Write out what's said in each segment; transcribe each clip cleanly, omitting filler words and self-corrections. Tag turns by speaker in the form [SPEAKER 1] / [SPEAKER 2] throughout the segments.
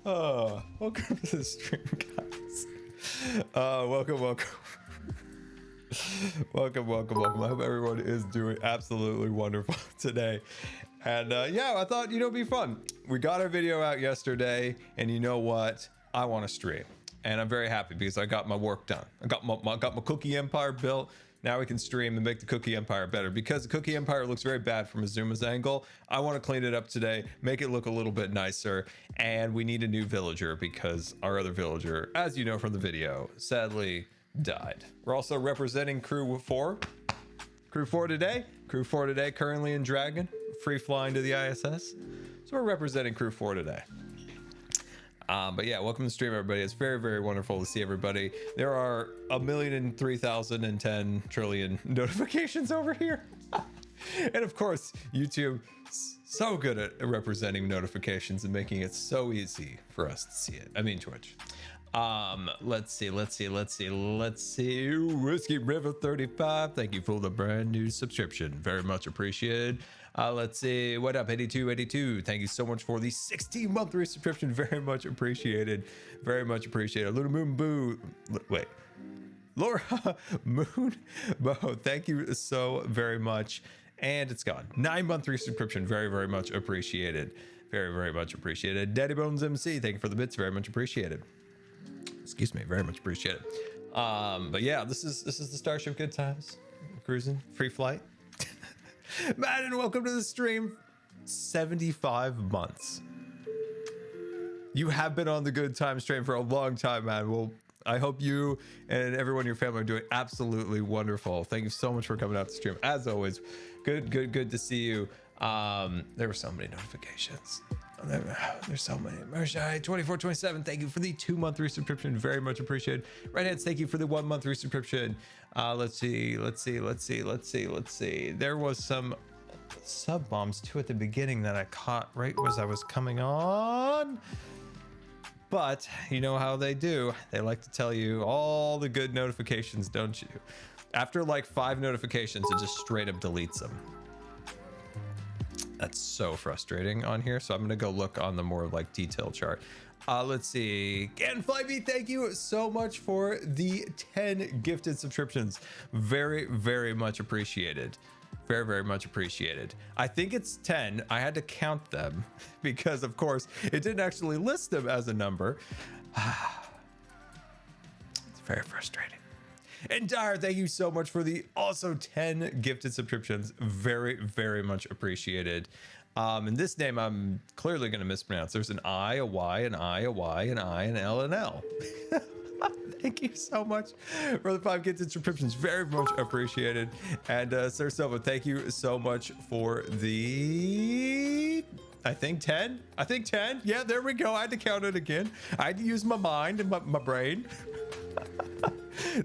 [SPEAKER 1] Welcome to the stream, guys. Welcome. Welcome. I hope everyone is doing absolutely wonderful today. And yeah, I thought, it'd be fun. We got our video out yesterday, and you know what? I want to stream. And I'm very happy because I got my work done. I got my cookie empire built. Now we can stream and make the cookie empire better. Because the cookie empire looks very bad from Xizuma's angle, I want to clean it up today, make it look a little bit nicer. And we need a new villager because our other villager, as you know from the video, sadly died. We're also representing crew 4. Crew 4 today. Crew 4 today, currently in Dragon, free flying to the ISS. So we're representing crew 4 today. But yeah, welcome to the stream, everybody. It's very, very wonderful to see everybody. There are 1,003,010 trillion notifications over here. And of course, YouTube, so good at representing notifications and making it so easy for us to see it. I mean, Twitch. Let's see. Whiskey River 35, thank you for the brand new subscription. Very much appreciated. Let's see, what up, 8282, thank you so much for the 16-month resubscription. Very much appreciated. Little Moon Boo, wait, Laura Moon Bo, thank you so very much. And it's gone. 9-month resubscription. Very, very much appreciated. Very much appreciated. Daddy Bones MC, thank you for the bits. Very much appreciated. Excuse me, very much appreciated. But yeah, this is the Starship Good Times. Cruising, free flight. Madden, welcome to the stream. 75 months. You have been on the Good Times stream for a long time, man. Well, I hope you and everyone in your family are doing absolutely wonderful. Thank you so much for coming out to stream. As always, good to see you. There were so many notifications. There's so many. Mershai 2427, thank you for the 2-month resubscription. Very much appreciated. Red Hands, thank you for the 1-month resubscription. Let's see. There was some sub bombs too at the beginning that I caught right as I was coming on. But you know how they do. They like to tell you all the good notifications, don't you? After like 5 notifications, it just straight up deletes them. That's so frustrating on here. So I'm going to go look on the more like detailed chart. Let's see. Ganflybe, thank you so much for the 10 gifted subscriptions. Very much appreciated. Very much appreciated. I think it's 10. I had to count them because of course it didn't actually list them as a number. It's very frustrating. And Dyer, thank you so much for the also 10 gifted subscriptions. Very much appreciated. And this name I'm clearly going to mispronounce. There's an I, a Y, an I, a Y, an I, an L, and L. Thank you so much for the 5 gifted subscriptions. Very much appreciated. And Sir Silva, thank you so much for the... I think 10. Yeah, there we go. I had to count it again. I had to use my mind and my brain.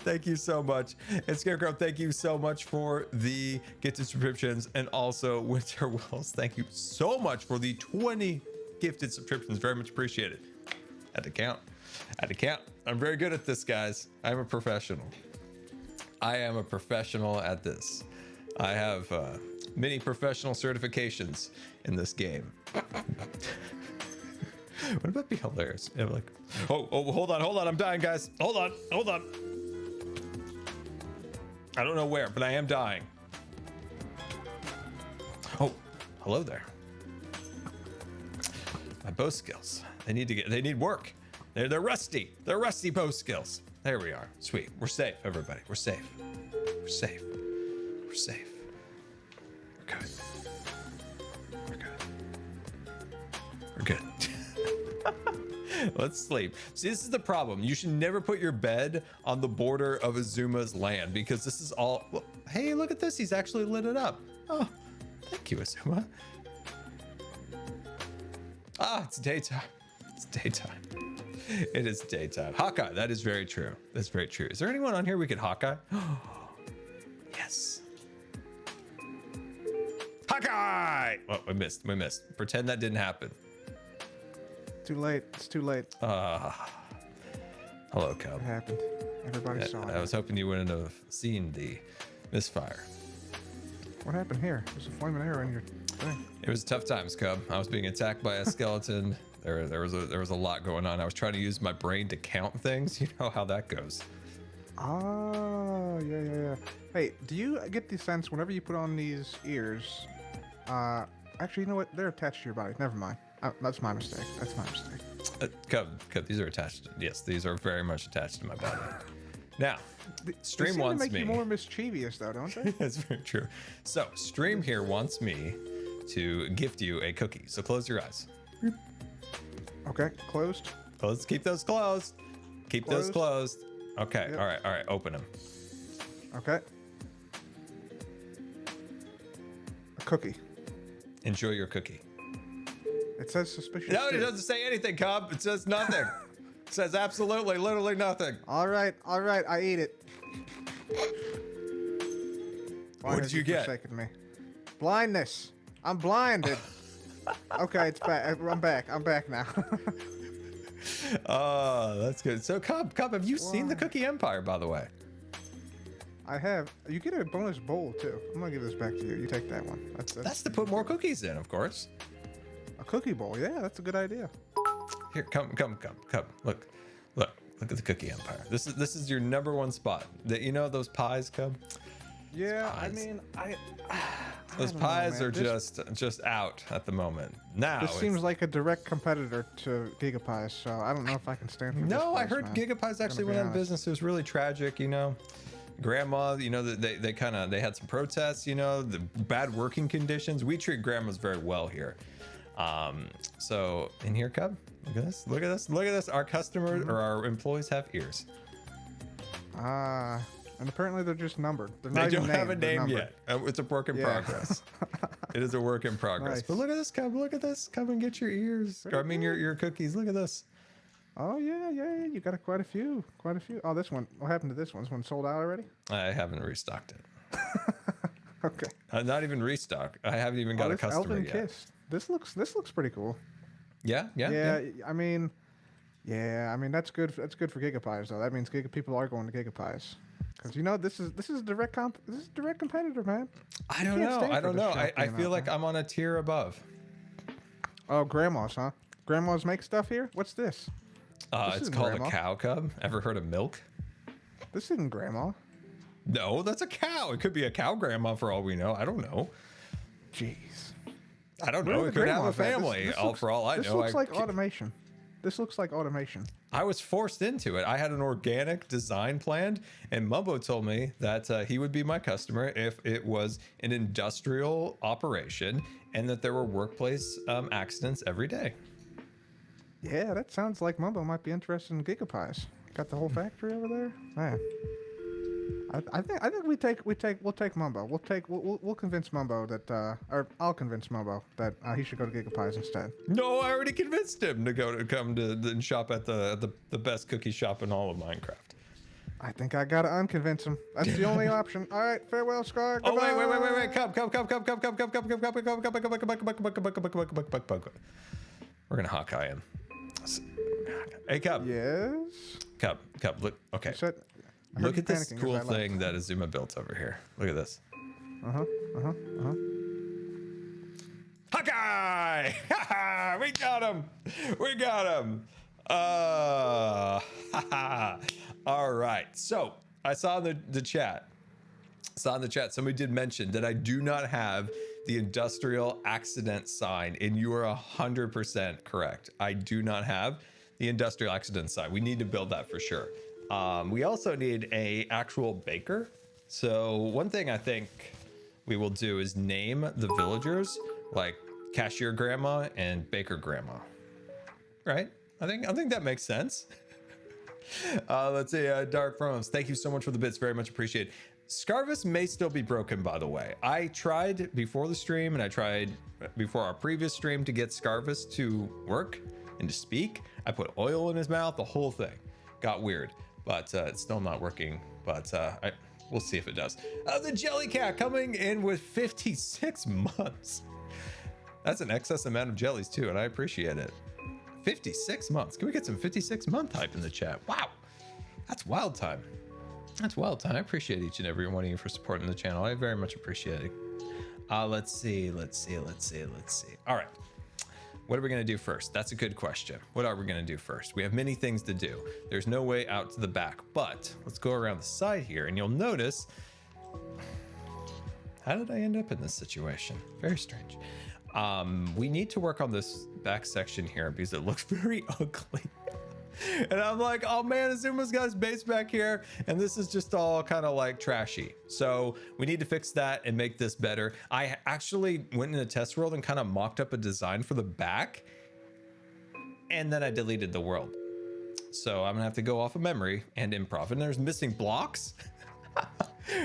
[SPEAKER 1] Thank you so much. And Scarecrow, thank you so much for the gifted subscriptions. And also Winter Wells, thank you so much for the 20 gifted subscriptions. Very much appreciated. Had to count. I'm very good at this, guys. I'm a professional. I am a professional at this. I have many professional certifications in this game. Wouldn't that be hilarious? Yeah, like, oh, hold on. I'm dying, guys. Hold on. I don't know where, but I am dying. Oh, hello there. My bow skills. They need work. They're rusty. They're rusty bow skills. There we are. Sweet. We're safe, everybody. We're safe. We're good. Let's sleep. See, this is the problem. You should never put your bed on the border of Xizuma's land because this is all... Well, hey, look at this. He's actually lit it up. Oh, thank you, Xisuma. It's daytime. It is daytime. Hawkeye, that is very true. That's very true. Is there anyone on here we could Hawkeye? Yes. Hawkeye! Oh, we missed. Pretend that didn't happen.
[SPEAKER 2] Too late. It's too late.
[SPEAKER 1] Hello, Cub.
[SPEAKER 2] It happened. Everybody saw it.
[SPEAKER 1] I was hoping you wouldn't have seen the misfire.
[SPEAKER 2] What happened here? There's a flaming arrow in your thing.
[SPEAKER 1] It was tough times, Cub. I was being attacked by a skeleton there was a lot going on. I was trying to use my brain to count things. You know how that goes.
[SPEAKER 2] Oh, yeah. Hey, do you get the sense whenever you put on these ears? Actually, you know what? They're attached to your body. Never mind. That's my mistake.
[SPEAKER 1] Cub, these are attached. Yes, these are very much attached to my body. Now, Stream
[SPEAKER 2] they
[SPEAKER 1] wants
[SPEAKER 2] make
[SPEAKER 1] me.
[SPEAKER 2] you more mischievous, though, don't they?
[SPEAKER 1] That's very true. So, Stream here wants me to gift you a cookie. So close your eyes.
[SPEAKER 2] Okay, closed.
[SPEAKER 1] Let's keep those closed. Keep those closed. Okay.
[SPEAKER 2] Yep.
[SPEAKER 1] All right. Open them.
[SPEAKER 2] Okay. A cookie.
[SPEAKER 1] Enjoy your cookie.
[SPEAKER 2] It says suspicious.
[SPEAKER 1] No, it
[SPEAKER 2] stew.
[SPEAKER 1] doesn't say anything, Cub. It says nothing. It says absolutely, literally nothing.
[SPEAKER 2] All right. I eat it. Why
[SPEAKER 1] What
[SPEAKER 2] has
[SPEAKER 1] did you
[SPEAKER 2] it
[SPEAKER 1] get?
[SPEAKER 2] forsaken me? Blindness. I'm blinded. Okay, it's back. I'm back now.
[SPEAKER 1] Oh, that's good. So, Cub, have you seen the Cookie Empire, by the way?
[SPEAKER 2] I have. You get a bonus bowl too. I'm gonna give this back to you. You take that one.
[SPEAKER 1] That's to put more cookies in, of course.
[SPEAKER 2] a cookie bowl. Yeah, that's a good idea.
[SPEAKER 1] Here, come. Look at the Cookie Empire. This is your #1 spot. That, you know, those pies, Cub?
[SPEAKER 2] Yeah,
[SPEAKER 1] pies.
[SPEAKER 2] I mean,
[SPEAKER 1] Those
[SPEAKER 2] don't
[SPEAKER 1] pies
[SPEAKER 2] know,
[SPEAKER 1] are
[SPEAKER 2] man.
[SPEAKER 1] just out at the moment. Now
[SPEAKER 2] This seems like a direct competitor to GigaPies, so I don't know if I can stand for this.
[SPEAKER 1] No, I
[SPEAKER 2] place,
[SPEAKER 1] heard
[SPEAKER 2] man.
[SPEAKER 1] GigaPies actually
[SPEAKER 2] be
[SPEAKER 1] went out of
[SPEAKER 2] honest.
[SPEAKER 1] business. It was really tragic, you know. Grandma, you know, they had some protests, you know, the bad working conditions. We treat grandmas very well here. So in here, Cub, look at this. Our customers or our employees have ears.
[SPEAKER 2] And apparently they're just numbered. They're
[SPEAKER 1] They
[SPEAKER 2] not even
[SPEAKER 1] don't have a
[SPEAKER 2] named, they're
[SPEAKER 1] name
[SPEAKER 2] numbered.
[SPEAKER 1] yet. It's a work in
[SPEAKER 2] Yeah.
[SPEAKER 1] progress. It is a work in progress.
[SPEAKER 2] Nice.
[SPEAKER 1] But look at this, Cub. Look at this. Come and get your ears. Or, I mean, your cookies. Look at this.
[SPEAKER 2] Oh yeah, you got quite a few. Oh, this one. What happened to this one? This one sold out already?
[SPEAKER 1] I haven't restocked it.
[SPEAKER 2] Okay.
[SPEAKER 1] Not even restock. I haven't even got a
[SPEAKER 2] this
[SPEAKER 1] customer
[SPEAKER 2] Elven
[SPEAKER 1] yet.
[SPEAKER 2] Kiss. This looks pretty cool.
[SPEAKER 1] Yeah.
[SPEAKER 2] I mean, that's good. That's good for GigaPies though. That means people are going to GigaPies. Because you know this is a direct competitor, man.
[SPEAKER 1] I don't know. I
[SPEAKER 2] being
[SPEAKER 1] feel
[SPEAKER 2] out,
[SPEAKER 1] like
[SPEAKER 2] man.
[SPEAKER 1] I'm on a tier above.
[SPEAKER 2] Oh, grandmas, huh? Grandmas make stuff here. What's this? This
[SPEAKER 1] It's
[SPEAKER 2] isn't
[SPEAKER 1] called
[SPEAKER 2] grandma.
[SPEAKER 1] a cow cub. Ever heard of milk?
[SPEAKER 2] This isn't grandma.
[SPEAKER 1] No, that's a cow. It could be a cow grandma for all we know. I don't know.
[SPEAKER 2] Jeez.
[SPEAKER 1] I don't
[SPEAKER 2] Where
[SPEAKER 1] know.
[SPEAKER 2] are
[SPEAKER 1] It
[SPEAKER 2] the
[SPEAKER 1] could have a
[SPEAKER 2] grandmas at?
[SPEAKER 1] family. For all I know.
[SPEAKER 2] This looks like automation. This looks like automation.
[SPEAKER 1] I was forced into it. I had an organic design planned, and Mumbo told me that he would be my customer if it was an industrial operation and that there were workplace accidents every day.
[SPEAKER 2] Yeah, that sounds like Mumbo might be interested in GigaPies. Got the whole factory over there, man. I think we'll take Mumbo. We'll convince Mumbo that or I'll convince Mumbo that he should go to GigaPies instead.
[SPEAKER 1] No, I already convinced him to come and shop at the best cookie shop in all of Minecraft.
[SPEAKER 2] I think I gotta unconvince him. That's the only option. All right, farewell, Scar.
[SPEAKER 1] Oh wait!
[SPEAKER 2] Goodbye.
[SPEAKER 1] Come. We're gonna Hawkeye him. Hey, Cub.
[SPEAKER 2] Yes.
[SPEAKER 1] Cub. Look. Okay.
[SPEAKER 2] You said- I heard
[SPEAKER 1] Look
[SPEAKER 2] you
[SPEAKER 1] at this
[SPEAKER 2] panicking
[SPEAKER 1] cool
[SPEAKER 2] as I left.
[SPEAKER 1] thing that Xisuma built over here. Look at this. Hawkeye! We got him! All right. So I saw the chat. Somebody did mention that I do not have the industrial accident sign, and you are 100% correct. I do not have the industrial accident sign. We need to build that for sure. We also need a actual baker. So one thing I think we will do is name the villagers like Cashier Grandma and Baker Grandma. Right? I think that makes sense. Let's see, Dark Froms, thank you so much for the bits, very much appreciated. Scarvis may still be broken, by the way. I tried before the stream and I tried before our previous stream to get Scarvis to work and to speak. I put oil in his mouth, the whole thing. Got weird, but it's still not working, but we'll see if it does. The Jellycat coming in with 56 months. That's an excess amount of jellies too, and I appreciate it. 56 months. Can we get some 56-month hype in the chat? Wow, that's wild time. That's wild time. I appreciate each and every one of you for supporting the channel. I very much appreciate it. Let's see. All right. What are we going to do first? That's a good question. What are we going to do first? We have many things to do. There's no way out to the back, but let's go around the side here and you'll notice. How did I end up in this situation? Very strange. We need to work on this back section here because it looks very ugly. And I'm like, oh man, Xizuma's got his base back here, and this is just all kind of like trashy. So we need to fix that and make this better. I actually went in a test world and kind of mocked up a design for the back, and then I deleted the world. So I'm gonna have to go off of memory and improv. And there's missing blocks.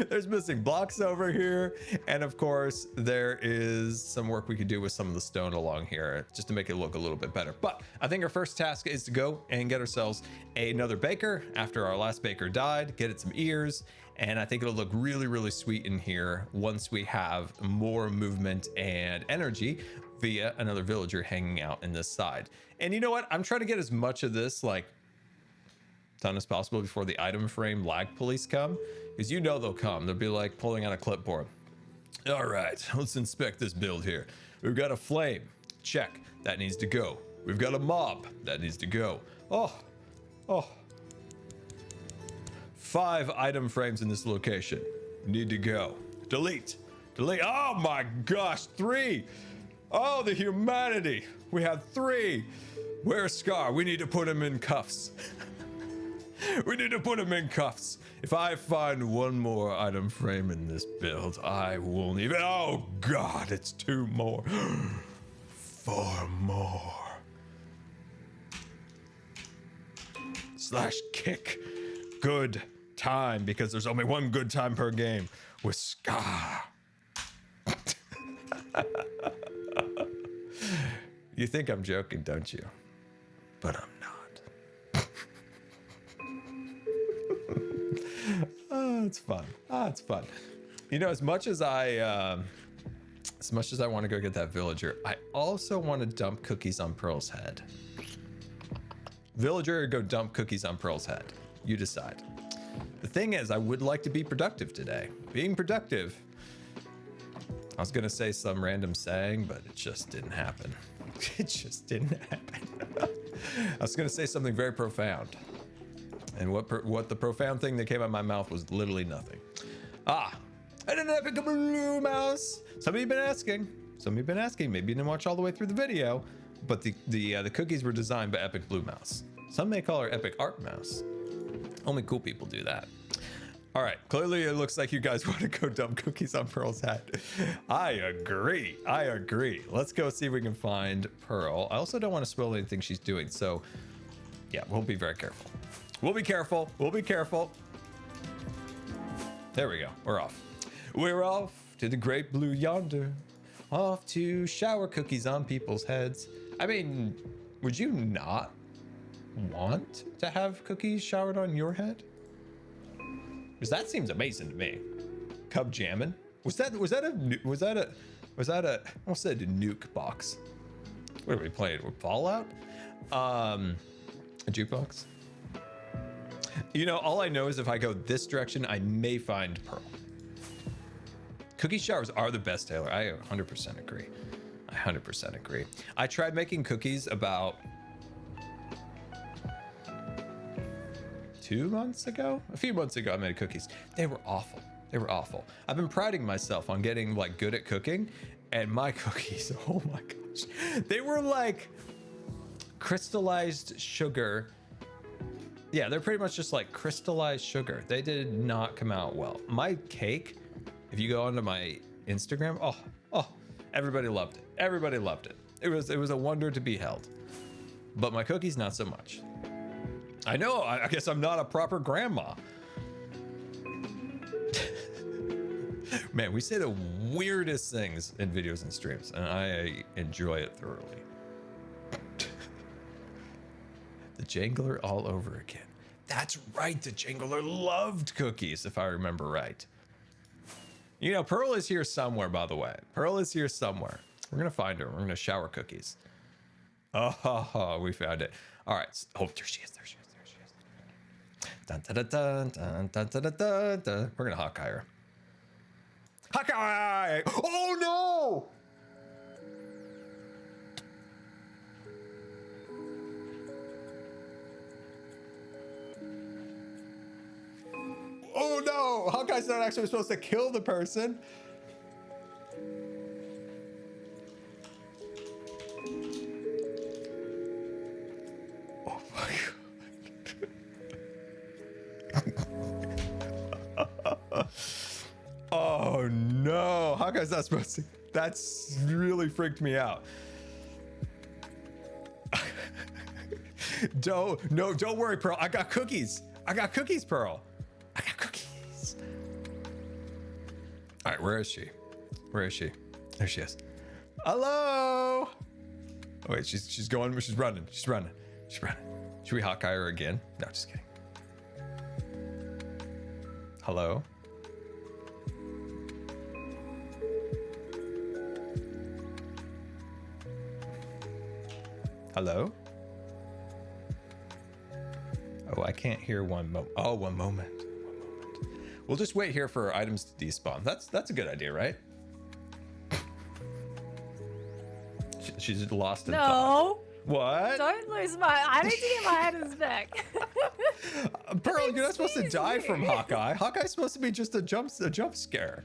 [SPEAKER 1] There's missing blocks over here. And of course, there is some work we could do with some of the stone along here just to make it look a little bit better. But I think our first task is to go and get ourselves another baker after our last baker died, get it some ears. And I think it'll look really, really sweet in here once we have more movement and energy via another villager hanging out in this side. And you know what? I'm trying to get as much of this like done as possible before the item frame lag police come, because you know they'll come. They'll be like pulling out a clipboard. All right, let's inspect this build here. We've got a flame, check, that needs to go. We've got a mob, that needs to go. Oh. 5 item frames in this location, need to go. Delete, oh my gosh, 3. Oh, the humanity, we have 3. Where's Scar? We need to put him in cuffs. We need to put him in cuffs. If I find one more item frame in this build, I won't even. Oh God, it's 2 more. 4 more. /kick. Good time, because there's only one good time per game with Scar. You think I'm joking, don't you? But I'm not. Oh, it's fun. It's fun. You know, as much as I want to go get that villager, I also want to dump cookies on Pearl's head. Villager, go dump cookies on Pearl's head. You decide. The thing is, I would like to be productive today. Being productive. I was gonna say some random saying, but it just didn't happen. It just didn't happen. I was gonna say something very profound. And what the profound thing that came out of my mouth was literally nothing. And an epic blue mouse. Some of you have been asking. Maybe you didn't watch all the way through the video, but the cookies were designed by Epic Blue Mouse. Some may call her Epic Art Mouse. Only cool people do that. All right, clearly it looks like you guys want to go dump cookies on Pearl's head. I agree. Let's go see if we can find Pearl. I also don't want to spoil anything she's doing, so yeah, we'll be very careful. We'll be careful. There we go. We're off. We're off to the great blue yonder. Off to shower cookies on people's heads. I mean, would you not want to have cookies showered on your head? Because that seems amazing to me. Cub jamming. Was that a I almost said a nuke box. What are we playing with? Fallout? A jukebox? You know, all I know is if I go this direction, I may find Pearl. Cookie showers are the best, Taylor. I 100% agree. I tried making cookies about 2 months ago? A few months ago, I made cookies. They were awful. I've been priding myself on getting like good at cooking, and my cookies, oh my gosh. They were like crystallized sugar. Yeah, they're pretty much just like crystallized sugar. They did not come out well. My cake, if you go onto my Instagram, oh, everybody loved it. It was a wonder to be held. But my cookies, not so much. I know, I guess I'm not a proper grandma. Man, we say the weirdest things in videos and streams, and I enjoy it thoroughly. The Jangler all over again. That's right, the Jangler loved cookies, if I remember right. You know, Pearl is here somewhere, by the way. We're gonna find her. We're gonna shower cookies. Oh, we found it. All right. Oh, there she is. Dun, dun, dun, dun, dun, dun, dun, dun. We're gonna Hawkeye her. Hawkeye! Oh no! no, Hawkeye's not actually supposed to kill the person. Oh my God. Oh no, Hawkeye's not supposed to. That's really freaked me out. Don't worry, Pearl. I got cookies. Pearl. I got cookies. All right, where is she? There she is. Hello. Oh wait, she's going. She's running. Should we Hawkeye her again? No, just kidding. Hello. Hello? Oh, I can't hear one moment. Oh, one moment. We'll just wait here for items to despawn. That's a good idea, right? She's lost in thought. What?
[SPEAKER 3] Don't lose I need to get my items back.
[SPEAKER 1] Pearl, you're not supposed to die from Hawkeye. Hawkeye's supposed to be just a jump scare.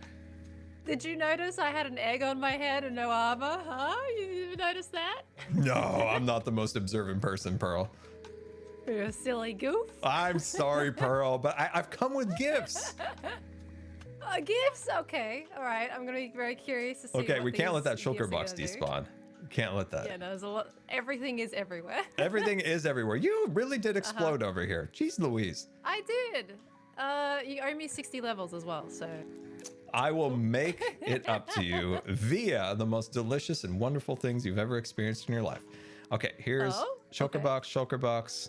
[SPEAKER 3] Did you notice I had an egg on my head and no armor? Huh? You noticed that?
[SPEAKER 1] No, I'm not the most observant person, Pearl.
[SPEAKER 3] You're a silly goof.
[SPEAKER 1] I'm sorry, Pearl, but I've come with gifts.
[SPEAKER 3] Gifts? Okay. All right. I'm going to be very curious to see.
[SPEAKER 1] Okay,
[SPEAKER 3] what
[SPEAKER 1] we can't let that
[SPEAKER 3] these gifts
[SPEAKER 1] shulker
[SPEAKER 3] are
[SPEAKER 1] box
[SPEAKER 3] gonna do.
[SPEAKER 1] despawn. Can't let that.
[SPEAKER 3] Yeah, no, there's a lot. Everything is everywhere.
[SPEAKER 1] Everything is everywhere. You really did explode over here. Jeez Louise.
[SPEAKER 3] I did. You owe me 60 levels as well, so.
[SPEAKER 1] I will make it up to you via the most delicious and wonderful things you've ever experienced in your life. Okay, here's shulker box,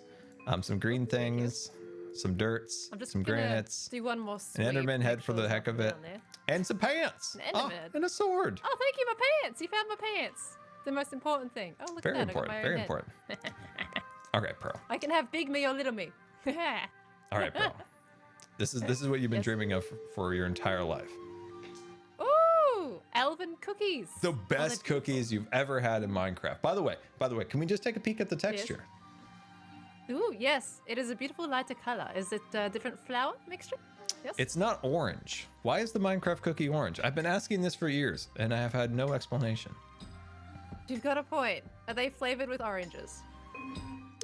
[SPEAKER 1] some green things, some dirts,
[SPEAKER 3] I'm just
[SPEAKER 1] some
[SPEAKER 3] gonna
[SPEAKER 1] granites,
[SPEAKER 3] do one more sweep.
[SPEAKER 1] an Enderman head
[SPEAKER 3] make
[SPEAKER 1] for
[SPEAKER 3] sure
[SPEAKER 1] the
[SPEAKER 3] there's
[SPEAKER 1] heck of
[SPEAKER 3] nothing
[SPEAKER 1] it,
[SPEAKER 3] down
[SPEAKER 1] and some pants.
[SPEAKER 3] An Enderman.
[SPEAKER 1] And a sword.
[SPEAKER 3] Oh, thank you, my pants. You found my pants. The most important thing. Oh, look
[SPEAKER 1] Very
[SPEAKER 3] at that.
[SPEAKER 1] important.
[SPEAKER 3] I got my
[SPEAKER 1] Very
[SPEAKER 3] own
[SPEAKER 1] important. All right, Pearl.
[SPEAKER 3] I can have big me or little me.
[SPEAKER 1] All right, Pearl. This is what you've been dreaming of for your entire life.
[SPEAKER 3] Ooh, elven cookies.
[SPEAKER 1] The best cookies you've ever had in Minecraft. By the way, can we just take a peek at the texture?
[SPEAKER 3] Ooh, yes. It is a beautiful lighter color. Is it a different flour mixture? Yes.
[SPEAKER 1] It's not orange. Why is the Minecraft cookie orange? I've been asking this for years, and I have had no explanation.
[SPEAKER 3] You've got a point. Are they flavored with oranges?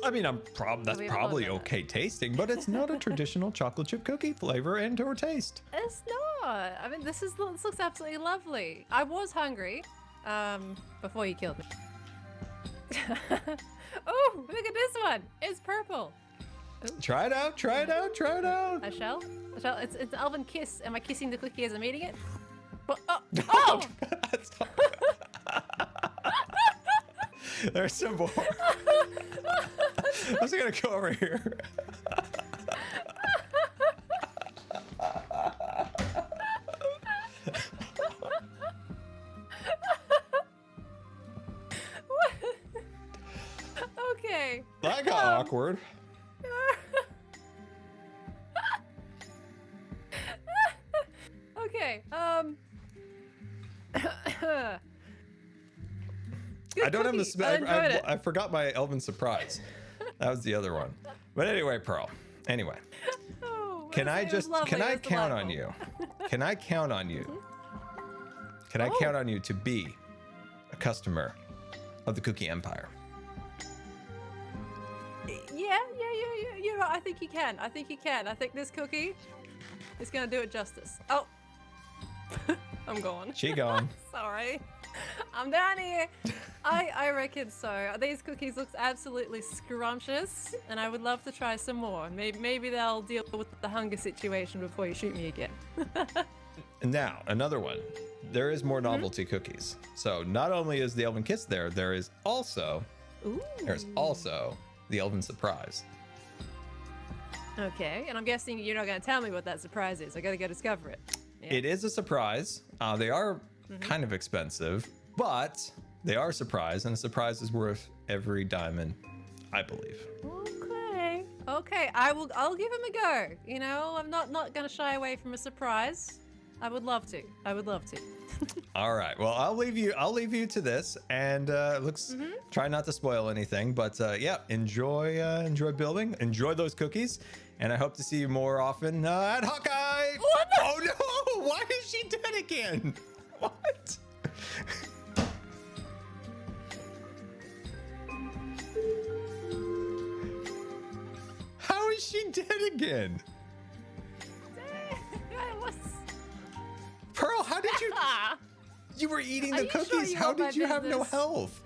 [SPEAKER 1] I mean, that's probably okay tasting, but it's not a traditional chocolate chip cookie flavor and or taste.
[SPEAKER 3] It's not. I mean, this looks absolutely lovely. I was hungry before you killed me. Oh, look at this one. It's purple. Ooh.
[SPEAKER 1] Try it out.
[SPEAKER 3] I shall. It's an elven kiss. Am I kissing the cookie as I'm eating it? But, oh!
[SPEAKER 1] There's some more. I'm just gonna go over here.
[SPEAKER 3] Okay.
[SPEAKER 1] That got awkward.
[SPEAKER 3] Okay.
[SPEAKER 1] I don't have the
[SPEAKER 3] smell.
[SPEAKER 1] I forgot my elven surprise. That was the other one. But anyway, Pearl. Anyway. Can I count on you? Can I count on you? Can I count on you to be a customer of the Cookie Empire?
[SPEAKER 3] Yeah. I think you can. I think this cookie is gonna do it justice. Oh. I'm gone.
[SPEAKER 1] She gone.
[SPEAKER 3] Sorry. I'm down here. I reckon so. These cookies look absolutely scrumptious, and I would love to try some more. Maybe they'll deal with the hunger situation before you shoot me again.
[SPEAKER 1] Now, another one. There is more novelty cookies. So not only is the Elven Kiss there is also the Elven Surprise.
[SPEAKER 3] Okay, and I'm guessing you're not going to tell me what that surprise is. I got to go discover it. Yeah.
[SPEAKER 1] It is a surprise. They are kind of expensive, but they are a surprise, and a surprise is worth every diamond, I believe.
[SPEAKER 3] Okay. I'll give him a go. You know, I'm not going to shy away from a surprise. I would love to.
[SPEAKER 1] All right. Well, I'll leave you to this, and try not to spoil anything, but yeah, enjoy building, enjoy those cookies, and I hope to see you more often at Hawkeye.
[SPEAKER 3] What the
[SPEAKER 1] Oh no! Why is she dead again? What? How is she dead again?
[SPEAKER 3] I was.
[SPEAKER 1] Pearl, how did you? You were eating the
[SPEAKER 3] Are you sure
[SPEAKER 1] cookies.
[SPEAKER 3] you
[SPEAKER 1] How
[SPEAKER 3] want my
[SPEAKER 1] did you have no
[SPEAKER 3] business?
[SPEAKER 1] health?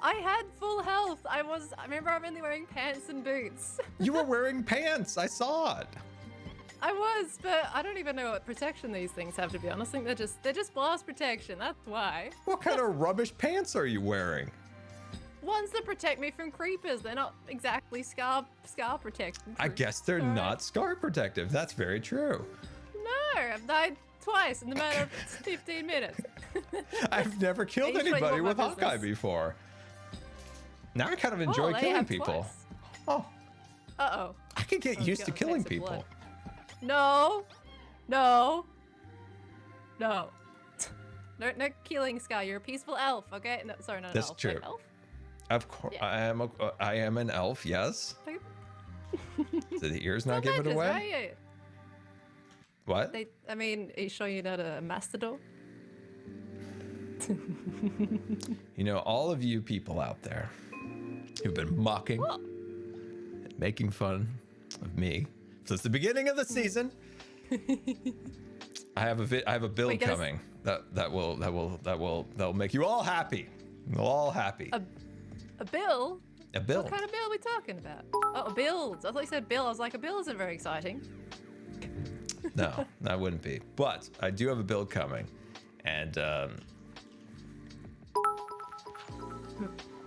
[SPEAKER 3] I had full health. I remember I'm only wearing pants and boots.
[SPEAKER 1] You were wearing pants. I saw it.
[SPEAKER 3] I was, but I don't even know what protection these things have, to be honest. I think they're just blast protection. That's why.
[SPEAKER 1] What kind of rubbish pants are you wearing?
[SPEAKER 3] Ones that protect me from creepers. They're not exactly scar protection.
[SPEAKER 1] I guess they're
[SPEAKER 3] Alright.
[SPEAKER 1] not scar protective. That's very true.
[SPEAKER 3] No, I've died twice in the matter of 15 minutes.
[SPEAKER 1] I've never killed
[SPEAKER 3] Are you sure you
[SPEAKER 1] anybody
[SPEAKER 3] want
[SPEAKER 1] with
[SPEAKER 3] my
[SPEAKER 1] Hawkeye
[SPEAKER 3] business?
[SPEAKER 1] before. Now I kind of enjoy
[SPEAKER 3] I
[SPEAKER 1] killing
[SPEAKER 3] have
[SPEAKER 1] people.
[SPEAKER 3] twice.
[SPEAKER 1] Oh,
[SPEAKER 3] Uh-oh.
[SPEAKER 1] I could get
[SPEAKER 3] Oh,
[SPEAKER 1] used to
[SPEAKER 3] God,
[SPEAKER 1] killing
[SPEAKER 3] thanks for
[SPEAKER 1] people.
[SPEAKER 3] blood. No. No. No. No killing, Sky. You're a peaceful elf, okay? No, sorry, not an
[SPEAKER 1] That's
[SPEAKER 3] elf.
[SPEAKER 1] true.
[SPEAKER 3] Wait, elf?
[SPEAKER 1] Of course,
[SPEAKER 3] Yeah.
[SPEAKER 1] I am an elf. Yes.
[SPEAKER 3] Okay.
[SPEAKER 1] Did the ears not
[SPEAKER 3] Still
[SPEAKER 1] give it
[SPEAKER 3] matches,
[SPEAKER 1] away?
[SPEAKER 3] right? Yeah.
[SPEAKER 1] What?
[SPEAKER 3] I mean, are you sure you're not a mastodon?
[SPEAKER 1] You know, all of you people out there who've been mocking and making fun of me since the beginning of the season. I have a build
[SPEAKER 3] Wait, guys.
[SPEAKER 1] coming that'll make you all happy. You're all happy.
[SPEAKER 3] A bill?
[SPEAKER 1] A build.
[SPEAKER 3] What kind of bill are we talking about? Oh, a build. I thought you said bill. I was like, a bill isn't very exciting.
[SPEAKER 1] No, that wouldn't be. But I do have a build coming, and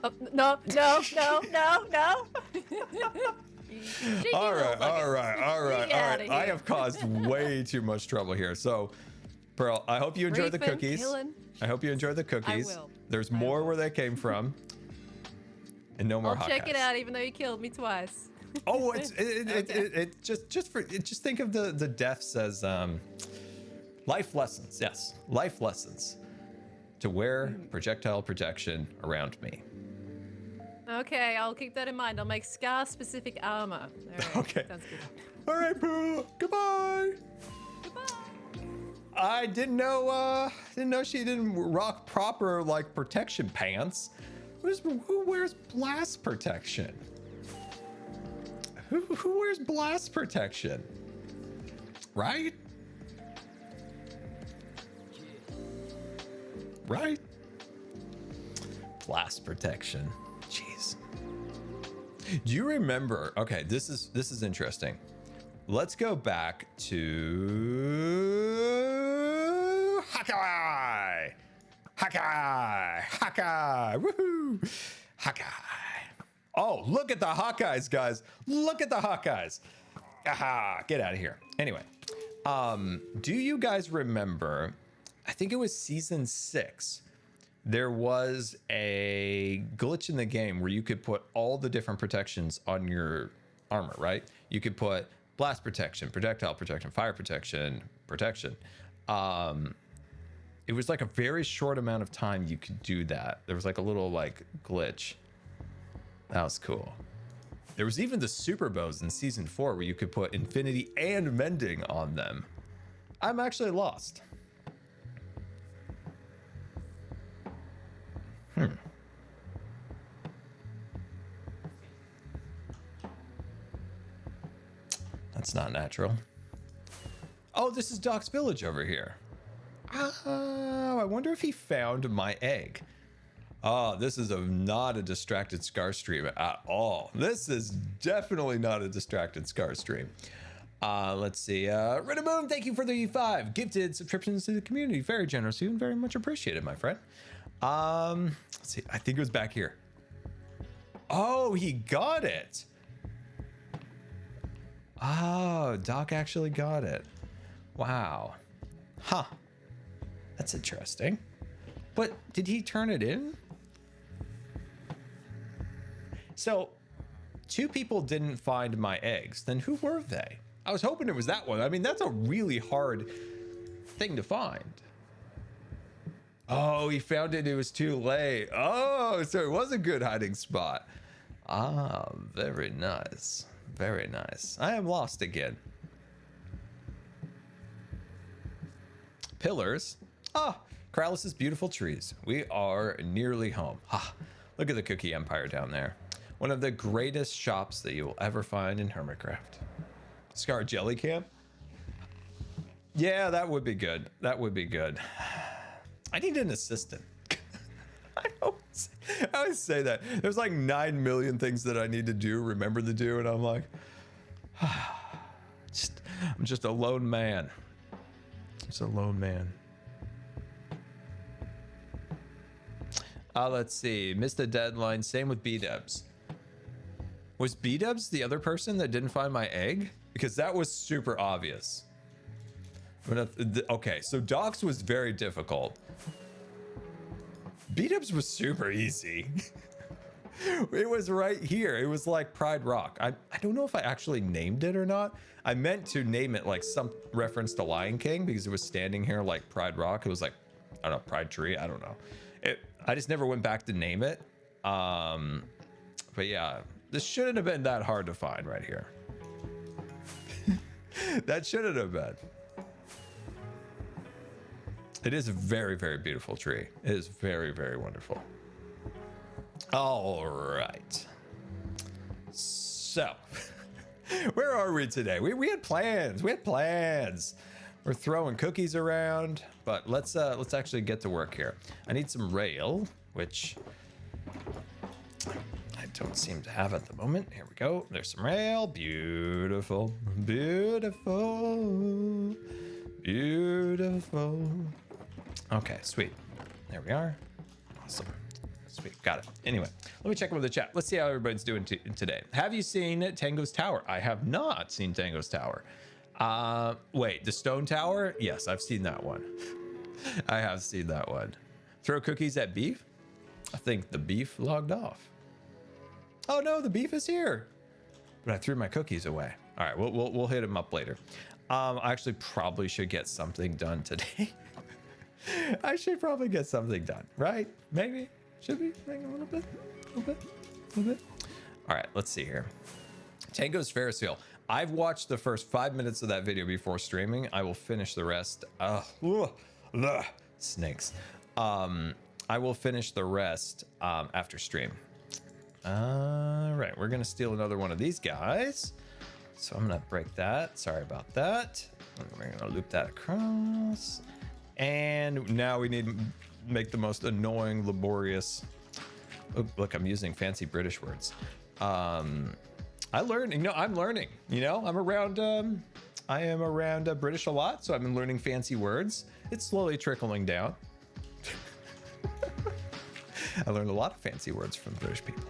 [SPEAKER 3] Oh, no.
[SPEAKER 1] all right.
[SPEAKER 3] outta
[SPEAKER 1] I
[SPEAKER 3] here.
[SPEAKER 1] have caused way too much trouble here. So, Pearl, I hope you enjoyed the
[SPEAKER 3] Reefing,
[SPEAKER 1] cookies.
[SPEAKER 3] killing.
[SPEAKER 1] I hope you enjoyed the cookies.
[SPEAKER 3] will.
[SPEAKER 1] There's
[SPEAKER 3] I
[SPEAKER 1] more
[SPEAKER 3] will.
[SPEAKER 1] where they came from, and no more
[SPEAKER 3] I'll check it
[SPEAKER 1] Hawkeyes.
[SPEAKER 3] out, even though you killed me twice.
[SPEAKER 1] Oh, just think of the deaths as life lessons. Yes, life lessons to wear projectile protection around me.
[SPEAKER 3] Okay, I'll keep that in mind. I'll make scar-specific armor. All right,
[SPEAKER 1] Okay.
[SPEAKER 3] sounds good.
[SPEAKER 1] All right, Pearl. Goodbye.
[SPEAKER 3] Goodbye.
[SPEAKER 1] I didn't know she didn't rock proper like protection pants. Who wears blast protection? Who wears blast protection? Right? Right? Blast protection. Jeez. Do you remember? Okay, this is interesting. Let's go back to Hawkeye. Woohoo! Hawkeye. Oh, look at the Hawkeyes, guys. Look at the Hawkeyes. Aha, get out of here. Anyway, do you guys remember, I think it was season 6, there was a glitch in the game where you could put all the different protections on your armor, right? You could put blast protection, projectile protection, fire protection. It was like a very short amount of time you could do that. There was like a little like glitch. That was cool. There was even the super bows in season 4 where you could put infinity and mending on them. I'm actually lost. That's not natural. Oh, this is Doc's village over here. Oh, I wonder if he found my egg. Oh, this is not a distracted Scar stream at all. This is definitely not a distracted Scar stream. Let's see. Riddaboom, thank you for the 5 gifted subscriptions to the community. Very generous and very much appreciated, my friend. Let's see. I think it was back here. Oh, he got it. Oh, Doc actually got it. Wow. Huh. That's interesting. But did he turn it in? So, 2 people didn't find my eggs. Then who were they? I was hoping it was that one. I mean, that's a really hard thing to find. Oh, he found it. It was too late. Oh, so it was a good hiding spot. Ah, very nice. Very nice. I am lost again. pillars. Ah, Krallis's beautiful trees. We are nearly home. Ah, look at the Cookie Empire down there. One of the greatest shops that you will ever find in Hermitcraft. Scar Jelly Camp? Yeah, that would be good. That would be good. I need an assistant. I always say that. There's like 9 million things that I need to do, remember to do, and I'm like, I'm just a lone man. Just a lone man. Let's see. Missed the deadline. Same with B-Dubs. Was B-Dubs the other person that didn't find my egg? Because that was super obvious. Okay, so Docs was very difficult. B-Dubs was super easy. It was right here. It was like Pride Rock. I don't know if I actually named it or not. I meant to name it like some reference to Lion King because it was standing here like Pride Rock. It was like, I don't know, Pride Tree. I don't know. I just never went back to name it. But yeah, this shouldn't have been that hard to find right here. That shouldn't have been. It is a very, very beautiful tree. It is very, very wonderful. All right. So, where are we today? We had plans. We had plans. We're throwing cookies around, but let's actually get to work here. I need some rail, which I don't seem to have at the moment. Here we go. There's some rail. Beautiful, beautiful, beautiful. Okay, sweet. There we are. Awesome. Sweet, got it. Anyway, let me check over the chat. Let's see how everybody's doing today. Have you seen Tango's Tower? I have not seen Tango's Tower. Wait, the stone tower? Yes, I've seen that one. I have seen that one. Throw cookies at beef? I think the beef logged off. Oh no, the beef is here. But I threw my cookies away. All right, we'll hit him up later. I actually probably should get something done today. I should probably get something done, right? Maybe. Should we? Maybe a little bit. All right, let's see here. Tango's Ferris wheel. I've watched the first 5 minutes of that video before streaming. I will finish the rest. Snakes. I will finish the rest after stream. All right, we're gonna steal another one of these guys. So I'm gonna break that. Sorry about that. We're gonna loop that across. And now we need to make the most annoying, laborious. Oh, look, I'm using fancy British words. I learned, I'm learning, I'm around, I am around British a lot, so I've been learning fancy words. It's slowly trickling down. I learned a lot of fancy words from British people.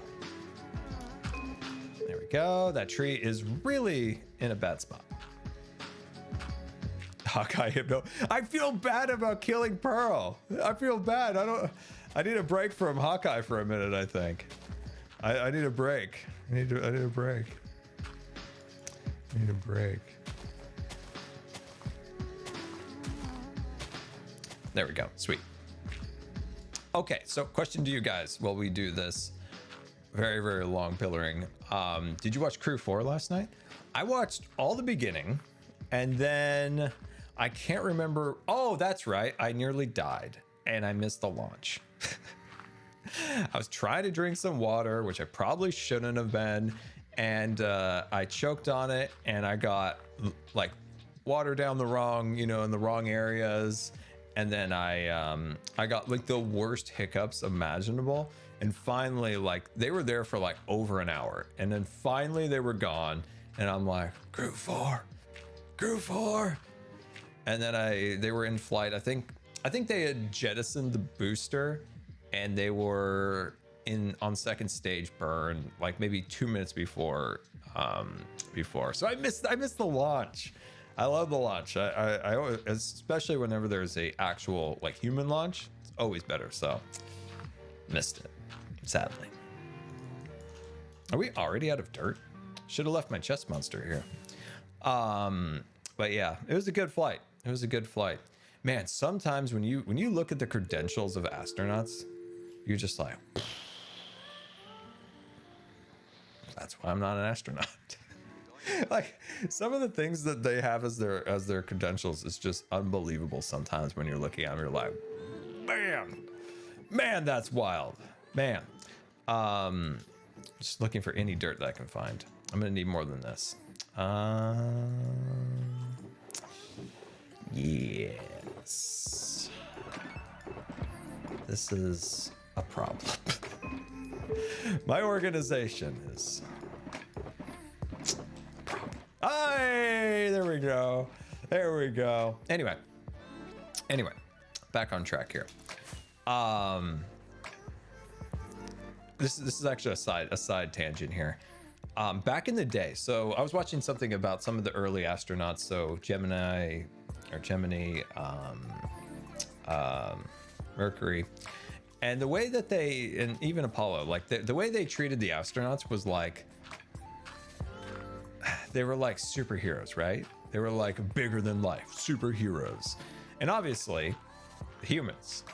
[SPEAKER 1] There we go. That tree is really in a bad spot. Hawkeye Hypno. I feel bad about killing Pearl. I feel bad. I need a break from Hawkeye for a minute, I think. I need a break. I need a break. I need a break. There we go. Sweet. Okay, so question to you guys while we do this very, very long pillaring. Did you watch Crew 4 last night? I watched all the beginning, and then I can't remember. Oh, that's right. I nearly died, and I missed the launch. I was trying to drink some water, which I probably shouldn't have been, and I choked on it, and I got like water down the wrong, in the wrong areas, and then I got like the worst hiccups imaginable, and finally, like, they were there for like over an hour, and then finally they were gone, and I'm like, Crew 4, and then they were in flight. I think they had jettisoned the booster, and they were on second stage burn, like maybe 2 minutes before. So I missed the launch. I love the launch. I always, especially whenever there's a actual like human launch, it's always better. So missed it, sadly. Are we already out of dirt? Should have left my chest monster here. But yeah, it was a good flight. It was a good flight. Man, sometimes when you look at the credentials of astronauts, you're just like, that's why I'm not an astronaut. Like some of the things that they have as their credentials is just unbelievable. Sometimes when you're looking at them, you're like, man, that's wild, man. Just looking for any dirt that I can find. I'm gonna need more than this. Yes. This is a problem. My organization is a problem. Hey, there we go. There we go. Anyway, back on track here. This is actually a side tangent here. Back in the day, so I was watching something about some of the early astronauts, so Gemini, Mercury, and the way that they, and even Apollo, like the way they treated the astronauts was like, they were like superheroes, right? They were like bigger than life superheroes. And obviously humans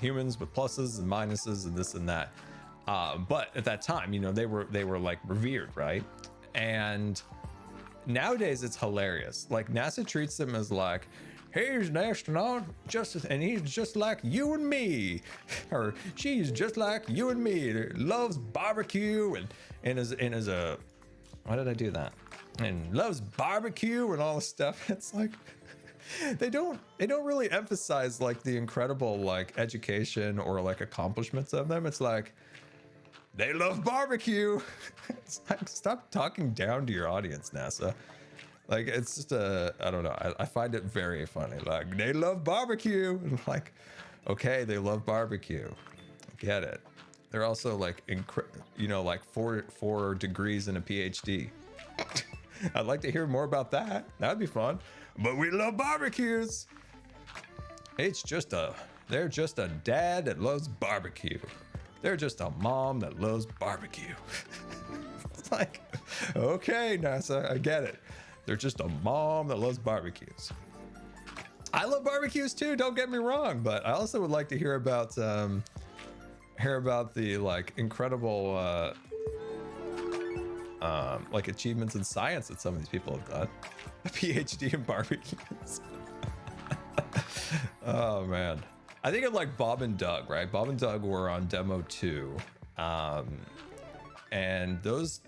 [SPEAKER 1] with pluses and minuses and this and that. But at that time, you know, they were like revered, right? And nowadays it's hilarious. Like NASA treats them as like, he's an astronaut, and he's just like you and me, or she's just like you and me. Loves barbecue and is a, why did I do that? And loves barbecue and all this stuff. It's like they don't really emphasize like the incredible like education or like accomplishments of them. It's like they love barbecue. It's like, stop talking down to your audience, NASA. Like, it's just I don't know. I find it very funny. Like, they love barbecue. And like, okay, they love barbecue. I get it. They're also like, like four degrees and a PhD. I'd like to hear more about that. That'd be fun. But we love barbecues. They're just a dad that loves barbecue. They're just a mom that loves barbecue. It's like, okay, NASA, I get it. They're just a mom that loves barbecues. I love barbecues too, don't get me wrong, but I also would like to hear about the like incredible like achievements in science that some of these people have done. A PhD in barbecues. Oh man. I think of like Bob and Doug, right? Bob and Doug were on demo 2. And those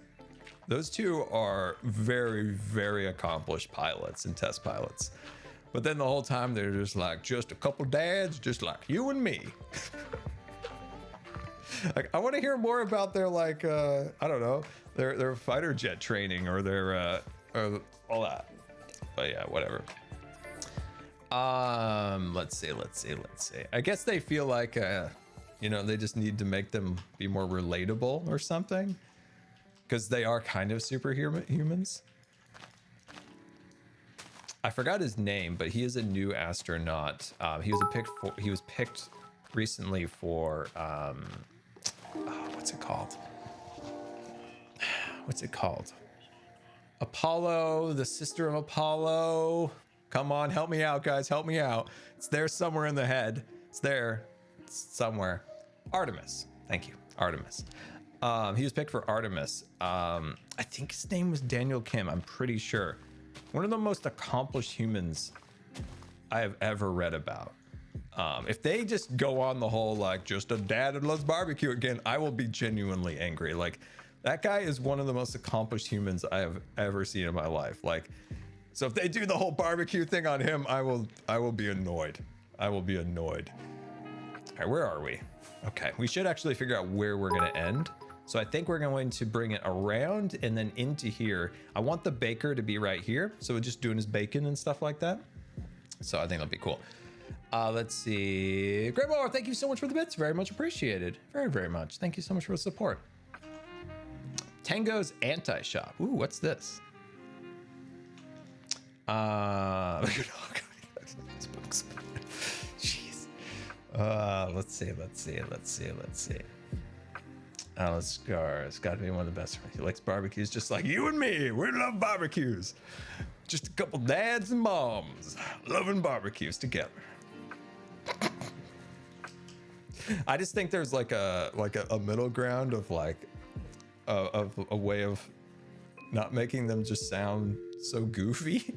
[SPEAKER 1] two are very, very accomplished pilots and test pilots. But then the whole time they're just like, just a couple dads, just like you and me. Like, I want to hear more about their like, I don't know, their fighter jet training or their, or all that. But yeah, whatever. Let's see. I guess they feel like, they just need to make them be more relatable or something. Because they are kind of superhumans. I forgot his name, but he is a new astronaut. He was picked recently for what's it called? Apollo, the sister of Apollo. Come on, help me out, guys. Help me out. It's there somewhere in the head. It's there somewhere. Artemis. Thank you, Artemis. He was picked for Artemis. I think his name was Daniel Kim. I'm pretty sure. One of the most accomplished humans I have ever read about. If they just go on the whole, like, just a dad that loves barbecue again, I will be genuinely angry. Like, that guy is one of the most accomplished humans I have ever seen in my life. Like, so if they do the whole barbecue thing on him, I will be annoyed. I will be annoyed. All right, where are we? Okay, we should actually figure out where we're gonna end. So I think we're going to bring it around and then into here. I want the baker to be right here. So we're just doing his bacon and stuff like that. So I think that'll be cool. Let's see. Grandma, thank you so much for the bits. Very much appreciated. Very, very much. Thank you so much for the support. Tango's Anti-Shop. Ooh, what's this? Jeez. Let's see. Scar, it's got to be one of the best. He likes barbecues just like you and me. We love barbecues. Just a couple dads and moms loving barbecues together. I just think there's like a middle ground of like of a way of not making them just sound so goofy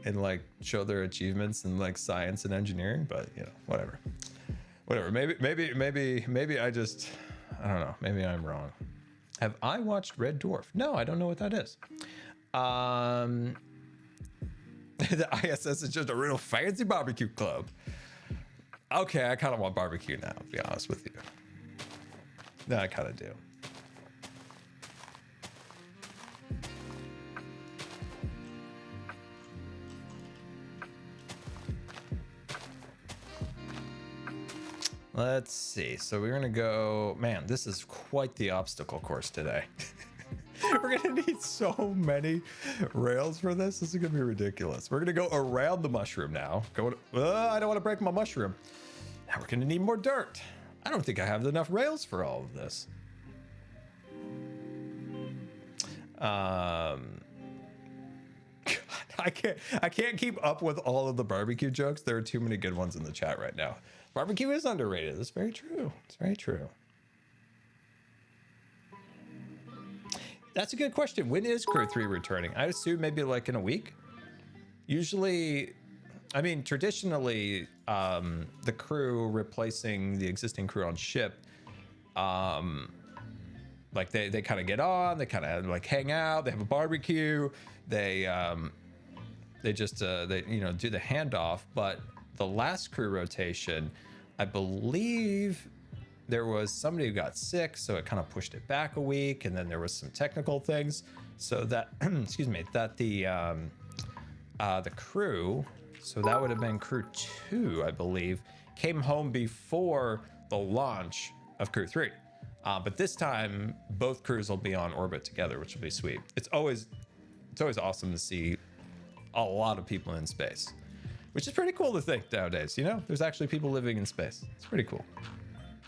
[SPEAKER 1] and like show their achievements in like science and engineering. But you know, whatever. Maybe I just, I don't know. Maybe I'm wrong. Have I watched Red Dwarf? No, I don't know what that is. The ISS is just a real fancy barbecue club. Okay, I kind of want barbecue now, to be honest with you. No, I kind of do. Let's see. So we're gonna go, man, this is quite the obstacle course today. We're gonna need so many rails for this. This is gonna be ridiculous. We're gonna go around the mushroom now. I don't want to break my mushroom. Now we're gonna need more dirt. I don't think I have enough rails for all of this. God, I can't keep up with all of the barbecue jokes. There are too many good ones in the chat right now. Barbecue is underrated. That's very true. It's very true. That's a good question. When is Crew 3 returning? I assume maybe like in a week. Usually, I mean, traditionally, the crew replacing the existing crew on ship, like they kind of get on, they kind of like hang out, they have a barbecue, they just they you know do the handoff. But the last crew rotation, I believe there was somebody who got sick, so it kind of pushed it back a week, and then there was some technical things, so that excuse me, that the crew, so that would have been Crew 2, I believe, came home before the launch of Crew 3. But this time, both crews will be on orbit together, which will be sweet. It's always awesome to see a lot of people in space, which is pretty cool to think nowadays. You know, there's actually people living in space. It's pretty cool.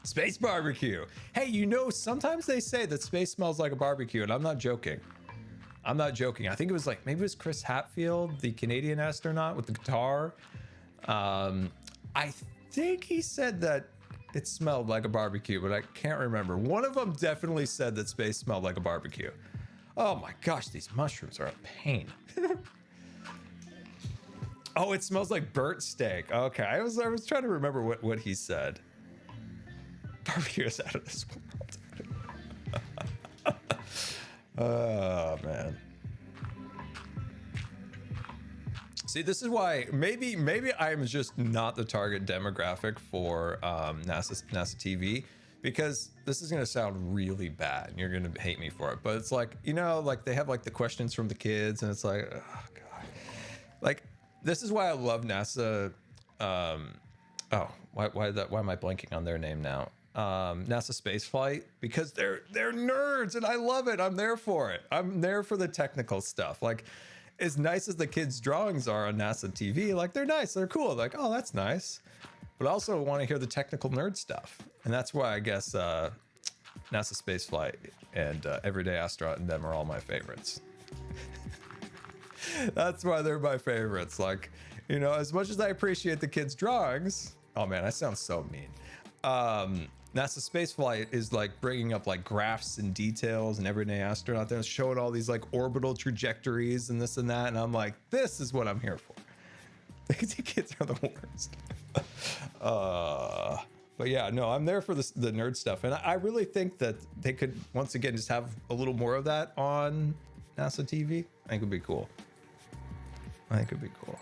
[SPEAKER 1] Space barbecue. Hey, you know, sometimes they say that space smells like a barbecue, and I'm not joking. I'm not joking. I think it was like, maybe it was Chris Hadfield, the Canadian astronaut with the guitar. I think he said that it smelled like a barbecue, but I can't remember. One of them definitely said that space smelled like a barbecue. Oh my gosh, these mushrooms are a pain. Oh, it smells like burnt steak. Okay, I was trying to remember what he said. Barbecue is out of this world. Oh man. See, this is why maybe I'm just not the target demographic for NASA TV, because this is gonna sound really bad and you're gonna hate me for it. But it's like, you know, like they have like the questions from the kids, and it's like, oh god. Like, this is why I love NASA. Why am I blanking on their name now? NASA Spaceflight, because they're nerds and I love it. I'm there for it. I'm there for the technical stuff. Like, as nice as the kids' drawings are on NASA TV, like they're nice, they're cool. Like, oh, that's nice. But I also want to hear the technical nerd stuff. And that's why I guess NASA Spaceflight and Everyday Astronaut and them are all my favorites. That's why they're my favorites. Like, you know, as much as I appreciate the kids' drawings, oh man, I sound so mean. NASA Spaceflight is like bringing up like graphs and details, and Everyday Astronaut there showing all these like orbital trajectories and this and that, and I'm like, this is what I'm here for. The kids are the worst. But yeah, no, I'm there for the nerd stuff, and I really think that they could once again just have a little more of that on NASA TV. I think it'd be cool. I think it'd be cool.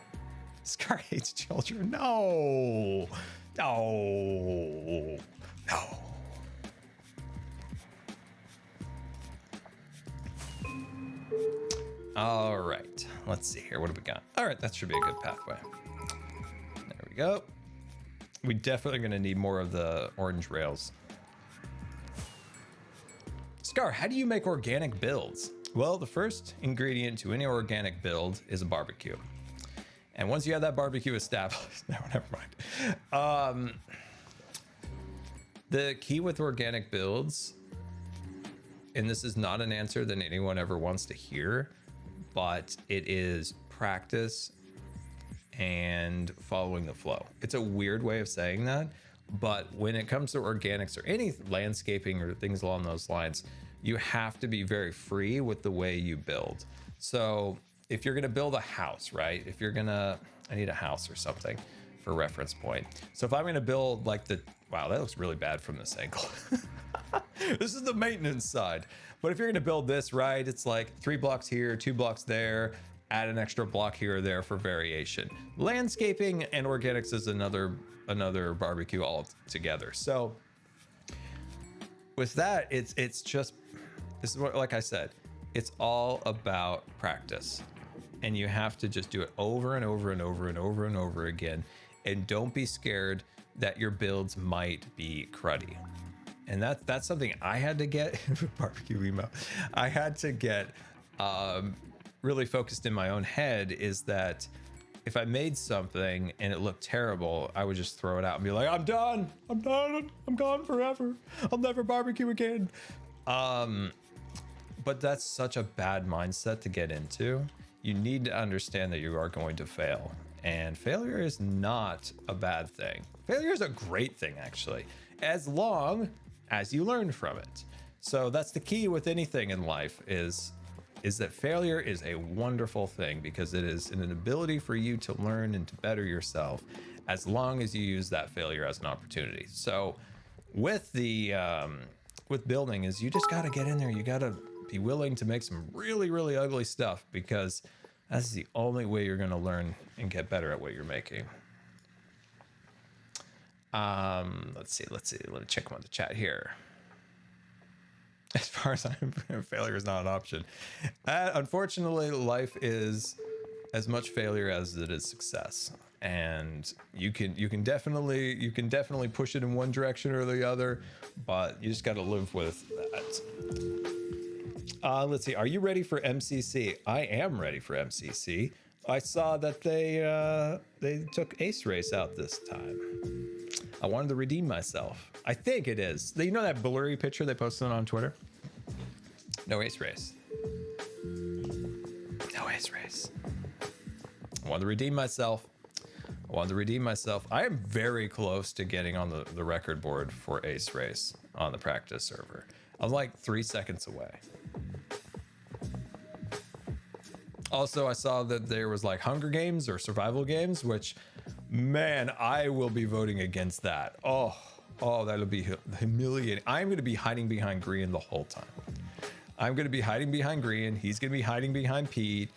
[SPEAKER 1] Scar hates children. No. No. No. All right. Let's see here. What do we got? All right. That should be a good pathway. There we go. We definitely going to need more of the orange rails. Scar, how do you make organic builds? Well, the first ingredient to any organic build is a barbecue. And once you have that barbecue established, no, never mind. The key with organic builds, and this is not an answer that anyone ever wants to hear, but it is practice and following the flow. It's a weird way of saying that, but when it comes to organics or any landscaping or things along those lines, you have to be very free with the way you build. So if you're going to build a house, right? If you're going to, I need a house or something for reference point. So if I'm going to build like wow, that looks really bad from this angle. This is the maintenance side. But if you're going to build this, right, it's like 3 blocks here, 2 blocks there, add an extra block here or there for variation. Landscaping and organics is another barbecue altogether. So with that, it's just, this is what, like I said, it's all about practice. And you have to just do it over and over and over and over and over again. And don't be scared that your builds might be cruddy. And that's something I had to get barbecue emo. I had to get really focused in my own head, is that if I made something and it looked terrible, I would just throw it out and be like, I'm done, I'm gone forever, I'll never barbecue again. But that's such a bad mindset to get into. You need to understand that you are going to fail, and failure is not a bad thing. Failure is a great thing, actually, as long as you learn from it. So that's the key with anything in life, is that failure is a wonderful thing, because it is an ability for you to learn and to better yourself, as long as you use that failure as an opportunity. So with the with building, is you just got to get in there. You got to be willing to make some really, really ugly stuff, because that's the only way you're going to learn and get better at what you're making. Let's see. Let me check on the chat here. As far as I'm, failure is not an option. Unfortunately, life is as much failure as it is success, and you can definitely push it in one direction or the other, but you just got to live with that. Let's see. Are you ready for MCC? I am ready for MCC. I saw that they took Ace Race out this time. I wanted to redeem myself. I think it is. You know that blurry picture they posted on Twitter? No Ace Race. No Ace Race. I wanted to redeem myself. I am very close to getting on the record board for Ace Race on the practice server. I'm like 3 seconds away. Also, I saw that there was like Hunger Games or survival games, which, man, I will be voting against that. Oh, that'll be humiliating. I'm going to be hiding behind Green the whole time. I'm going to be hiding behind Green. He's going to be hiding behind Pete.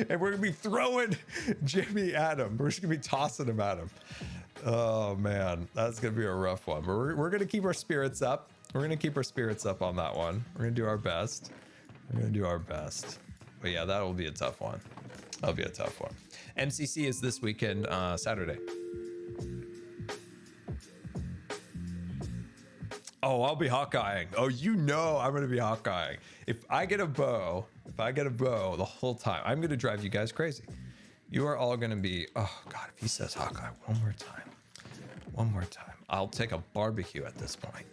[SPEAKER 1] And we're going to be throwing Jimmy at him. We're just going to be tossing him at him. Oh, man, that's going to be a rough one. But we're going to keep our spirits up. We're going to keep our spirits up on that one. We're going to do our best. But yeah, that'll be a tough one. That'll be a tough one. MCC is this weekend, Saturday. Oh, I'll be Hawkeyeing. Oh, you know I'm going to be Hawkeyeing. If I get a bow the whole time, I'm going to drive you guys crazy. You are all going to be, oh, God, if he says Hawkeye one more time, I'll take a barbecue at this point.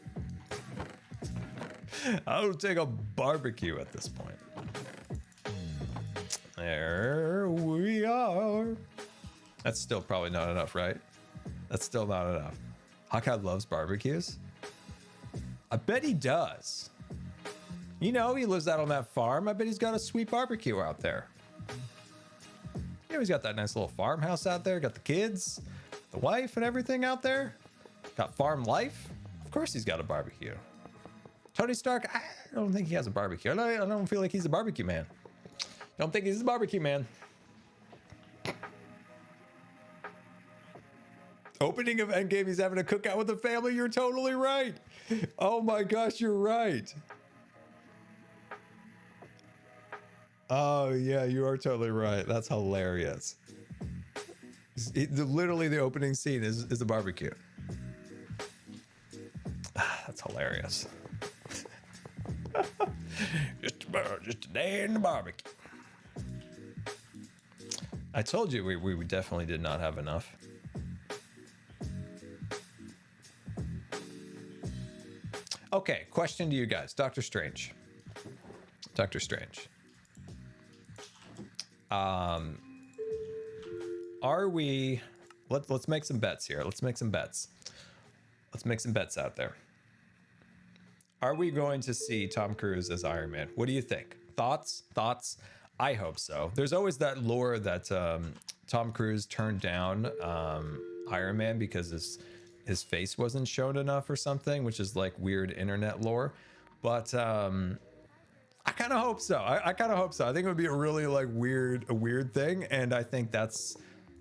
[SPEAKER 1] There we are. That's still probably not enough, right? That's still not enough. Hawkeye loves barbecues. I bet he does. You know, he lives out on that farm. I bet he's got a sweet barbecue out there. You know, he's got that nice little farmhouse out there. Got the kids, the wife, and everything out there. Got farm life. Of course he's got a barbecue. Tony Stark, I don't think he has a barbecue. I don't feel like he's a barbecue man. Don't think he's a barbecue man. Opening of Endgame, he's having a cookout with the family. You're totally right. Oh my gosh, you're right. Oh yeah, you are totally right. That's hilarious. Literally the opening scene is a barbecue. That's hilarious. just a day in the barbecue. I told you we definitely did not have enough. Okay, question to you guys. Doctor Strange. Are we... Let's make some bets here. Let's make some bets out there. Are we going to see Tom Cruise as Iron Man? What do you think? Thoughts? I hope so. There's always that lore that Tom Cruise turned down Iron Man because his face wasn't shown enough or something, which is like weird internet lore. But I kind of hope so. I kind of hope so. I think it would be a really like weird thing, and I think that's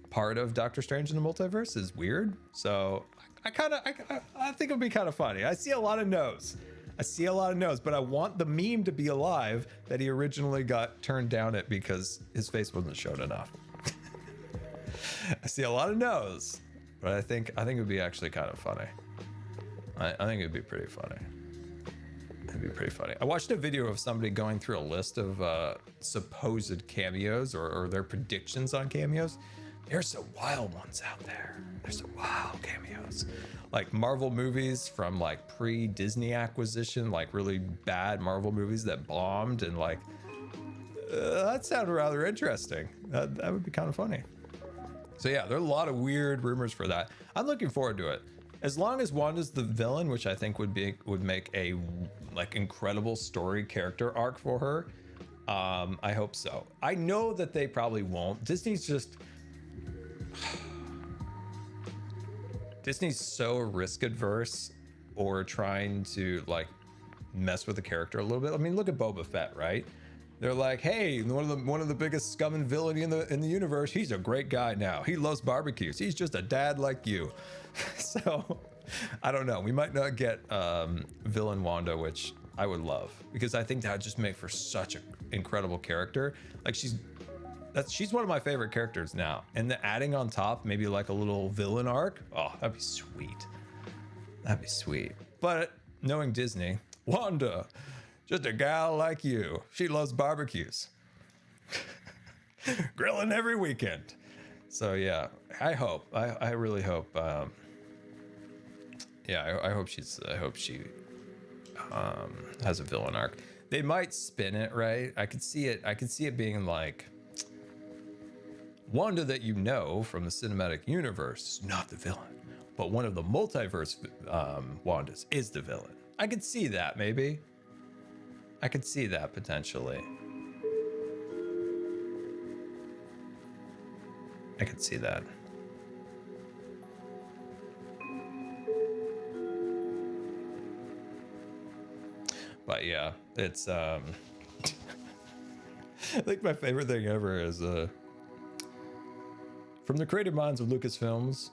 [SPEAKER 1] part of Doctor Strange in the Multiverse is weird. So I think it would be kind of funny. I see a lot of no's. But I want the meme to be alive that he originally got turned down it because his face wasn't shown enough. I see a lot of no's, but I think it would be actually kind of funny. I think it'd be pretty funny. It'd be pretty funny. I watched a video of somebody going through a list of supposed cameos or their predictions on cameos. There's some wild ones out there. There's some wild cameos. Like Marvel movies from like pre-Disney acquisition, like really bad Marvel movies that bombed, and like that sounded rather interesting. That would be kind of funny. So yeah, there are a lot of weird rumors for that. I'm looking forward to it. As long as Wanda's the villain, which I think would make a like incredible story character arc for her. I hope so. I know that they probably won't. Disney's so risk adverse or trying to like mess with the character a little bit. I mean, look at Boba Fett, right? They're like, hey, one of the biggest scum and villainy in the universe. He's a great guy now. He loves barbecues. He's just a dad like you. So I don't know. We might not get villain Wanda, which I would love, because I think that would just make for such an incredible character. Like she's one of my favorite characters now, and the adding on top maybe like a little villain arc. Oh, that'd be sweet. That'd be sweet. But knowing Disney, Wanda, just a gal like you. She loves barbecues, grilling every weekend. So yeah, I really hope. I hope she has a villain arc. They might spin it right. I could see it being like, Wanda that you know from the cinematic universe is not the villain, but one of the multiverse Wandas is the villain. I could see that maybe. I could see that potentially. I could see that. But yeah, it's I think my favorite thing ever is from the creative minds of Lucasfilms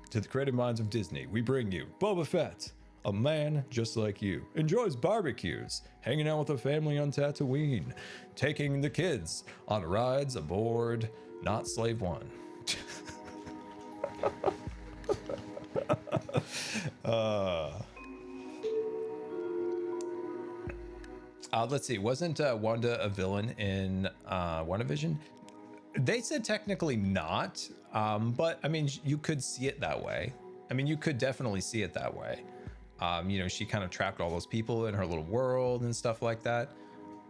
[SPEAKER 1] to the creative minds of Disney, we bring you Boba Fett, a man just like you, enjoys barbecues, hanging out with the family on Tatooine, taking the kids on rides aboard Not Slave One. Let's see, wasn't Wanda a villain in WandaVision? They said technically not, but I mean, you could see it that way. I mean, you could definitely see it that way. You know, she kind of trapped all those people in her little world and stuff like that.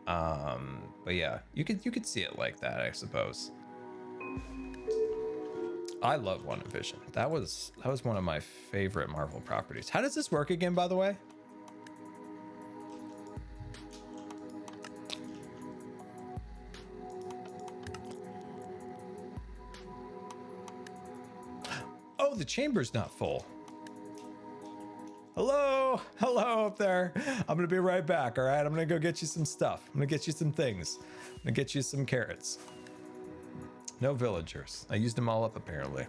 [SPEAKER 1] But yeah, you could see it like that, I suppose. I love WandaVision. That was one of my favorite Marvel properties. How does this work again, by the way? Oh, the chamber's not full. Hello up there. I'm gonna be right back, all right? I'm gonna go get you some stuff. I'm gonna get you some things. I'm gonna get you some carrots. No villagers. I used them all up, apparently.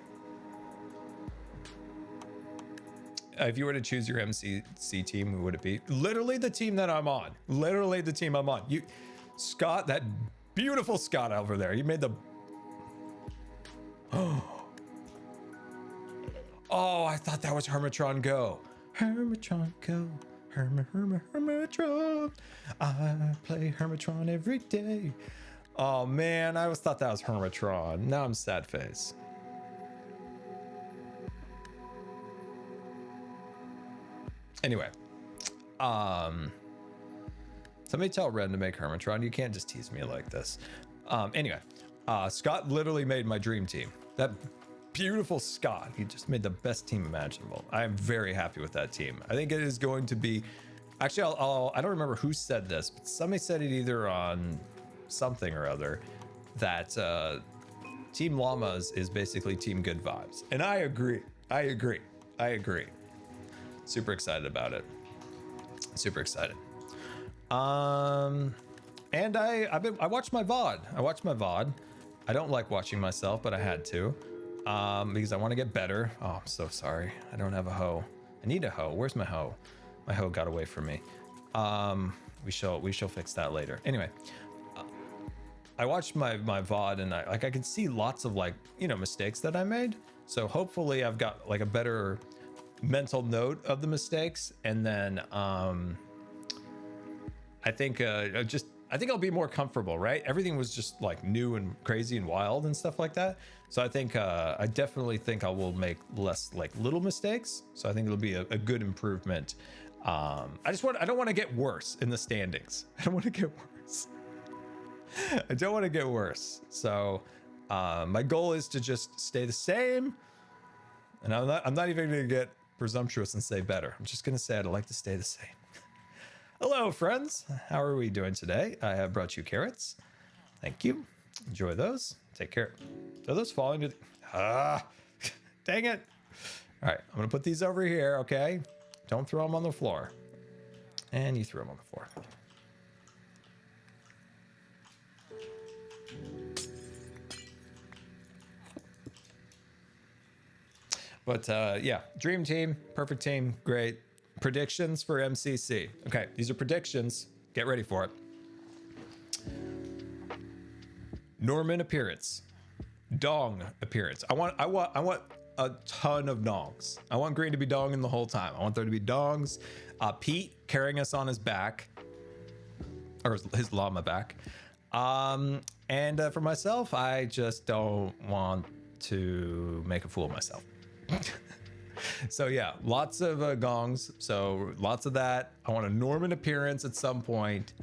[SPEAKER 1] If you were to choose your MCC team, who would it be? Literally the team that I'm on. Literally the team I'm on. You, Scott, that beautiful Scott over there. You made the... Oh, I thought that was Hermitron Go. Hermitron Go. Hermitron. I play Hermitron every day. Oh man, I always thought that was Hermitron. Now I'm sad face. Anyway, somebody tell Ren to make Hermitron. You can't just tease me like this. Anyway, Scott literally made my dream team. That beautiful Scott. He just made the best team imaginable. I am very happy with that team. I think it is going to be Actually, I don't remember who said this, but somebody said it either on something or other that Team Llamas is basically Team Good Vibes. And I agree. I agree. Super excited about it. Super excited. And I watched my VOD. I don't like watching myself, but I had to because I want to get better. Oh, I'm so sorry. I don't have a hoe. I need a hoe. Where's my hoe? My hoe got away from me. We shall fix that later. Anyway, I watched my VOD and I can see lots of mistakes that I made. So hopefully I've got like a better mental note of the mistakes, and then I think I'll be more comfortable, right? Everything was just like new and crazy and wild and stuff like that. So I think I definitely think I will make less like little mistakes. So I think it'll be a good improvement. I don't want to get worse in the standings. I don't want to get worse. So my goal is to just stay the same. And I'm not even going to get presumptuous and say better. I'm just going to say I'd like to stay the same. Hello, friends. How are we doing today? I have brought you carrots. Thank you. Enjoy those. Take care. Are those falling to dang it. All right, I'm going to put these over here, okay? Don't throw them on the floor. And you threw them on the floor. But yeah, dream team, perfect team, great. Predictions for MCC. Okay, these are predictions. Get ready for it. Norman appearance. Dong appearance. I want a ton of dongs. I want Green to be donging the whole time. I want there to be dongs. Pete carrying us on his back, or his llama back. And for myself, I just don't want to make a fool of myself. So yeah, lots of gongs. So lots of that. I want a Norman appearance at some point.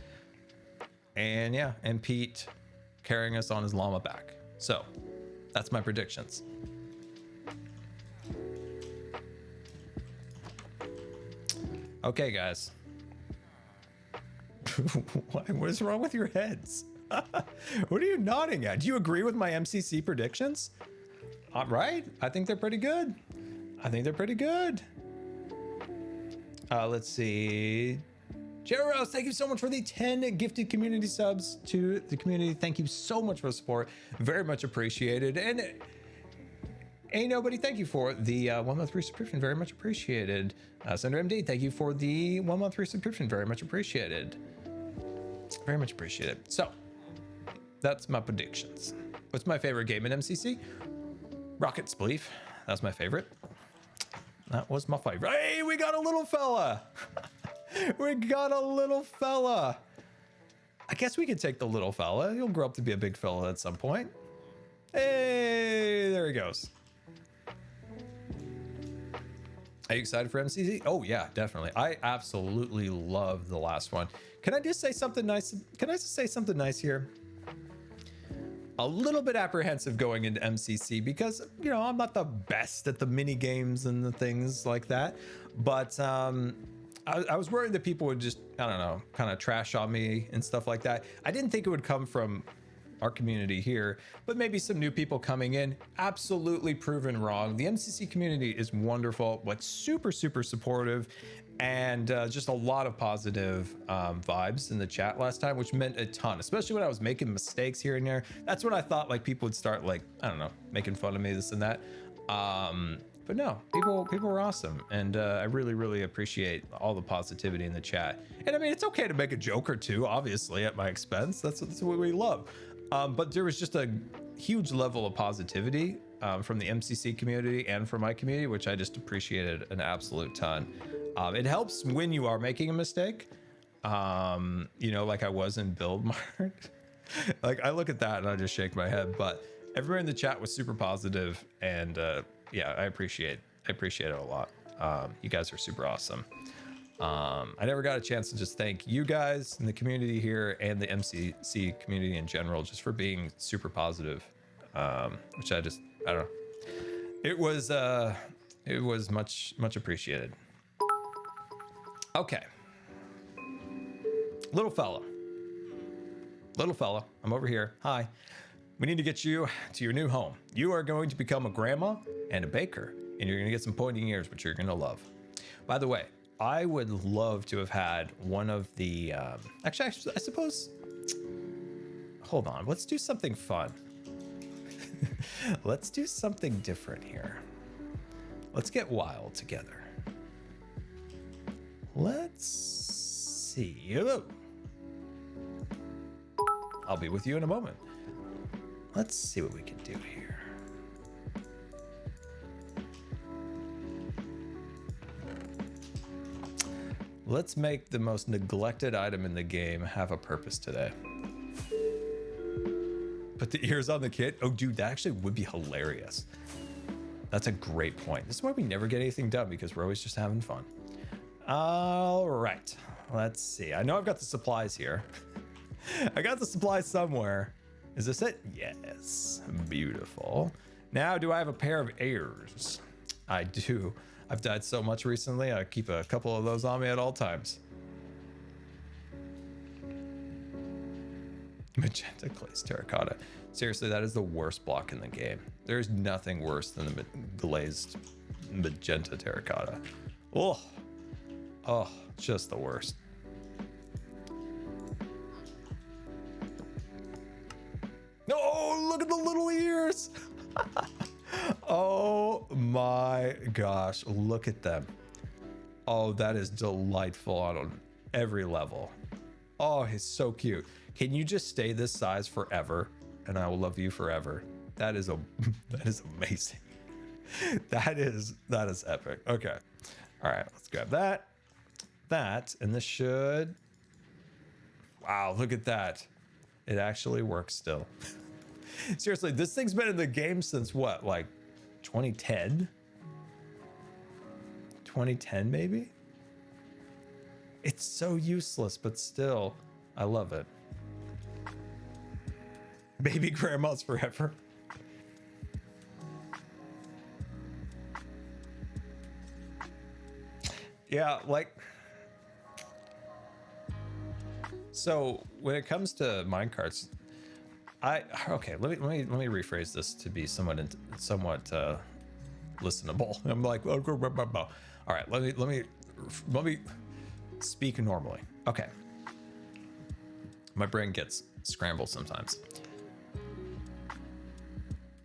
[SPEAKER 1] And yeah, and Pete carrying us on his llama back. So that's my predictions. Okay, guys. What is wrong with your heads? What are you nodding at? Do you agree with my MCC predictions? Right? I think they're pretty good. Let's see. Jeros, thank you so much for the 10 gifted community subs to the community. Thank you so much for the support. Very much appreciated. And ain't nobody, thank you for the 1 month free subscription. Very much appreciated. Senator MD, thank you for the 1 month free subscription. Very much appreciated. Very much appreciated. So that's my predictions. What's my favorite game in MCC? Rocket Spleef. That's my favorite. That was my favorite. Hey, we got a little fella. We got a little fella. I guess we could take the little fella. He'll grow up to be a big fella at some point. Hey, there he goes. Are you excited for MCC? Oh yeah, definitely. I absolutely love the last one. Can I just say something nice? Can I just say something nice here? A little bit apprehensive going into MCC because, you know, I'm not the best at the mini games and the things like that. But I was worried that people would just, I don't know, kind of trash on me and stuff like that. I didn't think it would come from our community here, but maybe some new people coming in. Absolutely proven wrong. The MCC community is wonderful, but super, super supportive. And just a lot of positive vibes in the chat last time, which meant a ton, especially when I was making mistakes here and there. That's when I thought like people would start like, I don't know, making fun of me, this and that. But no, people were awesome. And I really, really appreciate all the positivity in the chat. And I mean, it's okay to make a joke or two, obviously, at my expense. That's what we love. But there was just a huge level of positivity from the MCC community and from my community, which I just appreciated an absolute ton. It helps when you are making a mistake, you know, like I was in Build Mart. Like I look at that and I just shake my head, but everyone in the chat was super positive, and yeah, I appreciate it a lot. You guys are super awesome. I never got a chance to just thank you guys in the community here and the MCC community in general just for being super positive, which I don't know. It was much appreciated. Okay, Little fella. Little fella, I'm over here. Hi. We need to get you to your new home. You are going to become a grandma and a baker, and you're going to get some pointy ears, which you're going to love. By the way, I would love to have had one of the, actually, I suppose, hold on, let's do something fun. Let's do something different here. Let's get wild together. Let's see. Hello. I'll be with you in a moment. Let's see what we can do here. Let's make the most neglected item in the game have a purpose today. Put the ears on the kit. Oh, dude, that actually would be hilarious. That's a great point. This is why we never get anything done, because we're always just having fun. All right, let's see. I know I've got the supplies here. I got the supplies somewhere. Is this it? Yes, beautiful. Now, do I have a pair of ears? I do. I've died so much recently, I keep a couple of those on me at all times. Magenta glazed terracotta. Seriously, that is the worst block in the game. There's nothing worse than the glazed magenta terracotta. Oh, just the worst. Oh, look at the little ears. Oh my gosh, look at them. Oh, that is delightful on every level. Oh, he's so cute. Can you just stay this size forever? And I will love you forever. That is amazing. That is epic. Okay. All right, let's grab that. And this should, wow, look at that. It actually works still. Seriously, this thing's been in the game since what, like 2010? 2010 maybe? It's so useless, but still, I love it. Baby grandmas forever. Yeah, like, so when it comes to minecarts, okay, let me rephrase this to be somewhat listenable. I'm like, all right, let me speak normally. Okay, my brain gets scrambled sometimes.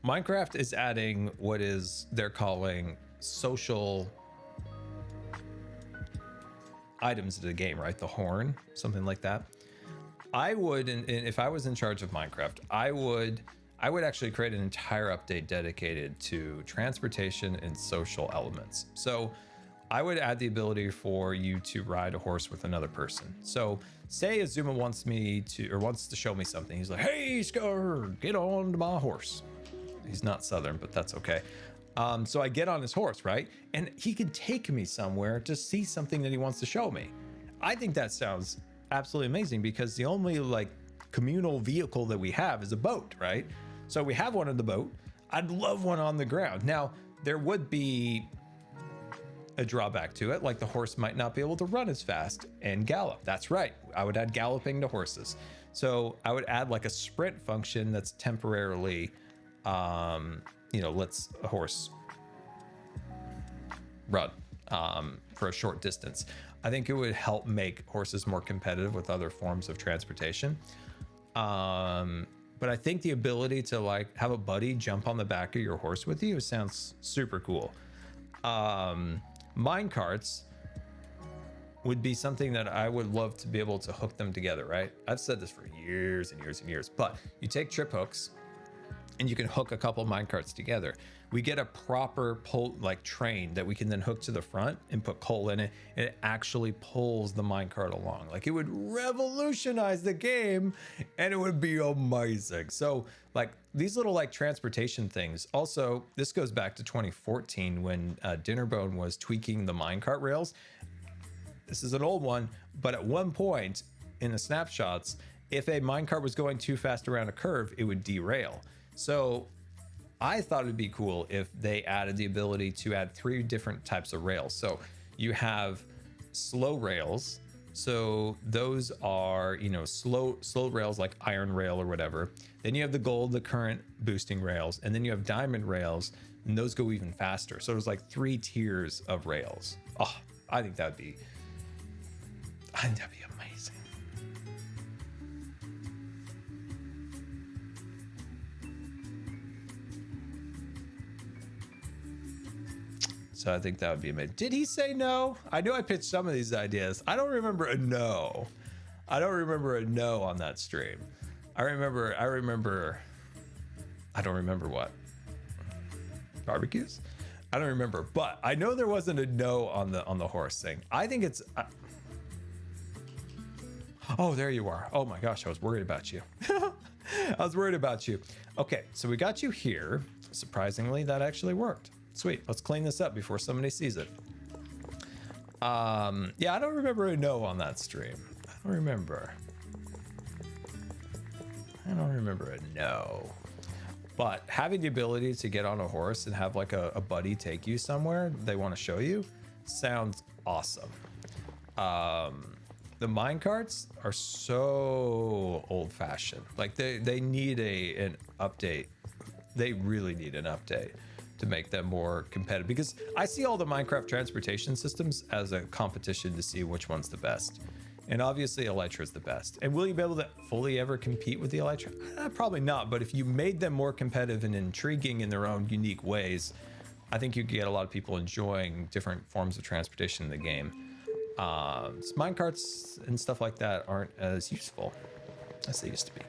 [SPEAKER 1] Minecraft is adding what they're calling social items to the game, right? The horn, something like that. I would, and if I was in charge of Minecraft, I would actually create an entire update dedicated to transportation and social elements. So I would add the ability for you to ride a horse with another person. So say Xisuma wants to show me something. He's like, hey, Scar, get on to my horse. He's not Southern, but that's okay. So I get on his horse, right? And he could take me somewhere to see something that he wants to show me. I think that sounds absolutely amazing, because the only like communal vehicle that we have is a boat, right? So we have one in the boat. I'd love one on the ground. Now, there would be a drawback to it, like the horse might not be able to run as fast and gallop. That's right. I would add galloping to horses. So I would add like a sprint function that's temporarily, lets a horse run for a short distance. I think it would help make horses more competitive with other forms of transportation. But I think the ability to like have a buddy jump on the back of your horse with you sounds super cool. Minecarts would be something that I would love to be able to hook them together, right? I've said this for years and years and years, but you take trip hooks and you can hook a couple minecarts together. We get a proper pull, like train that we can then hook to the front and put coal in it, and it actually pulls the minecart along. Like, it would revolutionize the game and it would be amazing. So like these little like transportation things. Also, this goes back to 2014 when Dinnerbone was tweaking the minecart rails. This is an old one, but at one point in the snapshots, if a minecart was going too fast around a curve, it would derail. So I thought it'd be cool if they added the ability to add 3 different types of rails. So you have slow rails, So those are, you know, slow rails like iron rail or whatever. Then you have the gold, the current boosting rails, and then you have diamond rails, and those go even faster. So there's like 3 tiers of rails. Oh, I think that'd be amazing. So I think that would be amazing. Did he say no? I know I pitched some of these ideas. I don't remember a no. I don't remember a no on that stream. I don't remember what? Barbecues? I don't remember, but I know there wasn't a no on the horse thing. I think it's oh, there you are. Oh my gosh, I was worried about you. I was worried about you. Okay, so we got you here. Surprisingly, that actually worked. Sweet, let's clean this up before somebody sees it. Yeah, I don't remember a no on that stream. I don't remember a no. But having the ability to get on a horse and have like a buddy take you somewhere they want to show you sounds awesome. The minecarts are so old-fashioned. Like they need an update. They really need an update to make them more competitive, because I see all the Minecraft transportation systems as a competition to see which one's the best. And obviously Elytra is the best. And will you be able to fully ever compete with the Elytra? Probably not, but if you made them more competitive and intriguing in their own unique ways, I think you could get a lot of people enjoying different forms of transportation in the game. Minecarts and stuff like that aren't as useful as they used to be.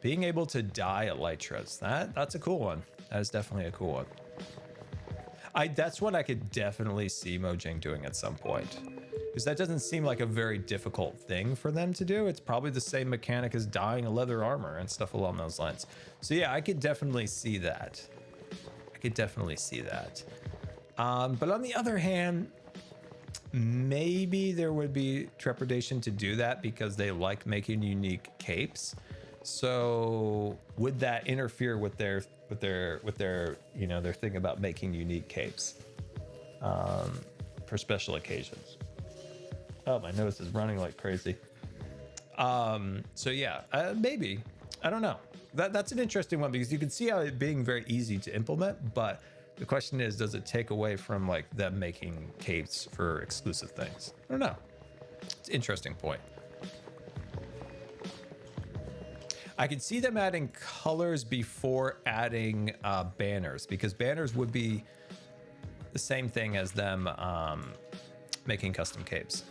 [SPEAKER 1] Being able to dye elytras, that's a cool one. That is definitely a cool one. That's what I could definitely see Mojang doing at some point, because that doesn't seem like a very difficult thing for them to do. It's probably the same mechanic as dyeing a leather armor and stuff along those lines. So yeah, I could definitely see that. But on the other hand, maybe there would be trepidation to do that because they like making unique capes. So would that interfere with their you know, their thing about making unique capes for special occasions? Oh, my nose is running like crazy. So yeah, maybe, I don't know. That's an interesting one, because you can see how it being very easy to implement, but the question is, does it take away from like them making capes for exclusive things? I don't know. It's an interesting point. I could see them adding colors before adding banners, because banners would be the same thing as them making custom capes.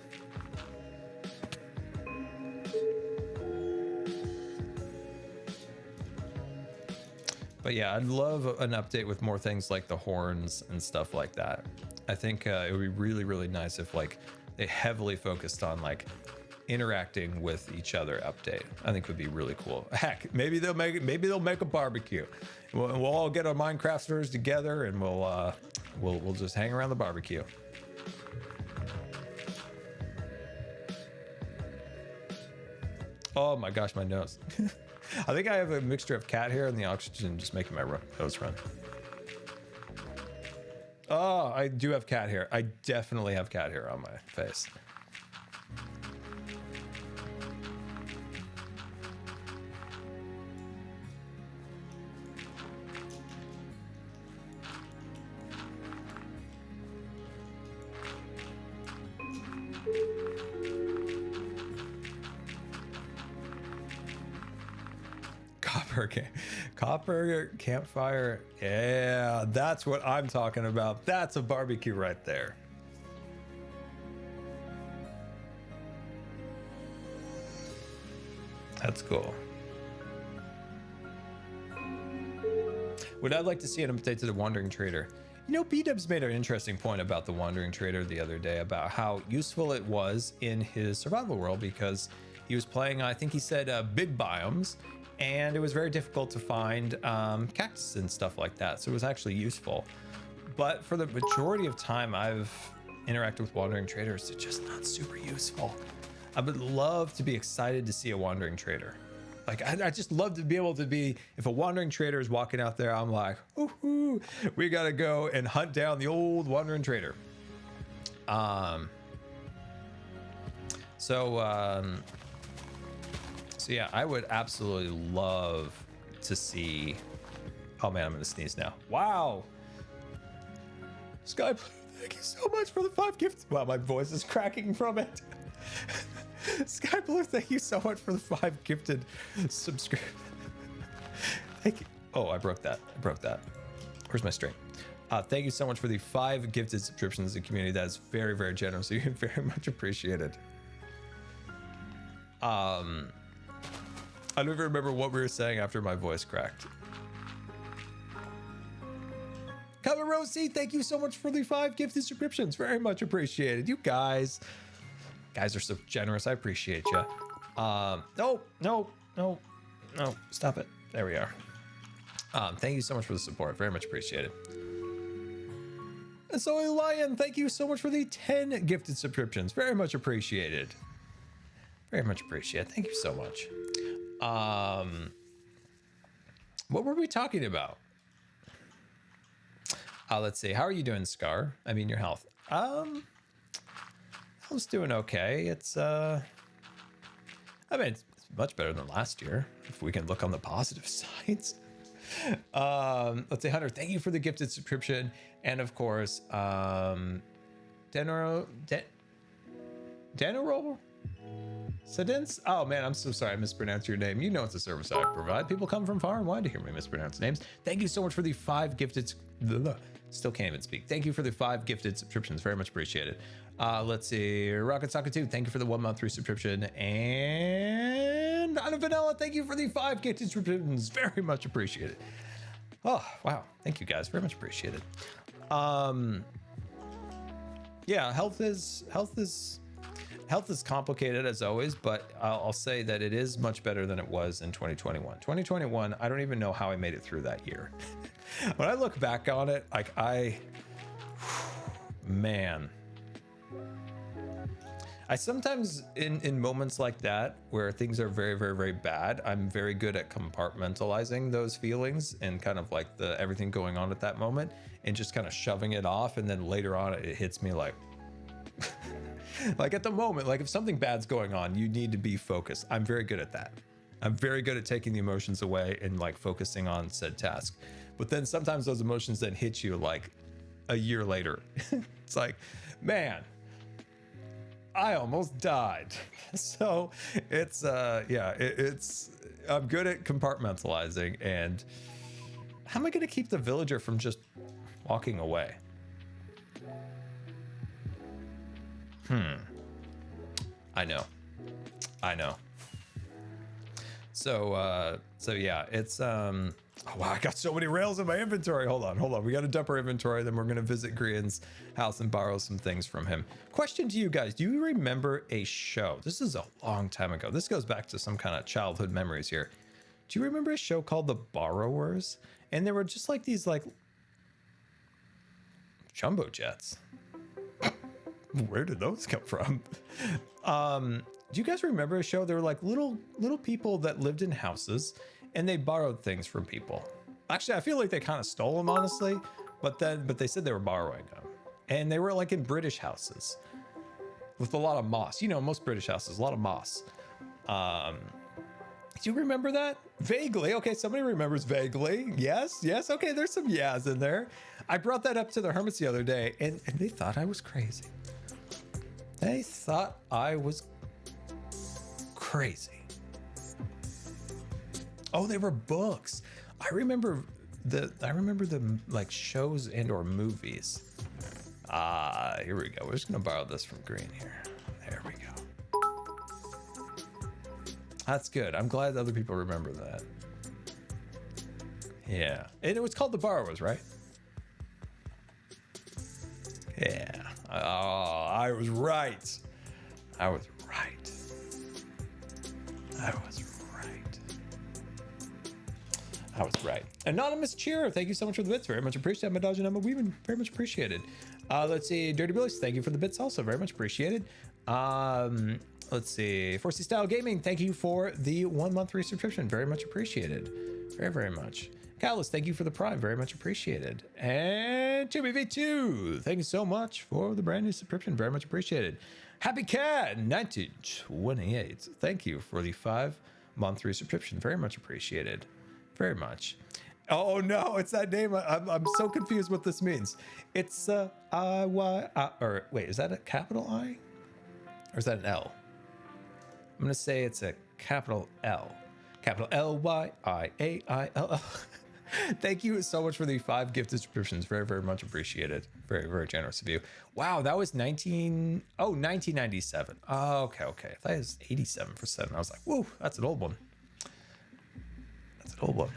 [SPEAKER 1] But yeah, I'd love an update with more things like the horns and stuff like that. I think it would be really, really nice if like they heavily focused on like interacting with each other update. I think would be really cool. Heck, maybe they'll make a barbecue. We'll all get our Minecrafters together and we'll just hang around the barbecue. Oh my gosh, my nose. I think I have a mixture of cat hair and the oxygen just making my nose run. Oh, I do have cat hair. I definitely have cat hair on my face. Copper campfire. Yeah, that's what I'm talking about. That's a barbecue right there. That's cool. Would I like to see an update to the Wandering Trader? You know, B-Dubs made an interesting point about the Wandering Trader the other day about how useful it was in his survival world, because he was playing, I think he said, big biomes, and it was very difficult to find cactus and stuff like that. So it was actually useful. But for the majority of time I've interacted with Wandering Traders, they're just not super useful. I would love to be excited to see a wandering trader. Like, I just love to be able to be, if a wandering trader is walking out there, I'm like, ooh, we got to go and hunt down the old wandering trader. So yeah, I would absolutely love to see, oh man, I'm going to sneeze now. Wow. Sky, thank you so much for the 5 gifts. Wow, my voice is cracking from it. Sky Blue, thank you so much for the 5 gifted subscriptions. Thank you. Oh, I broke that. Where's my string? Thank you so much for the 5 gifted subscriptions to the community. That is very, very generous. You very much appreciated. I don't even remember what we were saying after my voice cracked. Kamarosi, thank you so much for the 5 gifted subscriptions. Very much appreciated. You guys are so generous. I appreciate you. No, stop it. There we are. Thank you so much for the support. Very much appreciated. And so Lion, thank you so much for the 10 gifted subscriptions. Very much appreciated. Very much appreciated. Thank you so much. What were we talking about? Let's see. How are you doing, Scar? I mean, your health. Health's doing okay. It's I mean, it's much better than last year, if we can look on the positive sides. Let's say, Hunter, thank you for the gifted subscription. And of course, Denaro Sedence? Oh man, I'm so sorry I mispronounced your name. You know it's a service I provide. People come from far and wide to hear me mispronounce names. Thank you so much for the 5 gifted... Still can't even speak. Thank you for the 5 gifted subscriptions. Very much appreciated. Let's see. Rocket Soccer 2, thank you for the 1 month free subscription. And Anna Vanilla, thank you for the 5 gifted subscriptions. Very much appreciated. Oh, wow. Thank you guys. Very much appreciated. Yeah, health is complicated as always, but I'll say that it is much better than it was in 2021. 2021, I don't even know how I made it through that year. When I look back on it, like man, I sometimes in moments like that where things are very, very, very bad, I'm very good at compartmentalizing those feelings and kind of like everything going on at that moment and just kind of shoving it off. And then later on it hits me like, like at the moment, like if something bad's going on, you need to be focused. I'm very good at that. I'm very good at taking the emotions away and like focusing on said task. But then sometimes those emotions then hit you like a year later. It's like, man, I almost died. So it's, yeah, I'm good at compartmentalizing. And how am I going to keep the villager from just walking away? I know. So yeah, it's, oh wow, I got so many rails in my inventory. Hold on. We got to dump our inventory. Then we're going to visit Grian's house and borrow some things from him. Question to you guys. Do you remember a show? This is a long time ago. This goes back to some kind of childhood memories here. Do you remember a show called The Borrowers? And there were just like these like jumbo jets. Where did those come from? Do you guys remember a show? There were like little people that lived in houses and they borrowed things from people. Actually, I feel like they kind of stole them, honestly, but they said they were borrowing them. And they were like in British houses with a lot of moss. You know, most British houses, a lot of moss. Do you remember that? Vaguely. Okay, somebody remembers vaguely. Yes. Okay, there's some yes in there. I brought that up to the hermits the other day and they thought I was crazy. They thought I was crazy. Oh, they were books. I remember the like shows and or movies. Here we go. We're just gonna borrow this from Green here. There we go. That's good. I'm glad other people remember that. Yeah. And it was called The Borrowers, right? Yeah. Oh, I was right. Anonymous Cheer, thank you so much for the bits. Very much appreciated. Madaj and Emma Weeman, very much appreciated. Let's see. Dirty Billies, thank you for the bits also. Very much appreciated. Let's Let's see. 4C Style Gaming, thank you for the 1 month resubscription. Very much appreciated. Very, very much. Callus, thank you for the Prime. Very much appreciated. And TBV2, thank you so much for the brand new subscription. Very much appreciated. Happy Cat 1928, thank you for the 5 month resubscription. Very much appreciated. Very much. Oh no, it's that name. I'm so confused what this means. It's or wait, is that a capital I? Or is that an L? I'm gonna say it's a capital L. Capital L-Y-I-A-I-L-L. Thank you so much for the 5 gifted subscriptions. Very, very much appreciated. Very, very generous of you. Wow, that was 1997. Oh, okay, okay. That is 87 for 7. I was like, whoa, that's an old one. That's an old one.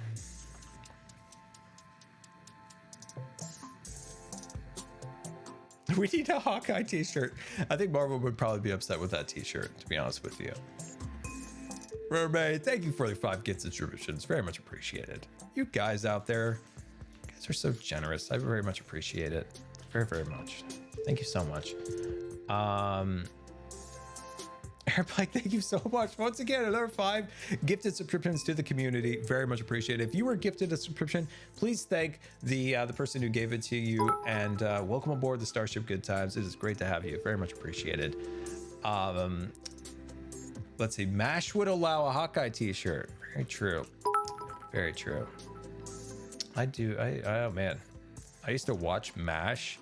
[SPEAKER 1] We need a Hawkeye t-shirt. I think Marvel would probably be upset with that t-shirt, to be honest with you. Mermaid, thank you for the 5 gifted subscriptions. Very much appreciated. You guys out there, you guys are so generous. I very much appreciate it. Very, very much. Thank you so much. Airplane, thank you so much. Once again, another 5 gifted subscriptions to the community. Very much appreciated. If you were gifted a subscription, please thank the person who gave it to you, and welcome aboard the Starship Good Times. It is great to have you. Very much appreciated. Let's see. MASH would allow a Hawkeye t-shirt. Very true. Very true. Oh man. I used to watch MASH.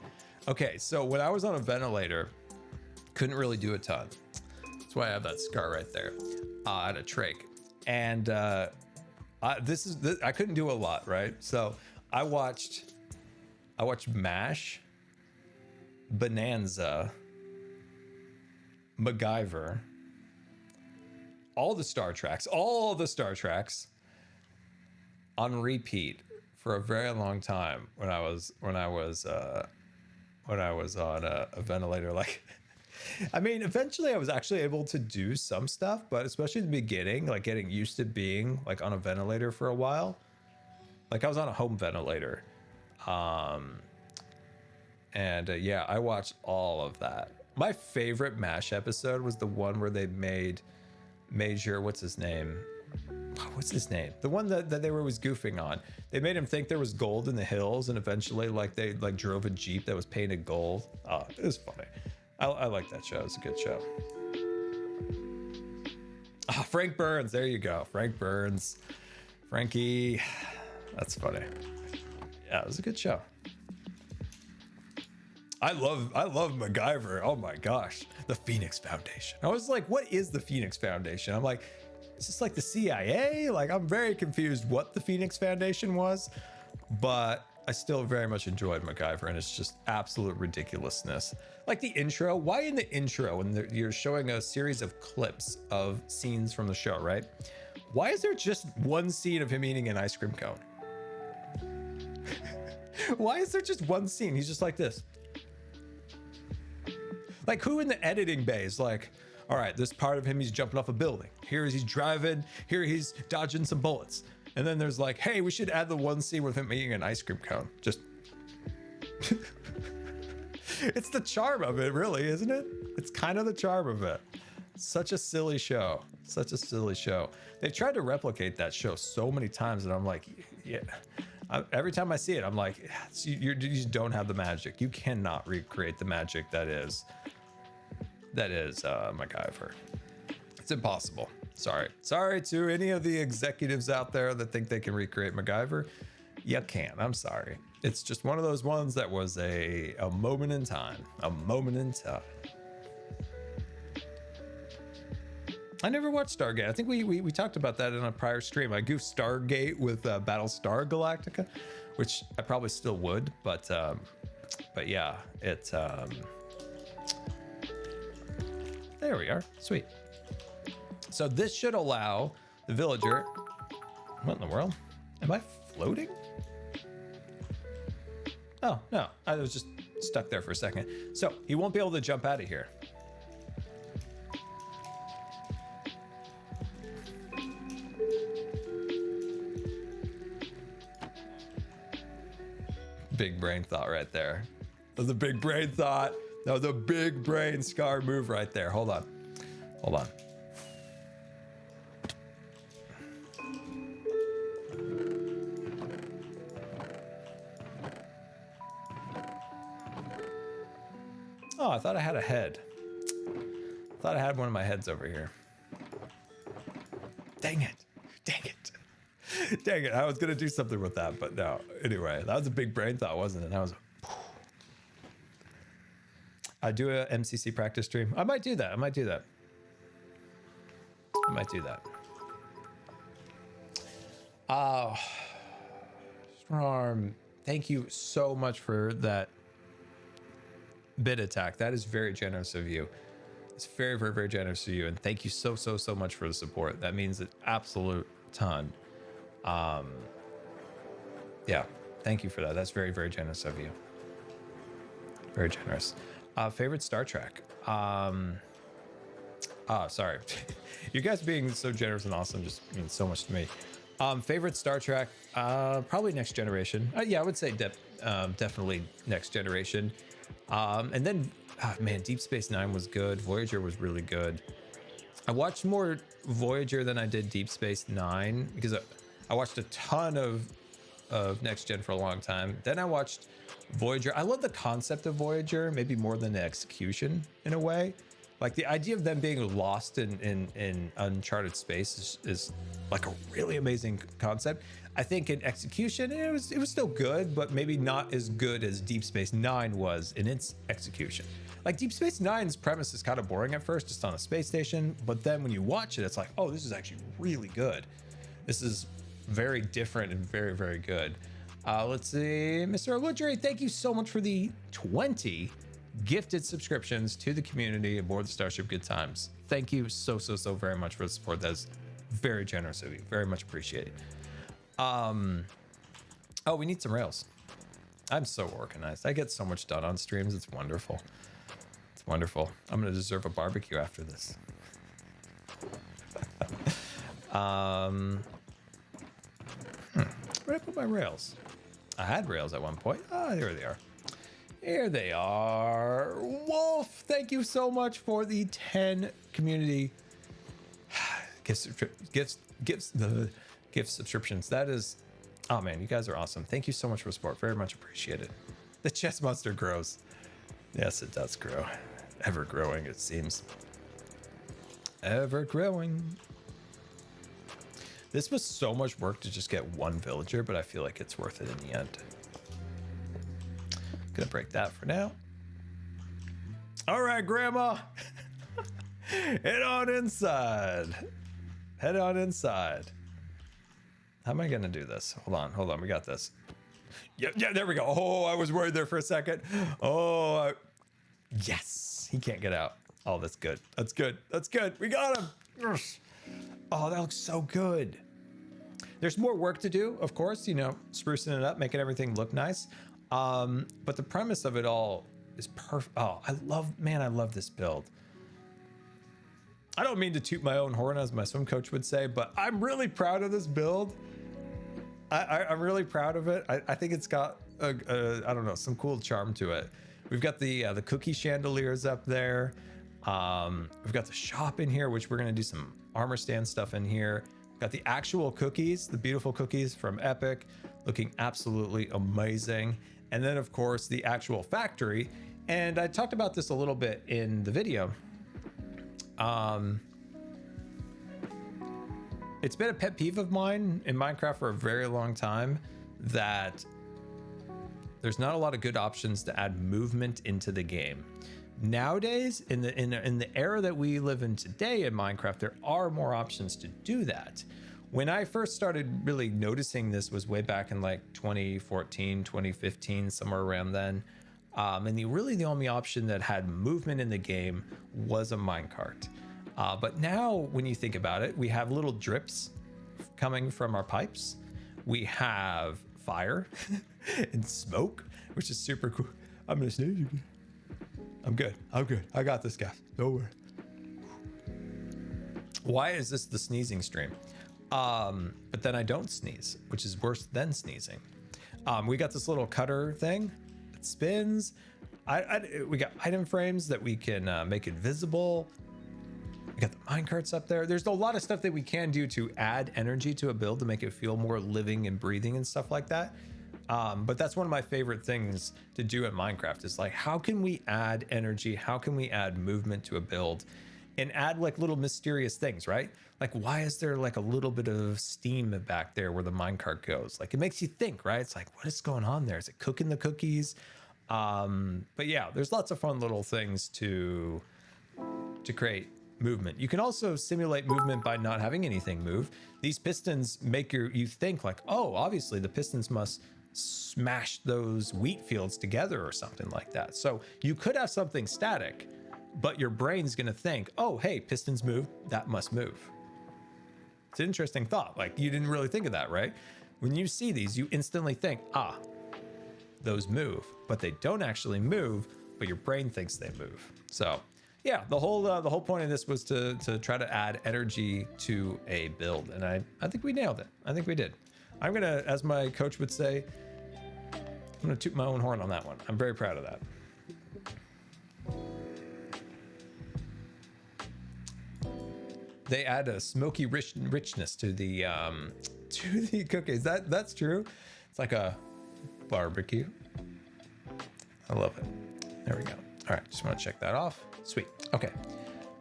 [SPEAKER 1] Okay, so when I was on a ventilator, couldn't really do a ton. That's why I have that scar right there. I had a trach. And I couldn't do a lot, right? So I watched MASH, Bonanza, MacGyver, all the Star Treks on repeat for a very long time when I was on a ventilator. Like, I mean, eventually I was actually able to do some stuff, but especially in the beginning, like getting used to being like on a ventilator for a while. Like I was on a home ventilator. Yeah, I watched all of that. My favorite MASH episode was the one where they made Major, what's his name? The one that they were always goofing on. They made him think there was gold in the hills, and eventually like they like drove a Jeep that was painted gold. It was funny. I like that show. It's a good show. Frank Burns. There you go. Frank Burns. Frankie. That's funny. Yeah, it was a good show. I love MacGyver. Oh my gosh. The Phoenix Foundation. I was like, what is the Phoenix Foundation? I'm like, is this like the CIA? Like, I'm very confused what the Phoenix Foundation was, but I still very much enjoyed MacGyver, and it's just absolute ridiculousness. Like the intro. Why in the intro, when you're showing a series of clips of scenes from the show, right? Why is there just one scene of him eating an ice cream cone? Why is there just one scene? He's just like this. Like, who in the editing bay is like, all right, this part of him, he's jumping off a building. Here he's driving. Here he's dodging some bullets. And then there's like, hey, we should add the one scene with him eating an ice cream cone. Just, it's the charm of it, really, isn't it? It's kind of the charm of it. Such a silly show. Such a silly show. They've tried to replicate that show so many times, and I'm like, yeah. Every time I see it, I'm like, you just don't have the magic. You cannot recreate the magic that is MacGyver. It's impossible. Sorry to any of the executives out there that think they can recreate MacGyver. You can't. I'm sorry. It's just one of those ones that was a moment in time. A moment in time. I never watched Stargate. I think we talked about that in a prior stream. I goofed Stargate with Battlestar Galactica, which I probably still would, but yeah, it's there we are. Sweet. So this should allow the villager. What in the world? Am I floating? Oh no, I was just stuck there for a second. So he won't be able to jump out of here. Big brain thought right there. That was a big brain thought. That was a big brain Scar move right there. Hold on. Hold on. Oh, I thought I had a head. I thought I had one of my heads over here. Dang it. Dang it. Dang it. I was going to do something with that, but no. Anyway, that was a big brain thought, wasn't it? And I was I do a MCC practice stream. I might do that. I might do that. Storm, thank you so much for that bid attack. That is very generous of you. It's very, very, very generous of you. And thank you so, so, so much for the support. That means an absolute ton. Yeah, thank you for that. That's very, very generous of you. Very generous. Favorite Star Trek? Sorry. You guys being so generous and awesome just means so much to me. Favorite Star Trek? Probably Next Generation. Yeah, I would say definitely Next Generation. And then, man, Deep Space Nine was good. Voyager was really good. I watched more Voyager than I did Deep Space Nine because I watched a ton of Next Gen for a long time. Then I watched Voyager. I love the concept of Voyager, maybe more than the execution in a way. Like the idea of them being lost in uncharted space is like a really amazing concept. I think in execution, it was still good, but maybe not as good as Deep Space Nine was in its execution. Like Deep Space Nine's premise is kind of boring at first, just on a space station, but then when you watch it, it's like, oh, this is actually really good. This is very different and very, very good. Let's see, Mr. Woodry, thank you so much for the 20 gifted subscriptions to the community aboard the Starship Good Times. Thank you so, so, so very much for the support. That's very generous of you. Very much appreciated. Oh, we need some rails. I'm so organized. I get so much done on streams. It's wonderful. It's wonderful. I'm going to deserve a barbecue after this. Where did I put my rails? I had rails at one point. Ah, there they are. Here they are. Wolf, thank you so much for the 10 community gift subscriptions. That is, oh man, you guys are awesome. Thank you so much for support. Very much appreciated. The chess monster grows. Yes, it does grow. Ever growing, it seems. Ever growing. This was so much work to just get one villager, but I feel like it's worth it in the end. Gonna break that for now. All right, Grandma. Head on inside. Head on inside. How am I gonna do this? Hold on, we got this. Yeah, there we go. Oh, I was worried there for a second. Oh, yes, he can't get out. Oh, that's good. That's good. That's good. We got him. Oh, that looks so good. There's more work to do, of course, you know, sprucing it up, making everything look nice. But the premise of it all is perfect. Oh, I love this build. I don't mean to toot my own horn, as my swim coach would say, but I'm really proud of this build. I'm really proud of it. I think it's got I don't know, some cool charm to it. We've got the cookie chandeliers up there. We've got the shop in here, which we're gonna do some armor stand stuff in here. We've got the actual cookies, the beautiful cookies from Epic, looking absolutely amazing. And then of course the actual factory. And I talked about this a little bit in the video. It's been a pet peeve of mine in Minecraft for a very long time that there's not a lot of good options to add movement into the game. Nowadays, in the era that we live in today in Minecraft, there are more options to do that. When I first started really noticing this was way back in like 2014, 2015, somewhere around then. And the only option that had movement in the game was a minecart. But now when you think about it, we have little drips coming from our pipes. We have fire and smoke, which is super cool. I'm gonna sneeze. I'm good. I got this, guys. Don't worry. Why is this the sneezing stream? But then I don't sneeze, which is worse than sneezing. We got this little cutter thing that spins. We got item frames that we can make invisible. We got the minecarts up there. There's a lot of stuff that we can do to add energy to a build to make it feel more living and breathing and stuff like that. But that's one of my favorite things to do in Minecraft is like, how can we add energy? How can we add movement to a build and add like little mysterious things, right? Like, why is there like a little bit of steam back there where the minecart goes? Like, it makes you think, right? It's like, what is going on there? Is it cooking the cookies? But yeah, there's lots of fun little things to create movement. You can also simulate movement by not having anything move. These pistons make you think like, oh, obviously the pistons must smash those wheat fields together or something like that. So you could have something static, but your brain's gonna think, oh, hey, pistons move, that must move. It's an interesting thought. Like, you didn't really think of that, right? When you see these, you instantly think, ah, those move, but they don't actually move, but your brain thinks they move. So yeah, the whole point of this was to try to add energy to a build, and I think we nailed it. I think we did. I'm gonna, as my coach would say, I'm gonna toot my own horn on that one. I'm very proud of that. They add a smoky richness to the cookies. That's true. It's like a barbecue. I love it. There we go. All right, just want to check that off. Sweet. Okay.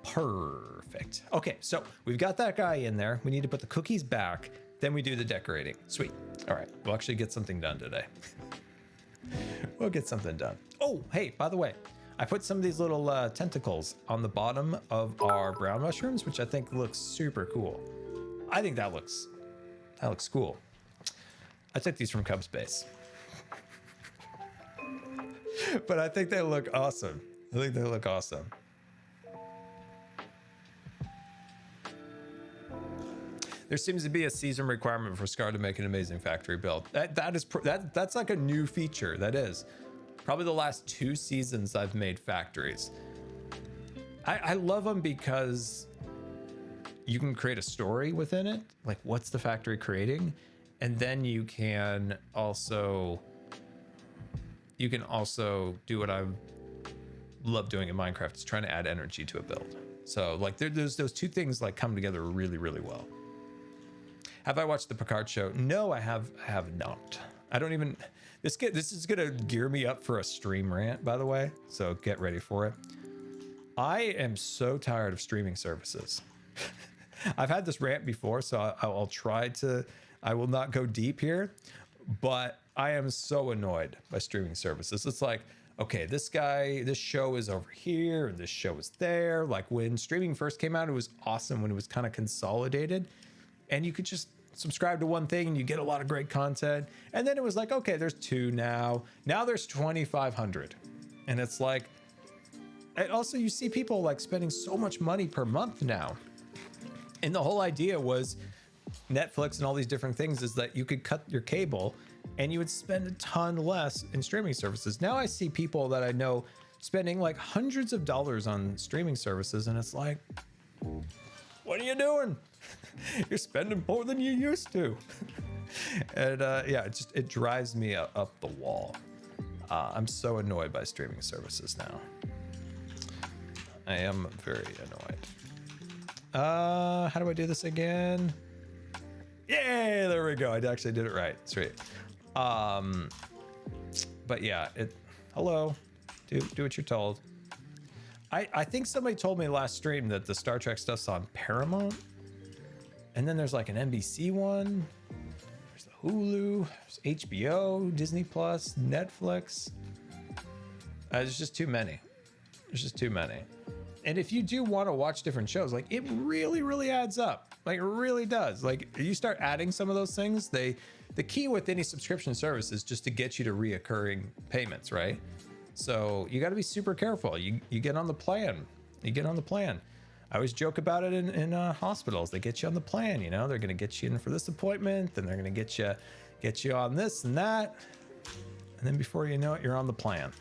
[SPEAKER 1] Perfect. Okay, so we've got that guy in there. We need to put the cookies back. Then we do the decorating. Sweet. All right, we'll actually get something done today. We'll get something done. Oh, hey, by the way, I put some of these little tentacles on the bottom of our brown mushrooms, which I think looks super cool. I think that looks cool. I took these from Cub Space. But I think they look awesome. I think they look awesome. There seems to be a season requirement for Scar to make an amazing factory build. That's like a new feature. That is probably the last 2 seasons I've made factories. I love them because you can create a story within it. Like, what's the factory creating? And then you can also do what I love doing in Minecraft, is trying to add energy to a build. So like there's those 2 things like come together really, really well. Have I watched the Picard show? No, I have not. I don't even, this is gonna gear me up for a stream rant, by the way, so get ready for it. I am so tired of streaming services. I've had this rant before, so I'll try to, I will not go deep here, but I am so annoyed by streaming services. It's like, okay, this show is over here, and this show is there. Like, when streaming first came out, it was awesome when it was kind of consolidated, and you could just subscribe to one thing and you get a lot of great content. And then it was like, okay, there's 2 now. Now there's 2,500. And it's like, and also you see people like spending so much money per month now. And the whole idea was Netflix and all these different things is that you could cut your cable and you would spend a ton less in streaming services. Now I see people that I know spending like hundreds of dollars on streaming services, and it's like, what are you doing? You're spending more than you used to. And yeah, it drives me up the wall. I'm so annoyed by streaming services now. I am very annoyed. How do I do this again? Yay, there we go. I actually did it right. Sweet. But yeah, hello, do what you're told. I think somebody told me last stream that the Star Trek stuff's on Paramount, and then there's like an NBC one, there's the Hulu, there's HBO, Disney Plus, Netflix. There's just too many. There's just too many. And if you do want to watch different shows, like, it really, really adds up. Like, it really does. Like, you start adding some of those things, the key with any subscription service is just to get you to reoccurring payments, right? So you got to be super careful. You get on the plan. You get on the plan. I always joke about it in hospitals. They get you on the plan, you know. They're going to get you in for this appointment, then they're going to get you on this and that. And then before you know it, you're on the plan.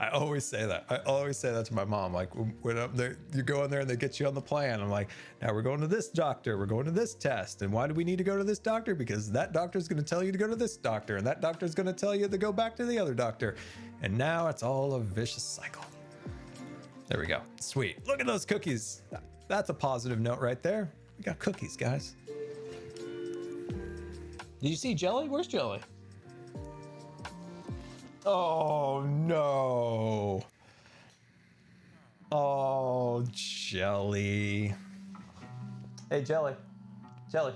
[SPEAKER 1] I always say that. I always say that to my mom. Like, when you go in there and they get you on the plan. I'm like, now we're going to this doctor. We're going to this test. And why do we need to go to this doctor? Because that doctor is going to tell you to go to this doctor. And that doctor is going to tell you to go back to the other doctor. And now it's all a vicious cycle. There we go. Sweet. Look at those cookies. That's a positive note right there. We got cookies, guys. Did you see Jelly? Where's Jelly? Oh, no. Oh, Jelly. Hey, Jelly. Jelly.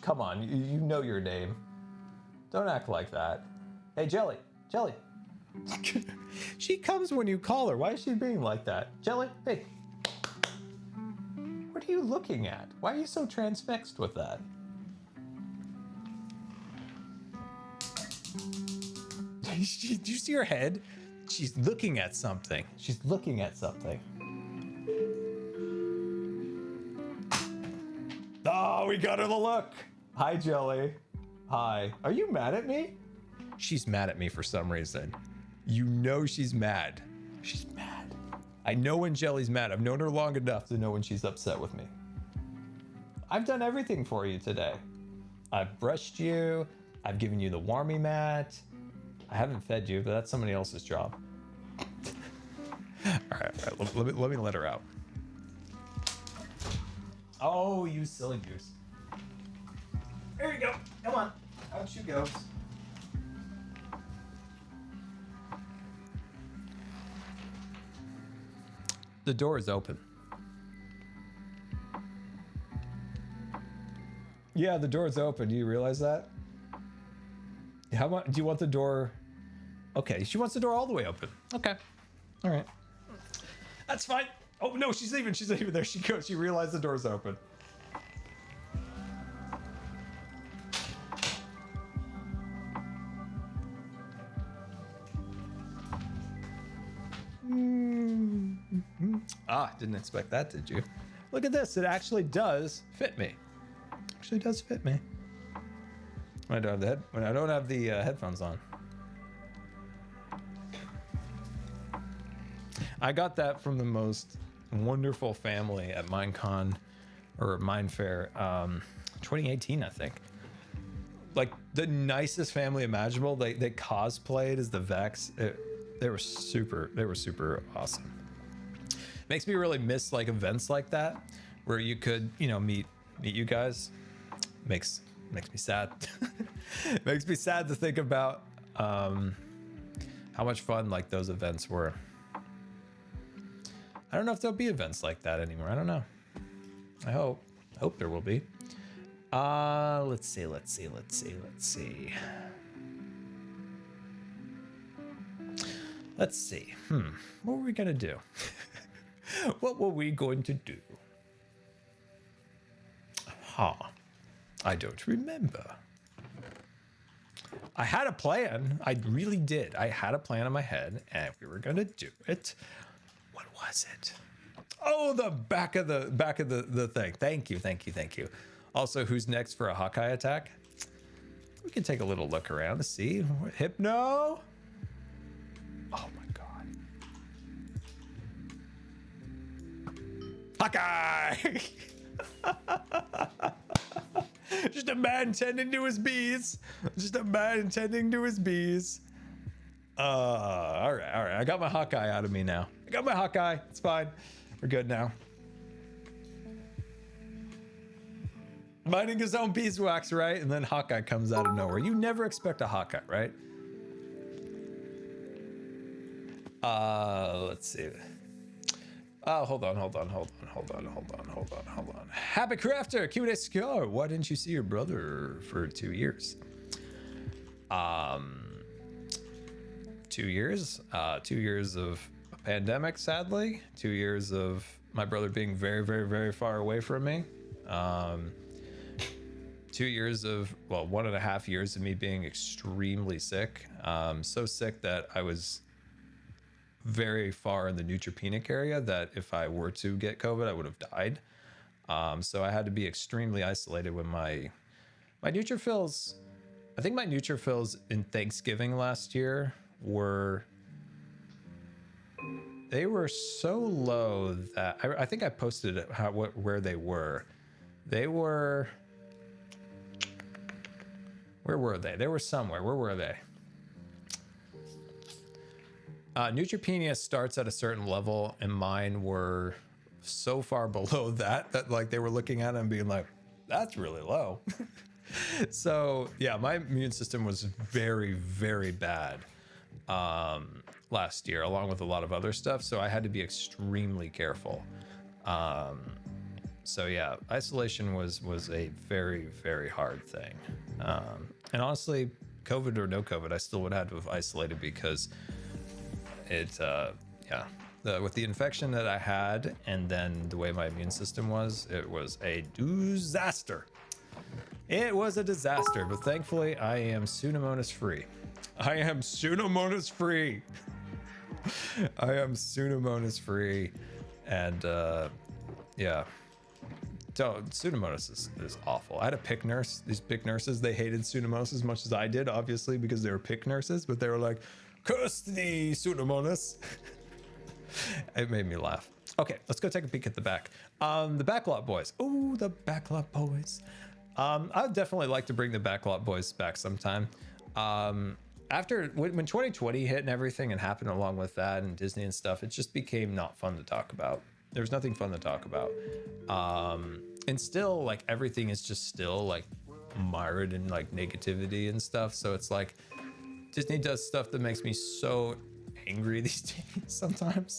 [SPEAKER 1] Come on, you know your name. Don't act like that. Hey, Jelly. Jelly. She comes when you call her. Why is she being like that? Jelly, hey. What are you looking at? Why are you so transfixed with that? Did you see her head? She's looking at something. She's looking at something. Oh, we got her the look. Hi, Jelly. Hi. Are you mad at me? She's mad at me for some reason. You know she's mad. She's mad. I know when Jelly's mad. I've known her long enough to know when she's upset with me. I've done everything for you today. I've brushed you. I've given you the warmie mat. I haven't fed you, but that's somebody else's job. All right. Let me let her out. Oh, you silly goose. There you go. Come on. Out she goes. The door is open. Yeah, the door is open. Do you realize that? How much do you want the door? Okay, she wants the door all the way open. Okay. All right. That's fine. Oh no, she's leaving. She's leaving. There she goes. She realized the door's open. Ah, didn't expect that, did you? Look at this. It actually does fit me. Actually does fit me. When I don't have the headphones on. I got that from the most wonderful family at Minecon or Mindfair 2018, I think. Like the nicest family imaginable. They cosplayed as the Vex. They were super awesome. Makes me really miss like events like that where you could, you know, meet you guys. Makes me sad. Makes me sad to think about how much fun like those events were. I don't know if there'll be events like that anymore. I don't know. I hope there will be. Let's see. What were we gonna do? What were we going to do? I don't remember. I had a plan. I really did. I had a plan in my head, and we were gonna do it. What was it? Oh, the back of the thing. Thank you. Also, who's next for a Hawkeye attack? We can take a little look around to see. Hypno. Oh my god. Hawkeye. Just a man tending to his bees. All right. I got my Hawkeye out of me now. It's fine. We're good now. Minding his own beeswax, right? And then Hawkeye comes out of nowhere. You never expect a Hawkeye, right? Let's see. Oh, hold on. Happy Crafter, Q&A Scar. Why didn't you see your brother for 2 years? 2 years. 2 years of a pandemic, sadly. 2 years of my brother being very, very, very far away from me. 2 years of, well, 1.5 years of me being extremely sick. So sick that I was very far in the neutropenic area that if I were to get COVID, I would have died. So I had to be extremely isolated with my neutrophils. I think my neutrophils in Thanksgiving last year were so low that I think I posted it where they were. They were, where were they? They were somewhere. Where were they? Neutropenia starts at a certain level, and mine were so far below that like they were looking at it and being like, that's really low. So yeah, my immune system was very, very bad last year, along with a lot of other stuff. So I had to be extremely careful. So yeah, isolation was a very, very hard thing. And honestly, COVID or no COVID, I still would have to have isolated because it, with the infection that I had and then the way my immune system was, it was a disaster. It was a disaster, but thankfully I am Pseudomonas free. I am Pseudomonas free. I am Pseudomonas free. And yeah. Pseudomonas is awful. I had a pick nurse. These pick nurses, they hated Pseudomonas as much as I did, obviously, because they were pick nurses, but they were like, curse the Pseudomonas. It made me laugh. Okay, let's go take a peek at the back. The Backlot Boys. Ooh, the Backlot Boys. I'd definitely like to bring the Backlot Boys back sometime. After when 2020 hit and everything and happened along with that and Disney and stuff, it just became not fun to talk about. There's nothing fun to talk about. And still, like, everything is just still like mired in like negativity and stuff. So it's like Disney does stuff that makes me so angry these days sometimes.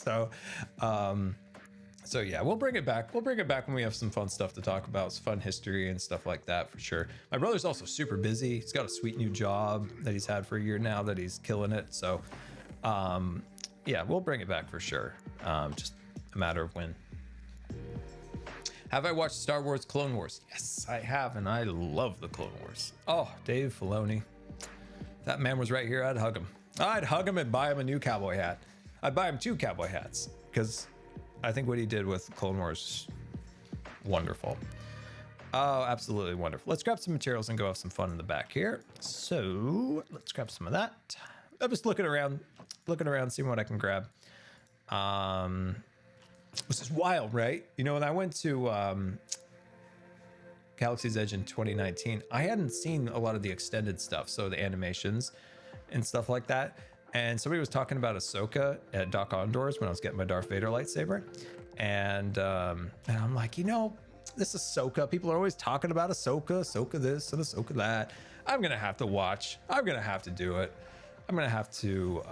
[SPEAKER 1] So yeah, we'll bring it back. We'll bring it back when we have some fun stuff to talk about, some fun history and stuff like that for sure. My brother's also super busy. He's got a sweet new job that he's had for a year now that he's killing it. So yeah, we'll bring it back for sure. Just a matter of when. Have I watched Star Wars Clone Wars? Yes, I have, and I love the Clone Wars. Oh, Dave Filoni. If that man was right here, I'd hug him. I'd hug him and buy him a new cowboy hat. I'd buy him 2 cowboy hats because I think what he did with Clone Wars, wonderful. Oh, absolutely wonderful. Let's grab some materials and go have some fun in the back here. So let's grab some of that. I'm just looking around, seeing what I can grab. This is wild, right? You know, when I went to Galaxy's Edge in 2019, I hadn't seen a lot of the extended stuff, so the animations and stuff like that. And somebody was talking about Ahsoka at Doc Ondor's when I was getting my Darth Vader lightsaber. And I'm like, you know, this Ahsoka, people are always talking about Ahsoka this and Ahsoka that. I'm going to have to watch. I'm going to have to do it. I'm going to have to,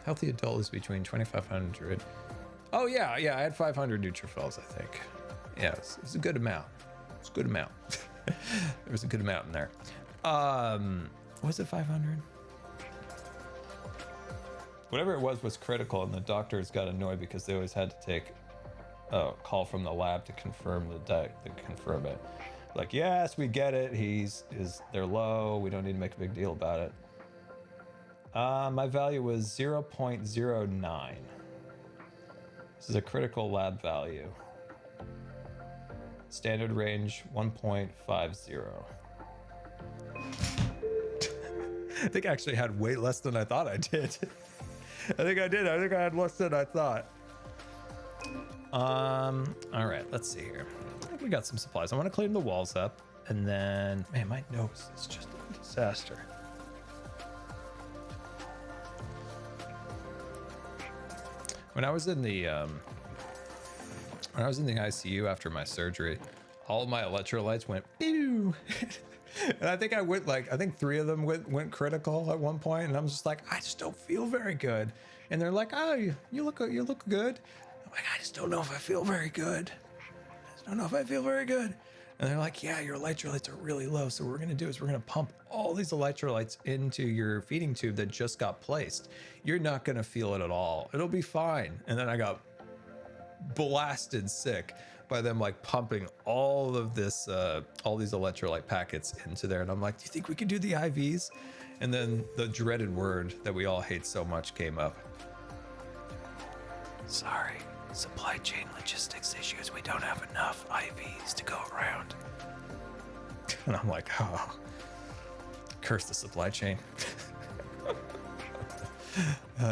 [SPEAKER 1] healthy adult is between 2,500. Oh yeah, I had 500 neutrophils, I think. Yeah, it's a good amount. It's a good amount. There was a good amount in there. Was it 500? Whatever it was critical, and the doctors got annoyed because they always had to take a call from the lab to confirm confirm it. Like, yes, we get it. They're low. We don't need to make a big deal about it. My value was 0.09. This is a critical lab value. Standard range 1.50. I think I actually had way less than I thought I did. I think I did. I think I had less than I thought. All right, let's see here. I think we got some supplies. I want to clean the walls up, and then, man, my nose is just a disaster. When I was in the ICU after my surgery, all my electrolytes went pew. And I think I think 3 of them went critical at one point, and I'm just like, I just don't feel very good. And they're like, oh, you look good. I'm like, I just don't know if I feel very good. And they're like, yeah, your electrolytes are really low. So what we're gonna do is we're gonna pump all these electrolytes into your feeding tube that just got placed. You're not gonna feel it at all. It'll be fine. And then I got blasted sick by them like pumping all of this, all these electrolyte packets into there. And I'm like, do you think we can do the IVs? And then the dreaded word that we all hate so much came up. Sorry, supply chain logistics issues. We don't have enough IVs to go around. And I'm like, oh, curse the supply chain.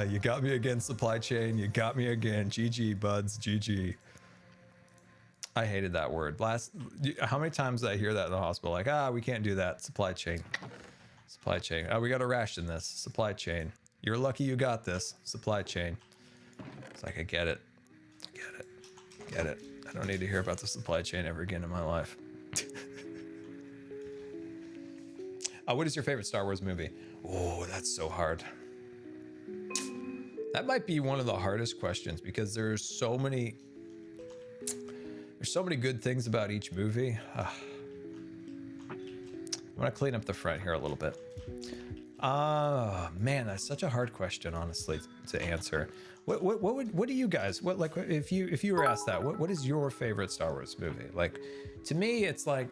[SPEAKER 1] You got me again, supply chain. You got me again. GG, buds. GG. I hated that word. How many times did I hear that in the hospital? Like, we can't do that. Supply chain. Supply chain. Oh, we got to ration this. Supply chain. You're lucky you got this. Supply chain. It's like, I get it. Get it. Get it. I don't need to hear about the supply chain ever again in my life. What is your favorite Star Wars movie? Oh, that's so hard. That might be one of the hardest questions because there's so many good things about each movie. I'm gonna clean up the front here a little bit. Man, that's such a hard question, honestly, to answer. What do you guys, like if you were asked that, what is your favorite Star Wars movie? Like, to me, it's like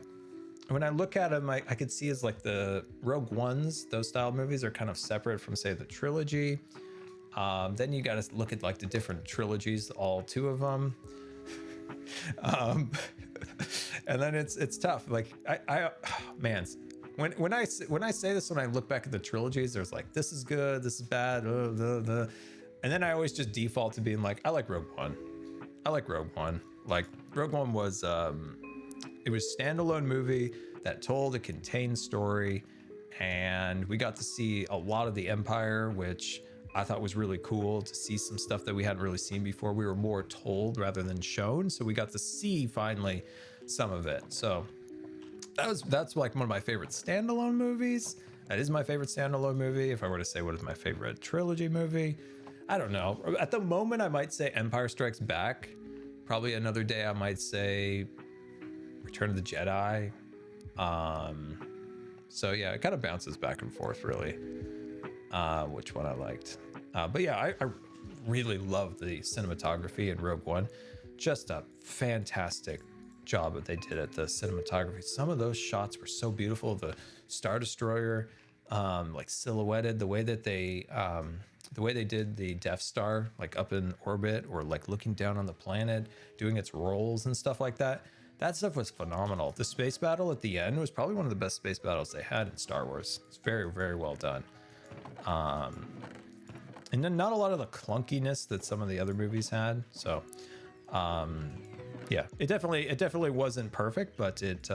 [SPEAKER 1] when I look at them, I could see as like the Rogue Ones, those style movies are kind of separate from, say, the trilogy. Then you got to look at like the different trilogies, all two of them. And then it's tough. Like man, when I say this, when I look back at the trilogies, there's like, this is good, this is bad, and then I always just default to being like, I like Rogue One. I like Rogue One. Like, Rogue One was it was a standalone movie that told a contained story, and we got to see a lot of the Empire, which I thought was really cool to see some stuff that we hadn't really seen before. We were more told rather than shown, so we got to see finally some of it. So that's like one of my favorite standalone movies. That is my favorite standalone movie. If I were to say what is my favorite trilogy movie, I don't know. At the moment, I might say Empire Strikes Back. Probably another day, I might say Return of the Jedi. So yeah, it kind of bounces back and forth, really. Which one I liked. But yeah, I really love the cinematography in Rogue One. Just a fantastic job that they did at the cinematography. Some of those shots were so beautiful. The Star Destroyer, like silhouetted, the way they did the Death Star, like up in orbit or like looking down on the planet, doing its rolls and stuff like that. That stuff was phenomenal. The space battle at the end was probably one of the best space battles they had in Star Wars. It's very, very well done. And then not a lot of the clunkiness that some of the other movies had. So, yeah, it definitely wasn't perfect, but it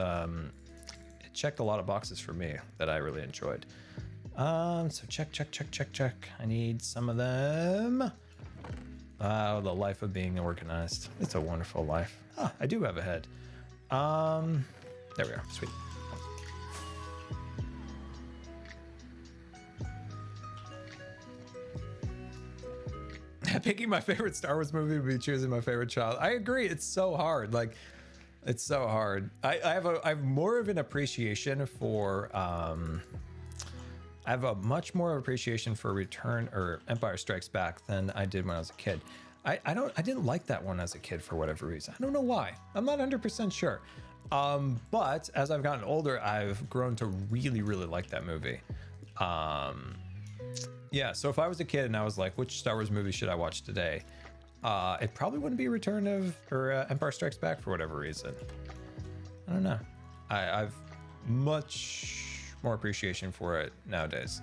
[SPEAKER 1] checked a lot of boxes for me that I really enjoyed. So check. I need some of them. Oh, the life of being organized. It's a wonderful life. Ah, I do have a head. There we are. Sweet. Picking my favorite Star Wars movie would be choosing my favorite child. I agree. It's so hard. Like, it's so hard. I have more of an appreciation for, I have a much more appreciation for Return or Empire Strikes Back than I did when I was a kid. I didn't like that one as a kid for whatever reason. I don't know why. I'm not 100% sure. But as I've gotten older, I've grown to really, really like that movie. Yeah, so if I was a kid and I was like, which Star Wars movie should I watch today? It probably wouldn't be Return of or Empire Strikes Back for whatever reason. I don't know. I've much more appreciation for it nowadays.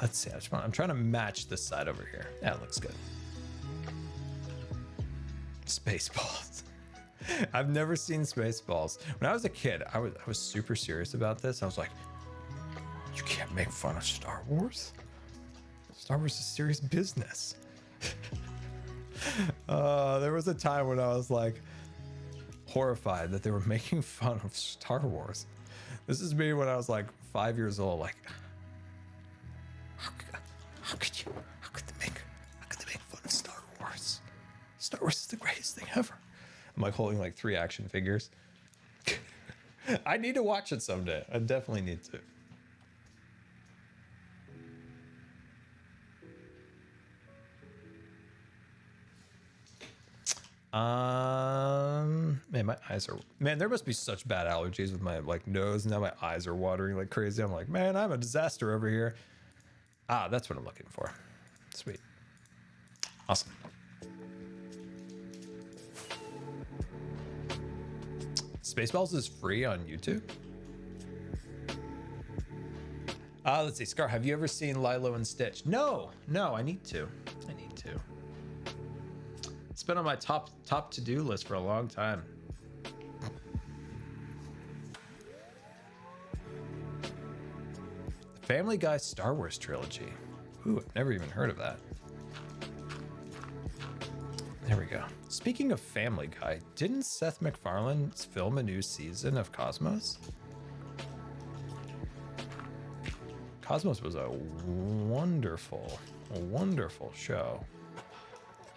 [SPEAKER 1] Let's see. I'm trying to match this side over here. Yeah, it looks good. Spaceballs. I've never seen Spaceballs. When I was a kid, I was super serious about this. I was like, you can't make fun of Star Wars. Star Wars is serious business. There was a time when I was like horrified that they were making fun of Star Wars. This is me when I was like 5 years old. Like, how could they make fun of Star Wars? Star Wars is the greatest thing ever. I'm like holding like 3 action figures. I need to watch it someday. I definitely need to. Man, my eyes are, man, there must be such bad allergies with my like nose. Now my eyes are watering like crazy. I'm like, man, I'm a disaster over here. Ah, that's what I'm looking for. Sweet. Awesome. Spaceballs is free on YouTube. Let's see, Scar, have you ever seen Lilo and Stitch? No, I need to. It's been on my top to-do list for a long time. Family Guy Star Wars trilogy. Ooh, I've never even heard of that. There we go. Speaking of Family Guy, didn't Seth MacFarlane film a new season of Cosmos? Cosmos was a wonderful show.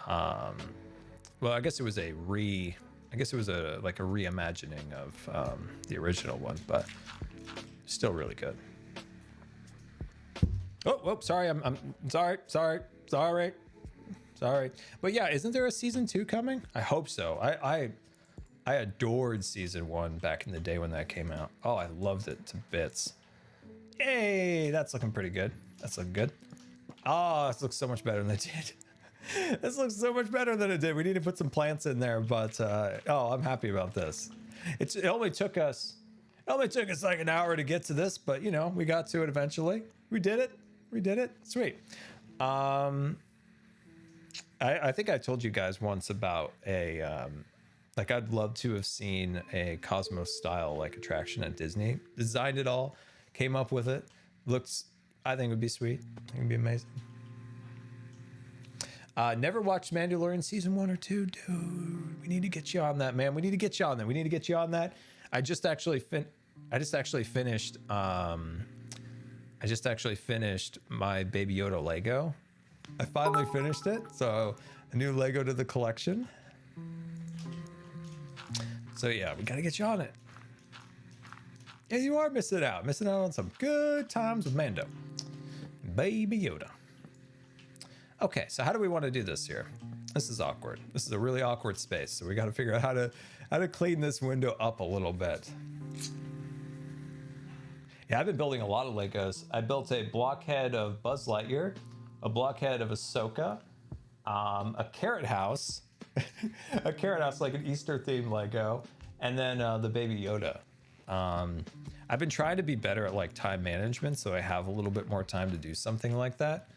[SPEAKER 1] Well, I guess it was like a reimagining of the original one, but still really good. Oh, sorry. I'm sorry. But yeah, isn't there a season 2 coming? I hope so. I adored season 1 back in the day when that came out. Oh, I loved it to bits. Hey, that's looking pretty good. That's looking good. Oh, this looks so much better than it did. This looks so much better than it did. We need to put some plants in there, but oh, I'm happy about this. It only took us like an hour to get to this, but you know, we got to it eventually. We did it. Sweet. I think I told you guys once about like I'd love to have seen a Cosmos style like attraction at Disney. Designed it all, came up with it. I think it would be sweet. I think it'd be amazing. Never watched Mandalorian season 1 or 2, dude. We need to get you on that, man. We need to get you on that. I just actually finished my Baby Yoda Lego. I finally finished it, so a new Lego to the collection. So yeah, we gotta get you on it. Yeah, you are missing out on some good times with Mando, Baby Yoda. Okay, so how do we want to do this here? This is awkward. This is a really awkward space, so we got to figure out how to clean this window up a little bit. Yeah, I've been building a lot of Legos. I built a blockhead of Buzz Lightyear, a blockhead of Ahsoka, a carrot house, a carrot house like an Easter themed Lego, and then the Baby Yoda. I've been trying to be better at like time management, so I have a little bit more time to do something like that.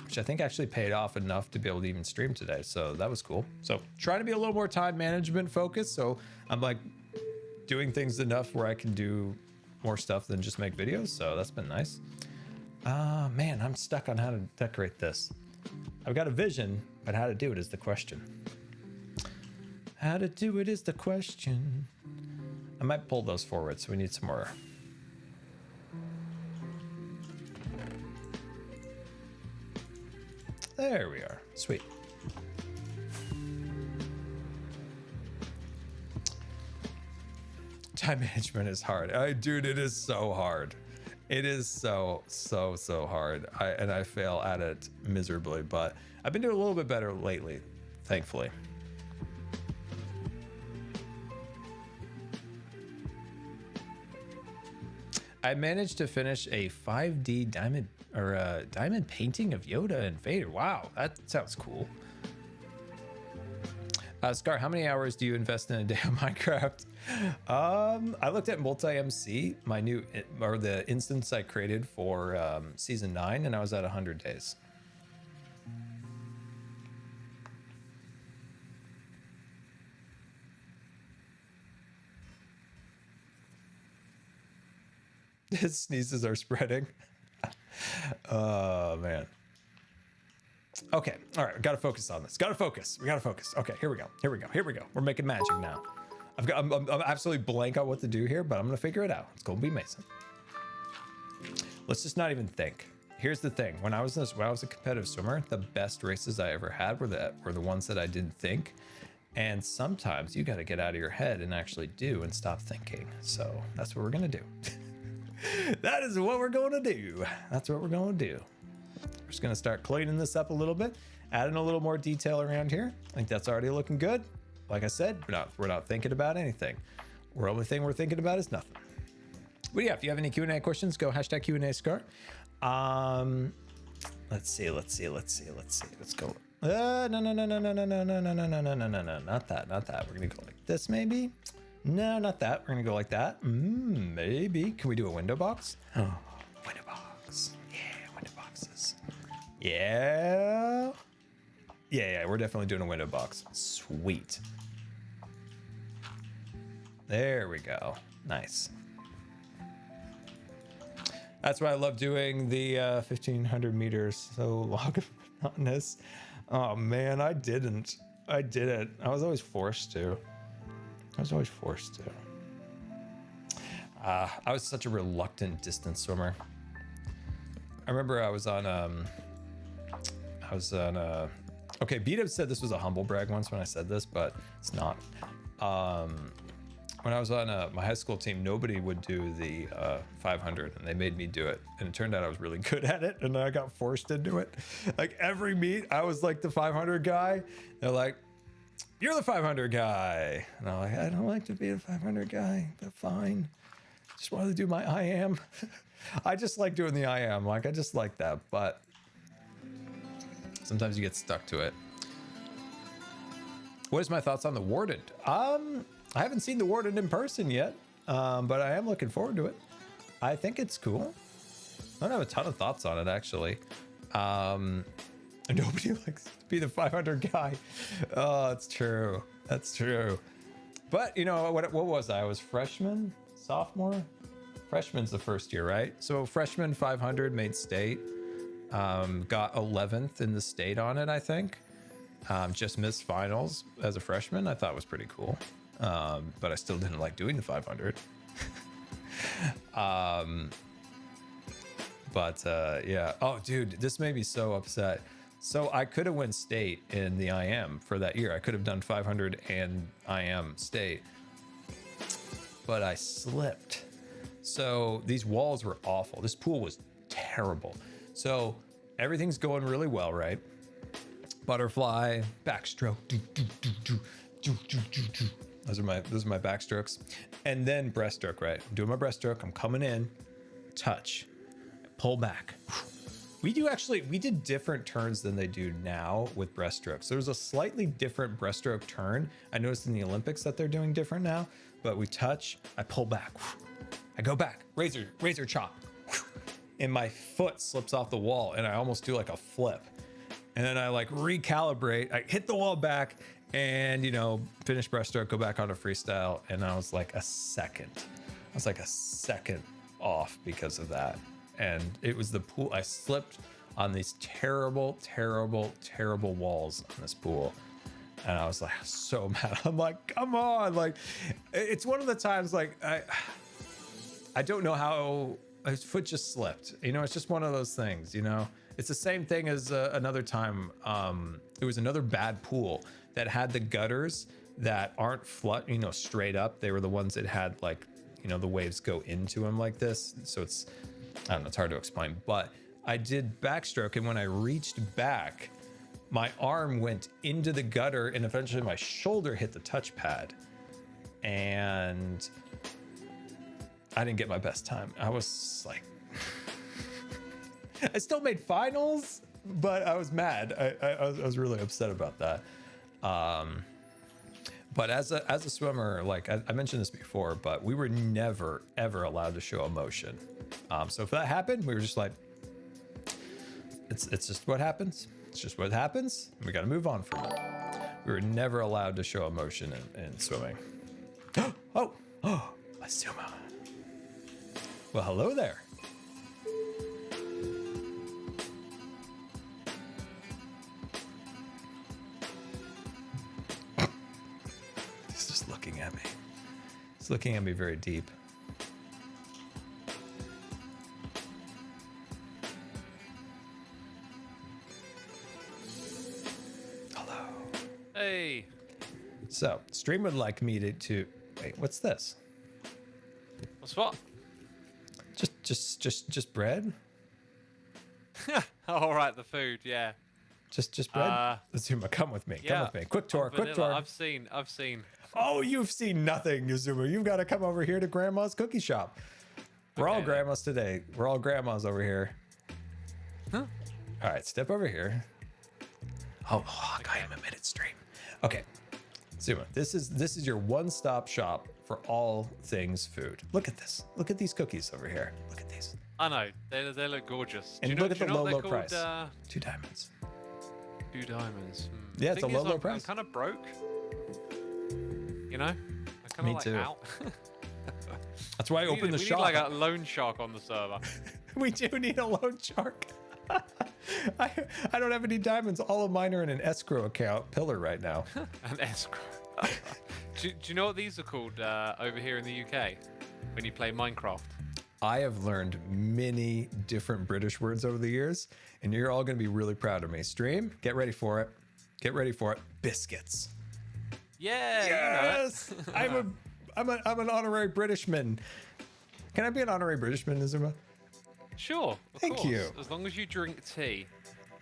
[SPEAKER 1] Which I think actually paid off enough to be able to even stream today. So that was cool. So trying to be a little more time management focused. So I'm like doing things enough where I can do more stuff than just make videos. So that's been nice. Man, I'm stuck on how to decorate this. I've got a vision, but how to do it is the question. How to do it is the question. I might pull those forward, so we need some more. There we are. Sweet. Time management is hard. Dude, it is so hard. It is so hard. I fail at it miserably, but I've been doing a little bit better lately, thankfully. I managed to finish a 5D diamond painting of Yoda and Vader. Wow, that sounds cool. Scar, how many hours do you invest in a day of Minecraft? I looked at multi-MC, the instance I created for season 9, and I was at 100 days. His sneezes are spreading. Oh man. Okay, all right, we gotta focus on this. We gotta focus. Okay, here we go. We're making magic now. I'm absolutely blank on what to do here, but I'm gonna figure it out. It's gonna be amazing. Let's just not even think. Here's the thing: when I was a competitive swimmer, the best races I ever had were the ones that I didn't think. And sometimes you got to get out of your head and actually do and stop thinking. So that's what we're gonna do. That is what we're going to do. That's what we're going to do. We're just going to start cleaning this up a little bit, adding a little more detail around here. I think that's already looking good. Like I said, we're not thinking about anything. The only thing we're thinking about is nothing. But yeah, if you have any Q&A questions, go hashtag Q&A Scar. Let's see. Let's go. No, not that. We're going to go like this maybe. No, not that. We're gonna go like that. Maybe. Can we do a window box? Oh, window box. Yeah, window boxes. Yeah. Yeah, we're definitely doing a window box. Sweet. There we go. Nice. That's why I love doing the 1500 meters. So log of monotonous. Oh man, I didn't. I was always forced to. I was such a reluctant distance swimmer. I remember I was on okay, B-Dub said this was a humble brag once when I said this, but it's not. When I was on my high school team, nobody would do the 500, and they made me do it. And it turned out I was really good at it, and I got forced into it. Like every meet, I was like the 500 guy. They're like, "You're the 500 guy," and I'm like, "I don't like to be a 500 guy, but fine. Just wanted to do my I am." I just like doing the I am. Like I just like that, but sometimes you get stuck to it. What is my thoughts on the Warden? I haven't seen the Warden in person yet, but I am looking forward to it. I think it's cool. I don't have a ton of thoughts on it, actually. Nobody likes to be the 500 guy. Oh, it's true. That's true. But, you know, what was I? I was freshman? Sophomore? Freshman's the first year, right? So freshman 500 made state. Got 11th in the state on it, I think. Just missed finals as a freshman. I thought was pretty cool. But I still didn't like doing the 500. Yeah. Oh, dude, this made me so upset. So I could have won state in the IM for that year. I could have done 500 and IM state, but I slipped. So these walls were awful. This pool was terrible. So everything's going really well, right? Butterfly, backstroke, Those are my backstrokes. And then breaststroke, right? I'm doing my breaststroke. I'm coming in, touch, pull back. We did different turns than they do now with breaststrokes. There's a slightly different breaststroke turn. I noticed in the Olympics that they're doing different now, but we touch, I pull back. I go back, razor chop. And my foot slips off the wall and I almost do like a flip. And then I like recalibrate, I hit the wall back, and, you know, finish breaststroke, go back on a freestyle, and I was like a second off because of that. And it was the pool. I slipped on these terrible walls on this pool, and I was like so mad. I'm like, come on, like it's one of the times like I don't know how his foot just slipped. You know, it's just one of those things. You know, it's the same thing as another time. It was another bad pool that had the gutters that aren't flat, you know, straight up. They were the ones that had like, you know, the waves go into them like this. So it's, I don't know, it's hard to explain, but I did backstroke. And when I reached back, my arm went into the gutter and eventually my shoulder hit the touchpad. And I didn't get my best time. I was like, I still made finals, but I was mad. I was really upset about that. But as a swimmer, like I mentioned this before, but we were never, ever allowed to show emotion. So if that happened, we were just like, it's just what happens. It's just what happens. We got to move on from it. We were never allowed to show emotion in swimming. Oh, Xisuma. Well, hello there. He's just looking at me. He's looking at me very deep. Hello.
[SPEAKER 4] Hey.
[SPEAKER 1] So, stream would like me to wait, what's this?
[SPEAKER 4] What's what?
[SPEAKER 1] Just bread?
[SPEAKER 4] All right, the food, yeah.
[SPEAKER 1] Just bread? Xisuma, come with me.
[SPEAKER 4] Yeah.
[SPEAKER 1] Come with me. Quick tour.
[SPEAKER 4] I've seen.
[SPEAKER 1] Oh, you've seen nothing, Xisuma. You've got to come over here to Grandma's cookie shop. We're all grandmas today. We're all grandmas over here.
[SPEAKER 4] Huh?
[SPEAKER 1] All right, step over here. Oh, I am a minute stream. Okay, Xisuma, this is your one-stop shop for all things food. Look at this. Look at these cookies over here. Look at these.
[SPEAKER 4] I know. They look gorgeous.
[SPEAKER 1] And look at the low price. 2 diamonds.
[SPEAKER 4] 2 diamonds.
[SPEAKER 1] Yeah, it's a low price.
[SPEAKER 4] I'm kind of broke. You know? I'm kind of like
[SPEAKER 1] too.
[SPEAKER 4] out.
[SPEAKER 1] That's why I opened the shop.
[SPEAKER 4] We need like a loan shark on the server.
[SPEAKER 1] We do need a loan shark. I don't have any diamonds. All of mine are in an escrow account pillar right now.
[SPEAKER 4] An escrow. Do you know what these are called over here in the UK when you play Minecraft?
[SPEAKER 1] I have learned many different British words over the years, and you're all going to be really proud of me. Stream, get ready for it. Get ready for it. Biscuits.
[SPEAKER 4] Yeah.
[SPEAKER 1] Yes. I'm an honorary Britishman. Can I be an honorary Britishman, Xisuma?
[SPEAKER 4] Sure. Of
[SPEAKER 1] Thank
[SPEAKER 4] course.
[SPEAKER 1] you.
[SPEAKER 4] As long as you drink tea,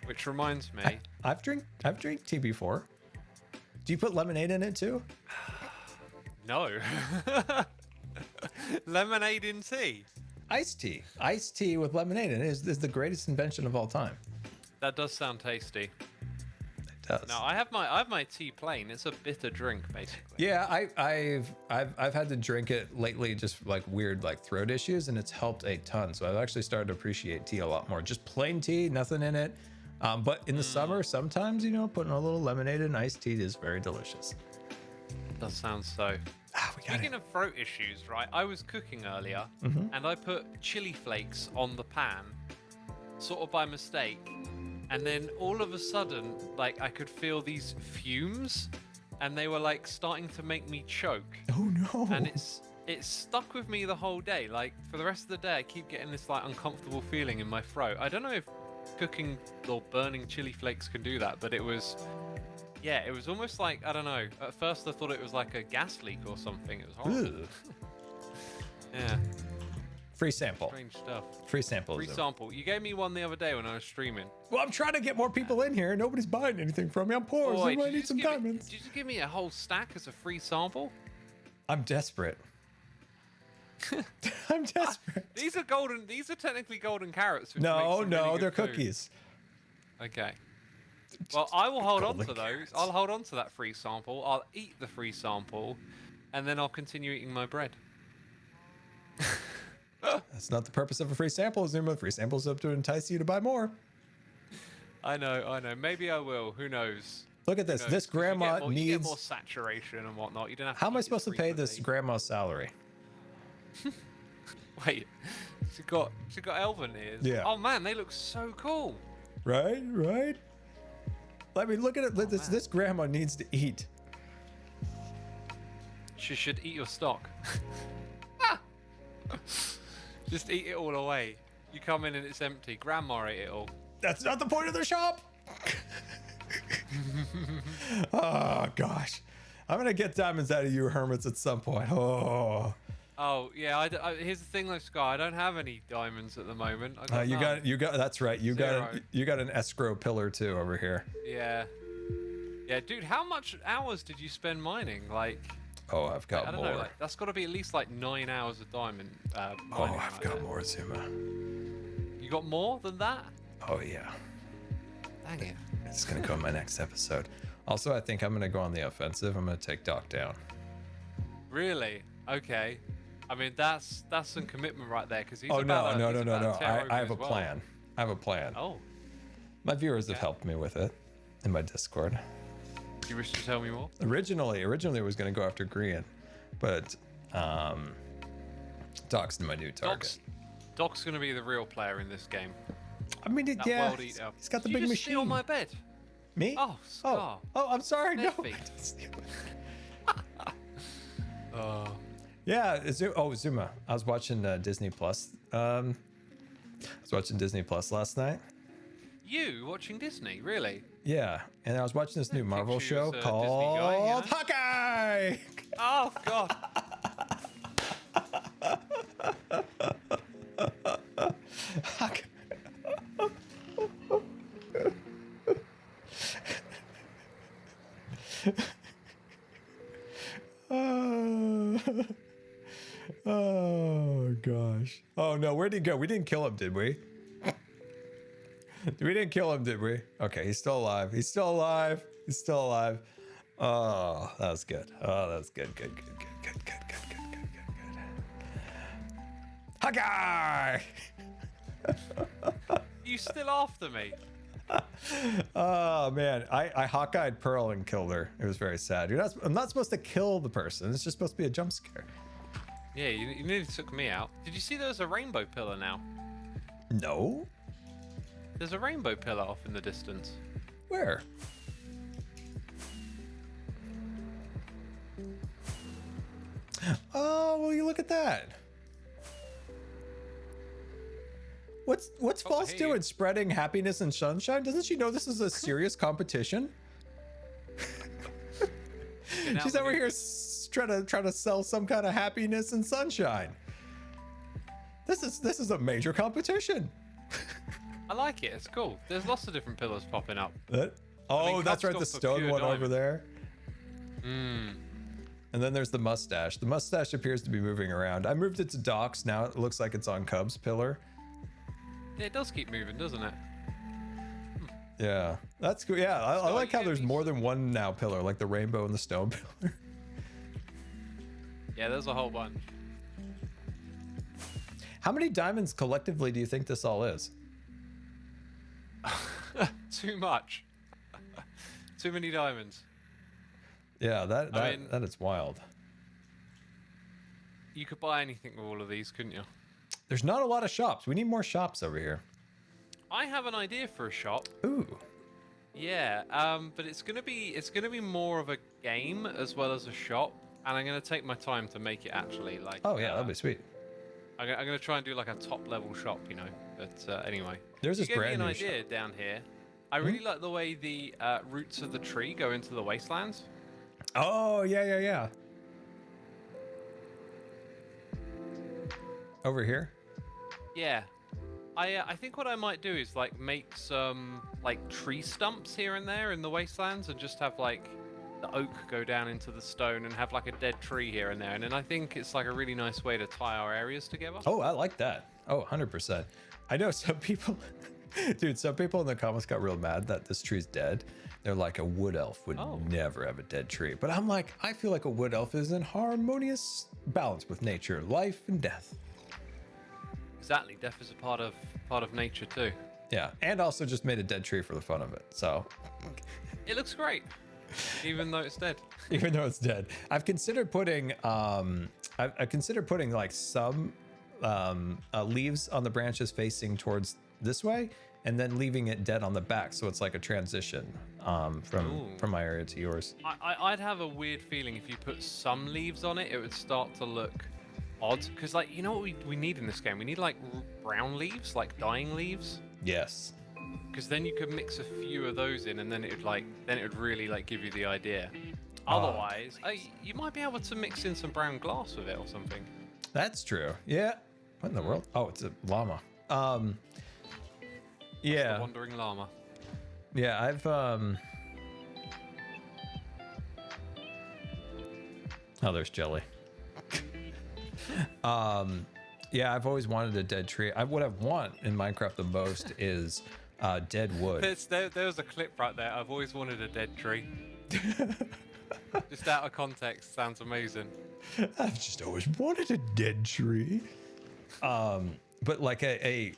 [SPEAKER 4] which reminds me.
[SPEAKER 1] I've drank tea before. Do you put lemonade in it too?
[SPEAKER 4] No. Lemonade in tea.
[SPEAKER 1] Iced tea. Iced tea with lemonade in it is the greatest invention of all time.
[SPEAKER 4] That does sound tasty.
[SPEAKER 1] It does.
[SPEAKER 4] No, I have my tea plain. It's a bitter drink, basically.
[SPEAKER 1] Yeah, I've had to drink it lately, just like weird like throat issues, and it's helped a ton. So I've actually started to appreciate tea a lot more. Just plain tea, nothing in it. But in the summer, sometimes putting a little lemonade in iced tea is very delicious.
[SPEAKER 4] Does sound so. Speaking of throat issues, right? I was cooking earlier, and I put chili flakes on the pan, sort of by mistake, and then all of a sudden, like I could feel these fumes, and they were like starting to make me choke.
[SPEAKER 1] Oh no!
[SPEAKER 4] And it's stuck with me the whole day. Like for the rest of the day, I keep getting this like uncomfortable feeling in my throat. I don't know if cooking or burning chili flakes can do that, but it was. Yeah, it was almost like, I don't know. At first I thought it was like a gas leak or something. It was horrible. Yeah.
[SPEAKER 1] Free sample.
[SPEAKER 4] Strange stuff.
[SPEAKER 1] Free sample.
[SPEAKER 4] Free sample. You gave me one the other day when I was streaming.
[SPEAKER 1] Well, I'm trying to get more people in here. Nobody's buying anything from me. I'm poor. So I need some diamonds.
[SPEAKER 4] Did you give me a whole stack as a free sample?
[SPEAKER 1] I'm desperate. I'm desperate.
[SPEAKER 4] These are golden. These are technically golden carrots. Which
[SPEAKER 1] No,
[SPEAKER 4] makes some really
[SPEAKER 1] they're
[SPEAKER 4] good food.
[SPEAKER 1] cookies.
[SPEAKER 4] Okay. Well, I will hold on to
[SPEAKER 1] Golden
[SPEAKER 4] those.
[SPEAKER 1] carrots.
[SPEAKER 4] I'll hold on to that free sample. I'll eat the free sample, and then I'll continue eating my bread.
[SPEAKER 1] That's not the purpose of a free sample, Xisuma. Free samples up to entice you to buy more.
[SPEAKER 4] I know. Maybe I will. Who knows?
[SPEAKER 1] Look at this.
[SPEAKER 4] Who knows?
[SPEAKER 1] This
[SPEAKER 4] 'Cause you
[SPEAKER 1] grandma
[SPEAKER 4] get more,
[SPEAKER 1] needs.
[SPEAKER 4] You get more saturation and whatnot. You don't have.
[SPEAKER 1] How am I
[SPEAKER 4] eat it
[SPEAKER 1] supposed to pay this
[SPEAKER 4] frequently.
[SPEAKER 1] grandma's salary?
[SPEAKER 4] Wait, she got elven ears.
[SPEAKER 1] Yeah.
[SPEAKER 4] Oh man, they look so cool.
[SPEAKER 1] Right. I mean, look at it.
[SPEAKER 4] Oh,
[SPEAKER 1] This grandma needs to eat.
[SPEAKER 4] She should eat your stock. Just eat it all away. You come in and it's empty. Grandma ate it all.
[SPEAKER 1] That's not the point of the shop. Oh gosh, I'm gonna get diamonds out of you hermits at some point.
[SPEAKER 4] Oh yeah. Here's the thing, though, Scar. I don't have any diamonds at the moment. I got
[SPEAKER 1] You
[SPEAKER 4] none.
[SPEAKER 1] got. That's right. You
[SPEAKER 4] Zero.
[SPEAKER 1] got an escrow pillar too over here.
[SPEAKER 4] Yeah. Yeah, dude. How much hours did you spend mining? Like,
[SPEAKER 1] Oh, I've got
[SPEAKER 4] I don't
[SPEAKER 1] more.
[SPEAKER 4] know. Like, that's got to be at least like 9 hours of diamond.
[SPEAKER 1] Oh,
[SPEAKER 4] mining
[SPEAKER 1] I've
[SPEAKER 4] right
[SPEAKER 1] got
[SPEAKER 4] there.
[SPEAKER 1] more, Xisuma.
[SPEAKER 4] You got more than that?
[SPEAKER 1] Oh yeah.
[SPEAKER 4] Dang it.
[SPEAKER 1] It's gonna go in my next episode. Also, I think I'm gonna go on the offensive. I'm gonna take Doc down.
[SPEAKER 4] Really? Okay. I mean, that's some commitment right there, because he's
[SPEAKER 1] Oh
[SPEAKER 4] about
[SPEAKER 1] no.
[SPEAKER 4] to tear over
[SPEAKER 1] I have
[SPEAKER 4] as
[SPEAKER 1] a
[SPEAKER 4] well.
[SPEAKER 1] plan. I have a plan.
[SPEAKER 4] Oh,
[SPEAKER 1] My viewers have helped me with it in my Discord.
[SPEAKER 4] do you wish to tell me more?
[SPEAKER 1] Originally it was gonna go after Grian, but Doc's my new target.
[SPEAKER 4] Doc's gonna be the real player in this game.
[SPEAKER 1] I mean,
[SPEAKER 4] That
[SPEAKER 1] yeah,
[SPEAKER 4] world eater.
[SPEAKER 1] he's got the
[SPEAKER 4] Did
[SPEAKER 1] big
[SPEAKER 4] you just steal
[SPEAKER 1] machine.
[SPEAKER 4] my bed?
[SPEAKER 1] Me?
[SPEAKER 4] Oh, Scar.
[SPEAKER 1] Oh, I'm sorry. No.
[SPEAKER 4] Sniffy.
[SPEAKER 1] I didn't steal it.
[SPEAKER 4] Oh.
[SPEAKER 1] Xisuma. I was watching Disney Plus. I was watching Disney Plus last night.
[SPEAKER 4] You watching Disney? Really?
[SPEAKER 1] Yeah, and I was watching this new
[SPEAKER 4] Didn't
[SPEAKER 1] Marvel
[SPEAKER 4] think she was
[SPEAKER 1] show
[SPEAKER 4] a
[SPEAKER 1] called
[SPEAKER 4] Disney guy, you know?
[SPEAKER 1] Hawkeye.
[SPEAKER 4] Oh God.
[SPEAKER 1] Hawkeye. Oh gosh. Oh no, where'd he go? We didn't kill him, did we? We didn't kill him, did we? Okay, he's still alive. He's still alive. He's still alive. Oh, that was good. Oh, that was good. Good. Hawkeye!
[SPEAKER 4] You still after me?
[SPEAKER 1] Oh man, I Hawkeyed Pearl and killed her. It was very sad. I'm not supposed to kill the person. It's just supposed to be a jump scare.
[SPEAKER 4] Yeah, you nearly took me out. Did you see there was a rainbow pillar now?
[SPEAKER 1] No.
[SPEAKER 4] There's a rainbow pillar off in the distance.
[SPEAKER 1] Where? Oh, will you look at that? What's False
[SPEAKER 4] hey.
[SPEAKER 1] doing? Spreading happiness and sunshine? Doesn't she know this is a serious competition? She's over here trying to sell some kind of happiness and sunshine. This is a major competition.
[SPEAKER 4] I like it. It's cool. There's lots of different pillars popping up.
[SPEAKER 1] Oh,
[SPEAKER 4] mean,
[SPEAKER 1] that's
[SPEAKER 4] Cup's
[SPEAKER 1] right.
[SPEAKER 4] gone
[SPEAKER 1] The
[SPEAKER 4] for
[SPEAKER 1] stone
[SPEAKER 4] pure
[SPEAKER 1] one over
[SPEAKER 4] diamond.
[SPEAKER 1] there.
[SPEAKER 4] Hmm.
[SPEAKER 1] And then there's the mustache. The mustache appears to be moving around. I moved it to docks. Now it looks like it's on Cub's pillar.
[SPEAKER 4] Yeah, it does keep moving, doesn't it?
[SPEAKER 1] Yeah, that's cool. Yeah, I like
[SPEAKER 4] you
[SPEAKER 1] how
[SPEAKER 4] get
[SPEAKER 1] there's
[SPEAKER 4] these-
[SPEAKER 1] more than one now pillar, like the rainbow and the stone pillar.
[SPEAKER 4] Yeah, there's a whole bunch.
[SPEAKER 1] How many diamonds collectively do you think this all is?
[SPEAKER 4] Too much. Too many diamonds.
[SPEAKER 1] Yeah,
[SPEAKER 4] I mean-
[SPEAKER 1] that is wild.
[SPEAKER 4] You could buy anything with all of these, couldn't you?
[SPEAKER 1] There's not a lot of shops. We need more shops over here.
[SPEAKER 4] I have an idea for a shop.
[SPEAKER 1] Ooh.
[SPEAKER 4] Yeah, but it's gonna be more of a game as well as a shop, and I'm gonna take my time to make it actually like.
[SPEAKER 1] Oh yeah, that'd be sweet.
[SPEAKER 4] I'm gonna try and do like a top level shop, you know. But anyway,
[SPEAKER 1] There's
[SPEAKER 4] you
[SPEAKER 1] this
[SPEAKER 4] gave me
[SPEAKER 1] brand
[SPEAKER 4] an
[SPEAKER 1] new
[SPEAKER 4] idea down here. I really like the way the roots of the tree go into the wastelands.
[SPEAKER 1] Oh yeah. Over here.
[SPEAKER 4] Yeah. I think what I might do is like make some like tree stumps here and there in the wastelands and just have like the oak go down into the stone and have like a dead tree here and there. And then I think it's like a really nice way to tie our areas together.
[SPEAKER 1] Oh, I like that. Oh, 100%. I know some people, dude, some people in the comments got real mad that this tree's dead. They're like, a wood elf would never have a dead tree. But I'm like, I feel like a wood elf is in harmonious balance with nature, life and death.
[SPEAKER 4] Exactly. Death is a part of nature too.
[SPEAKER 1] Yeah, and also just made a dead tree for the fun of it. So
[SPEAKER 4] It looks great, even though it's dead.
[SPEAKER 1] even though it's dead, I've considered putting I've considered putting like some leaves on the branches facing towards this way, and then leaving it dead on the back, so it's like a transition from my area to yours.
[SPEAKER 4] I'd have a weird feeling if you put some leaves on it, it would start to look odd. Because, like, you know what we need in this game? We need, like, brown leaves, like dying leaves.
[SPEAKER 1] Yes.
[SPEAKER 4] Because then you could mix a few of those in, and then it would really, like, give you the idea. Otherwise, you might be able to mix in some brown glass with it or something.
[SPEAKER 1] That's true. Yeah. What in the world? Oh, it's a llama.
[SPEAKER 4] The
[SPEAKER 1] Yeah.
[SPEAKER 4] wandering llama.
[SPEAKER 1] Yeah, I've Oh, there's Jelly. Yeah, I've always wanted a dead tree. What I want in Minecraft the most is dead wood.
[SPEAKER 4] There was a clip right there. I've always wanted a dead tree. Just out of context, sounds amazing.
[SPEAKER 1] I've just always wanted a dead tree. But like a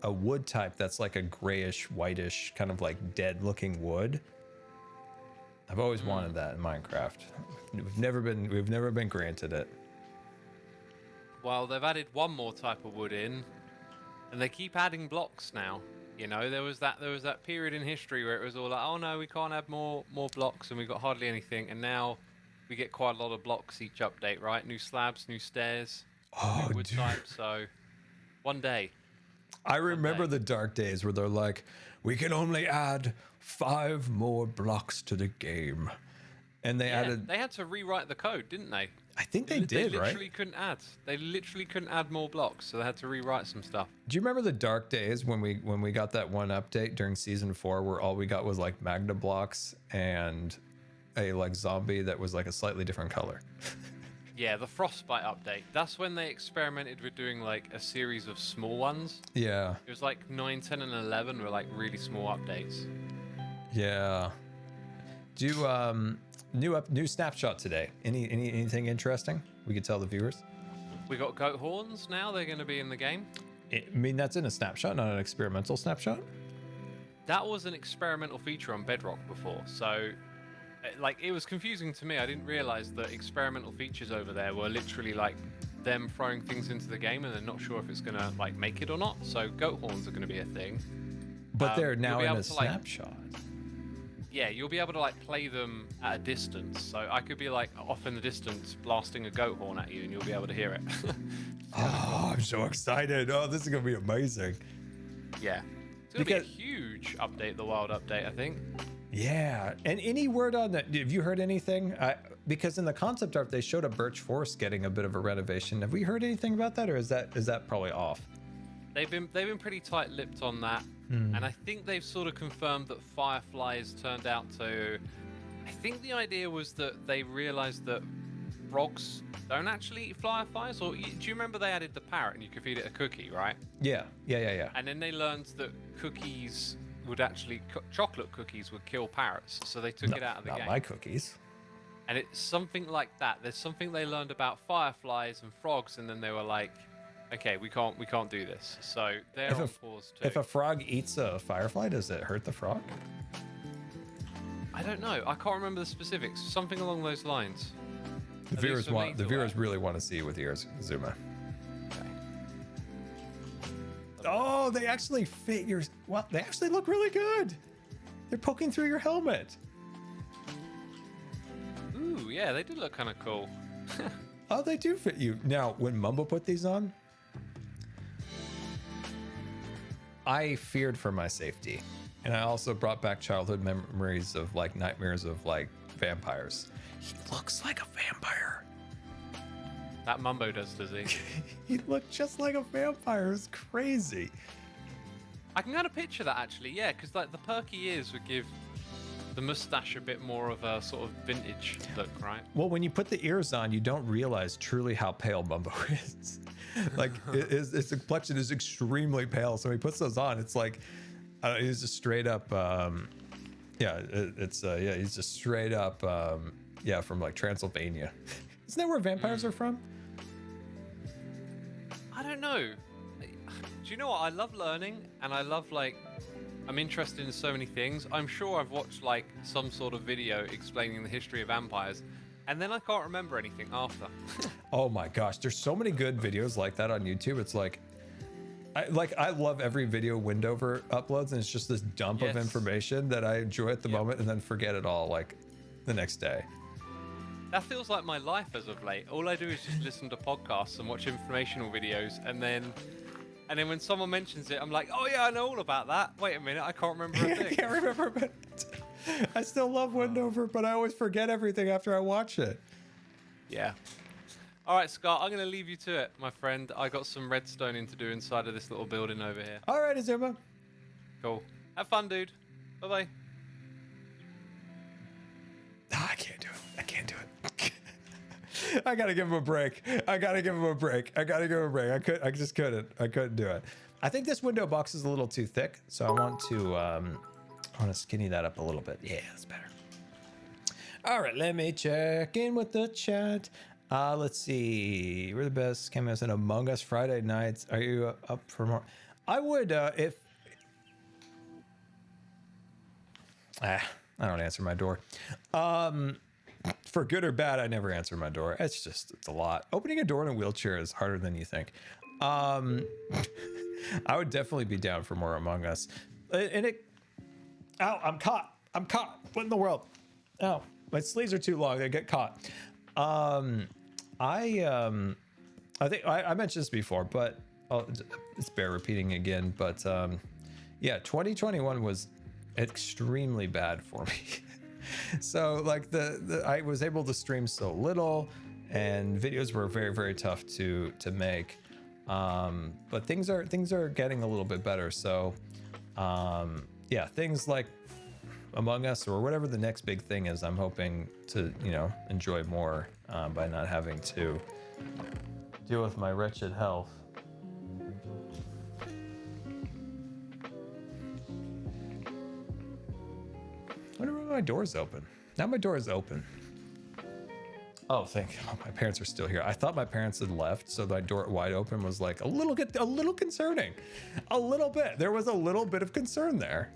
[SPEAKER 1] wood type that's like a grayish, whitish, kind of like dead looking wood. I've always wanted that in Minecraft. We've never been granted it.
[SPEAKER 4] Well, they've added one more type of wood in, and they keep adding blocks now. You know, there was that period in history where it was all like, oh no, we can't add more blocks, and we got hardly anything. And now we get quite a lot of blocks each update, right? New slabs, new stairs, new wood types. So one day.
[SPEAKER 1] I remember the dark days where they're like, we can only add 5 more blocks to the game, and they added.
[SPEAKER 4] They had to rewrite the code, didn't they?
[SPEAKER 1] I think they did,
[SPEAKER 4] They
[SPEAKER 1] right?
[SPEAKER 4] literally couldn't add. They literally couldn't add more blocks, so they had to rewrite some stuff.
[SPEAKER 1] Do you remember the dark days when we got that one update during season 4 where all we got was like magna blocks and a like zombie that was like a slightly different color?
[SPEAKER 4] Yeah, the Frostbite update. That's when they experimented with doing like a series of small ones.
[SPEAKER 1] Yeah.
[SPEAKER 4] It was like 9, 10, and 11 were like really small updates.
[SPEAKER 1] Yeah. Do new snapshot today. Anything interesting we could tell the viewers?
[SPEAKER 4] We got goat horns now. They're going to be in the game.
[SPEAKER 1] I mean, that's in a snapshot, not an experimental snapshot.
[SPEAKER 4] That was an experimental feature on Bedrock before, so like it was confusing to me. I didn't realize that experimental features over there were literally like them throwing things into the game, and they're not sure if it's gonna like make it or not. So goat horns are gonna be a thing.
[SPEAKER 1] But they're
[SPEAKER 4] you'll
[SPEAKER 1] now
[SPEAKER 4] be
[SPEAKER 1] in
[SPEAKER 4] able
[SPEAKER 1] a
[SPEAKER 4] to, like,
[SPEAKER 1] snapshot.
[SPEAKER 4] Yeah, you'll be able to like play them at a distance. So I could be like off in the distance blasting a goat horn at you, and you'll be able to hear it.
[SPEAKER 1] Oh, I'm so excited. Oh, this is gonna be amazing.
[SPEAKER 4] Yeah, it's gonna be a huge update, the wild update, I think.
[SPEAKER 1] Yeah, and any word on that? Have you heard anything? Because in the concept art, they showed a birch forest getting a bit of a renovation. Have we heard anything about that, or is that probably off?
[SPEAKER 4] They've been pretty tight-lipped on that, and I think they've sort of confirmed that fireflies turned out to. I think the idea was that they realized that frogs don't actually eat fireflies. Or do you remember they added the parrot and you could feed it a cookie, right?
[SPEAKER 1] Yeah.
[SPEAKER 4] And then they learned that cookies would actually chocolate cookies would kill parrots, so they took it out of the game.
[SPEAKER 1] Not my cookies.
[SPEAKER 4] And it's something like that. There's something they learned about fireflies and frogs, and then they were like, okay, we can't do this. So they're on pause too.
[SPEAKER 1] If a frog eats a firefly, does it hurt the frog?
[SPEAKER 4] I don't know. I can't remember the specifics. Something along those lines.
[SPEAKER 1] The viewers really want to see with ears, Xisuma.
[SPEAKER 4] Okay.
[SPEAKER 1] Oh, they actually fit your. Well, they actually look really good. They're poking through your helmet.
[SPEAKER 4] Ooh, yeah, they do look kind of cool.
[SPEAKER 1] Oh, they do fit you. Now, when Mumbo put these on, I feared for my safety. And I also brought back childhood memories of like nightmares of like vampires. He looks like a vampire.
[SPEAKER 4] That Mumbo does he?
[SPEAKER 1] He looked just like a vampire. It's crazy.
[SPEAKER 4] I can kind of picture that actually, yeah, because like the perky ears would give the mustache a bit more of a sort of vintage look, right?
[SPEAKER 1] Well, when you put the ears on, you don't realize truly how pale Mumbo is. Like his complexion is extremely pale. So when he puts those on, it's like he's just straight up. He's just straight up. From like Transylvania. Isn't that where vampires are from?
[SPEAKER 4] I don't know. Do you know what? I love learning, and I love like. I'm interested in so many things. I'm sure I've watched like some sort of video explaining the history of vampires, and then I can't remember anything after.
[SPEAKER 1] Oh my gosh, there's so many good videos like that on YouTube. It's like I love every video Windover uploads, and it's just this dump of information that I enjoy at the moment and then forget it all like the next day.
[SPEAKER 4] That feels like my life as of late. All I do is just listen to podcasts and watch informational videos, and then when someone mentions it, I'm like, oh yeah, I know all about that. Wait a minute, I can't remember a thing.
[SPEAKER 1] I can't remember a bit. I still love Windover, but I always forget everything after I watch it.
[SPEAKER 4] Yeah. All right, Scott, I'm going to leave you to it, my friend. I got some redstoning to do inside of this little building over here.
[SPEAKER 1] All right, Xisuma.
[SPEAKER 4] Cool. Have fun, dude. Bye-bye.
[SPEAKER 1] I can't do it. I gotta give him a break. I just couldn't do it. I think this window box is a little too thick, so I want to skinny that up a little bit. Yeah, that's better. All right, let me check in with the chat. Let's see. We're the best cameos in Among Us Friday nights. Are you up for more? I would if. I don't answer my door. For good or bad, I never answer my door. It's a lot. Opening a door in a wheelchair is harder than you think. I would definitely be down for more Among Us. Ow, I'm caught. What in the world? Ow, my sleeves are too long. I get caught. I think I mentioned this before, but it's bear repeating again. But 2021 was extremely bad for me. So like I was able to stream so little, and videos were very, very tough to make. But things are getting a little bit better. So things like Among Us or whatever the next big thing is, I'm hoping to enjoy more by not having to deal with my wretched health. I wonder why my door's open. Now my door is open. Oh, my parents are still here. I thought my parents had left, so my door wide open was like a little concerning. A little bit. There was a little bit of concern there.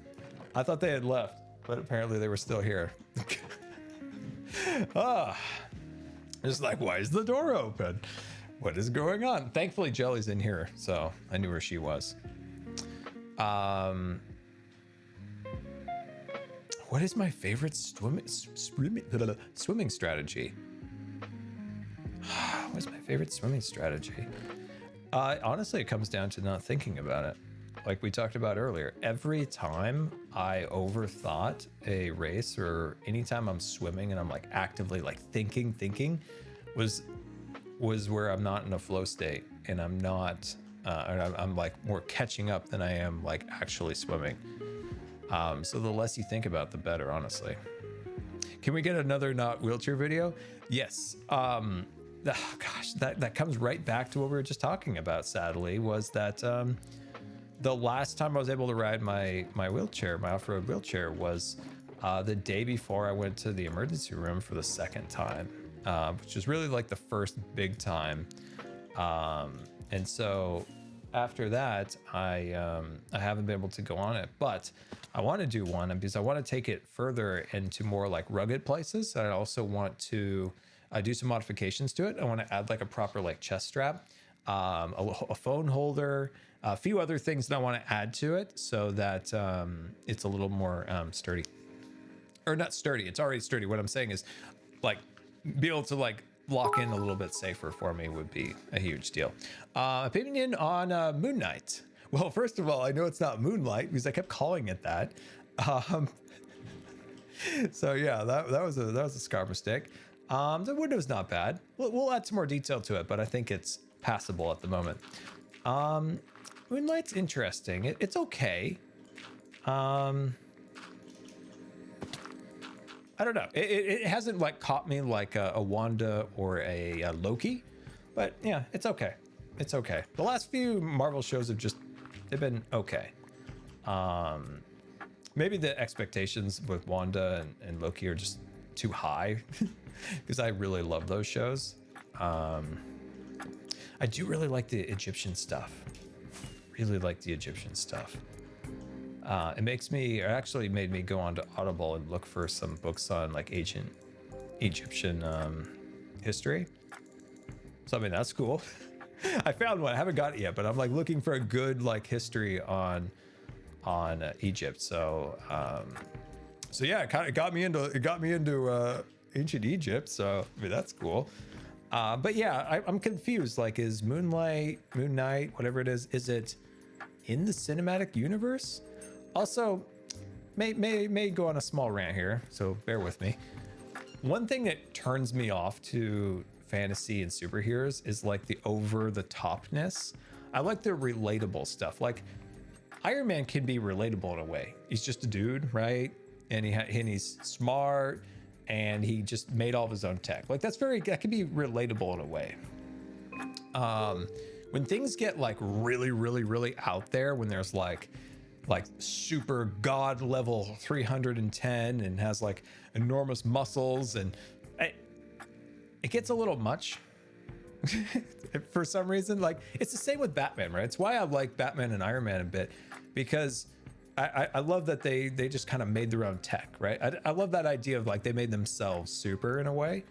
[SPEAKER 1] I thought they had left, but apparently they were still here. Just like, why is the door open? What is going on? Thankfully, Jelly's in here, so I knew where she was. What is my favorite swimming strategy? What's my favorite swimming strategy? Honestly, it comes down to not thinking about it. Like we talked about earlier, every time I overthought a race or anytime I'm swimming and I'm like actively like thinking was where I'm not in a flow state and I'm not, I'm like more catching up than I am like actually swimming. So the less you think about, the better, honestly. Can we get another not wheelchair video? Yes. Gosh, that comes right back to what we were just talking about, sadly, was that the last time I was able to ride my wheelchair, my off-road wheelchair, was the day before I went to the emergency room for the second time, which was really like the first big time. And so after that, I haven't been able to go on it, but I want to do one because I want to take it further into more like rugged places. I also want to do some modifications to it. I want to add like a proper like chest strap, a phone holder, a few other things that I want to add to it so that it's a little more sturdy. Or not sturdy, it's already sturdy. What I'm saying is like be able to like lock in a little bit safer for me would be a huge deal. Opinion on Moon Knight. Well, first of all, I know it's not Moonlight because I kept calling it that. So yeah, that was a Scar mistake. The window's not bad. We'll add some more detail to it, but I think it's passable at the moment. Moonlight's interesting. It's okay. I don't know. It hasn't like caught me like a Wanda or a Loki, but yeah, it's okay. It's okay. The last few Marvel shows have they've been okay. Maybe the expectations with Wanda and Loki are just too high because I really love those shows. I do really like the Egyptian stuff. Really like the Egyptian stuff. It actually made me go onto Audible and look for some books on like ancient Egyptian history. So I mean, that's cool. I found one. I haven't got it yet, but I'm like looking for a good like history on Egypt. So yeah, it kind of got me into ancient Egypt. So I mean, that's cool. But yeah, I'm confused. Like, is Moon Knight, whatever it is it in the cinematic universe? Also, may go on a small rant here, so bear with me. One thing that turns me off to fantasy and superheroes is like the over-the-topness. I like the relatable stuff. Like, Iron Man can be relatable in a way. He's just a dude, right? And he's smart, and he just made all of his own tech. Like, that can be relatable in a way. When things get like really, really, really out there, when there's like super god level 310 and has like enormous muscles, and it gets a little much for some reason. Like, it's the same with Batman, right? It's why I like Batman and Iron Man a bit, because I love that they just kind of made their own tech, right? I love that idea of like they made themselves super in a way.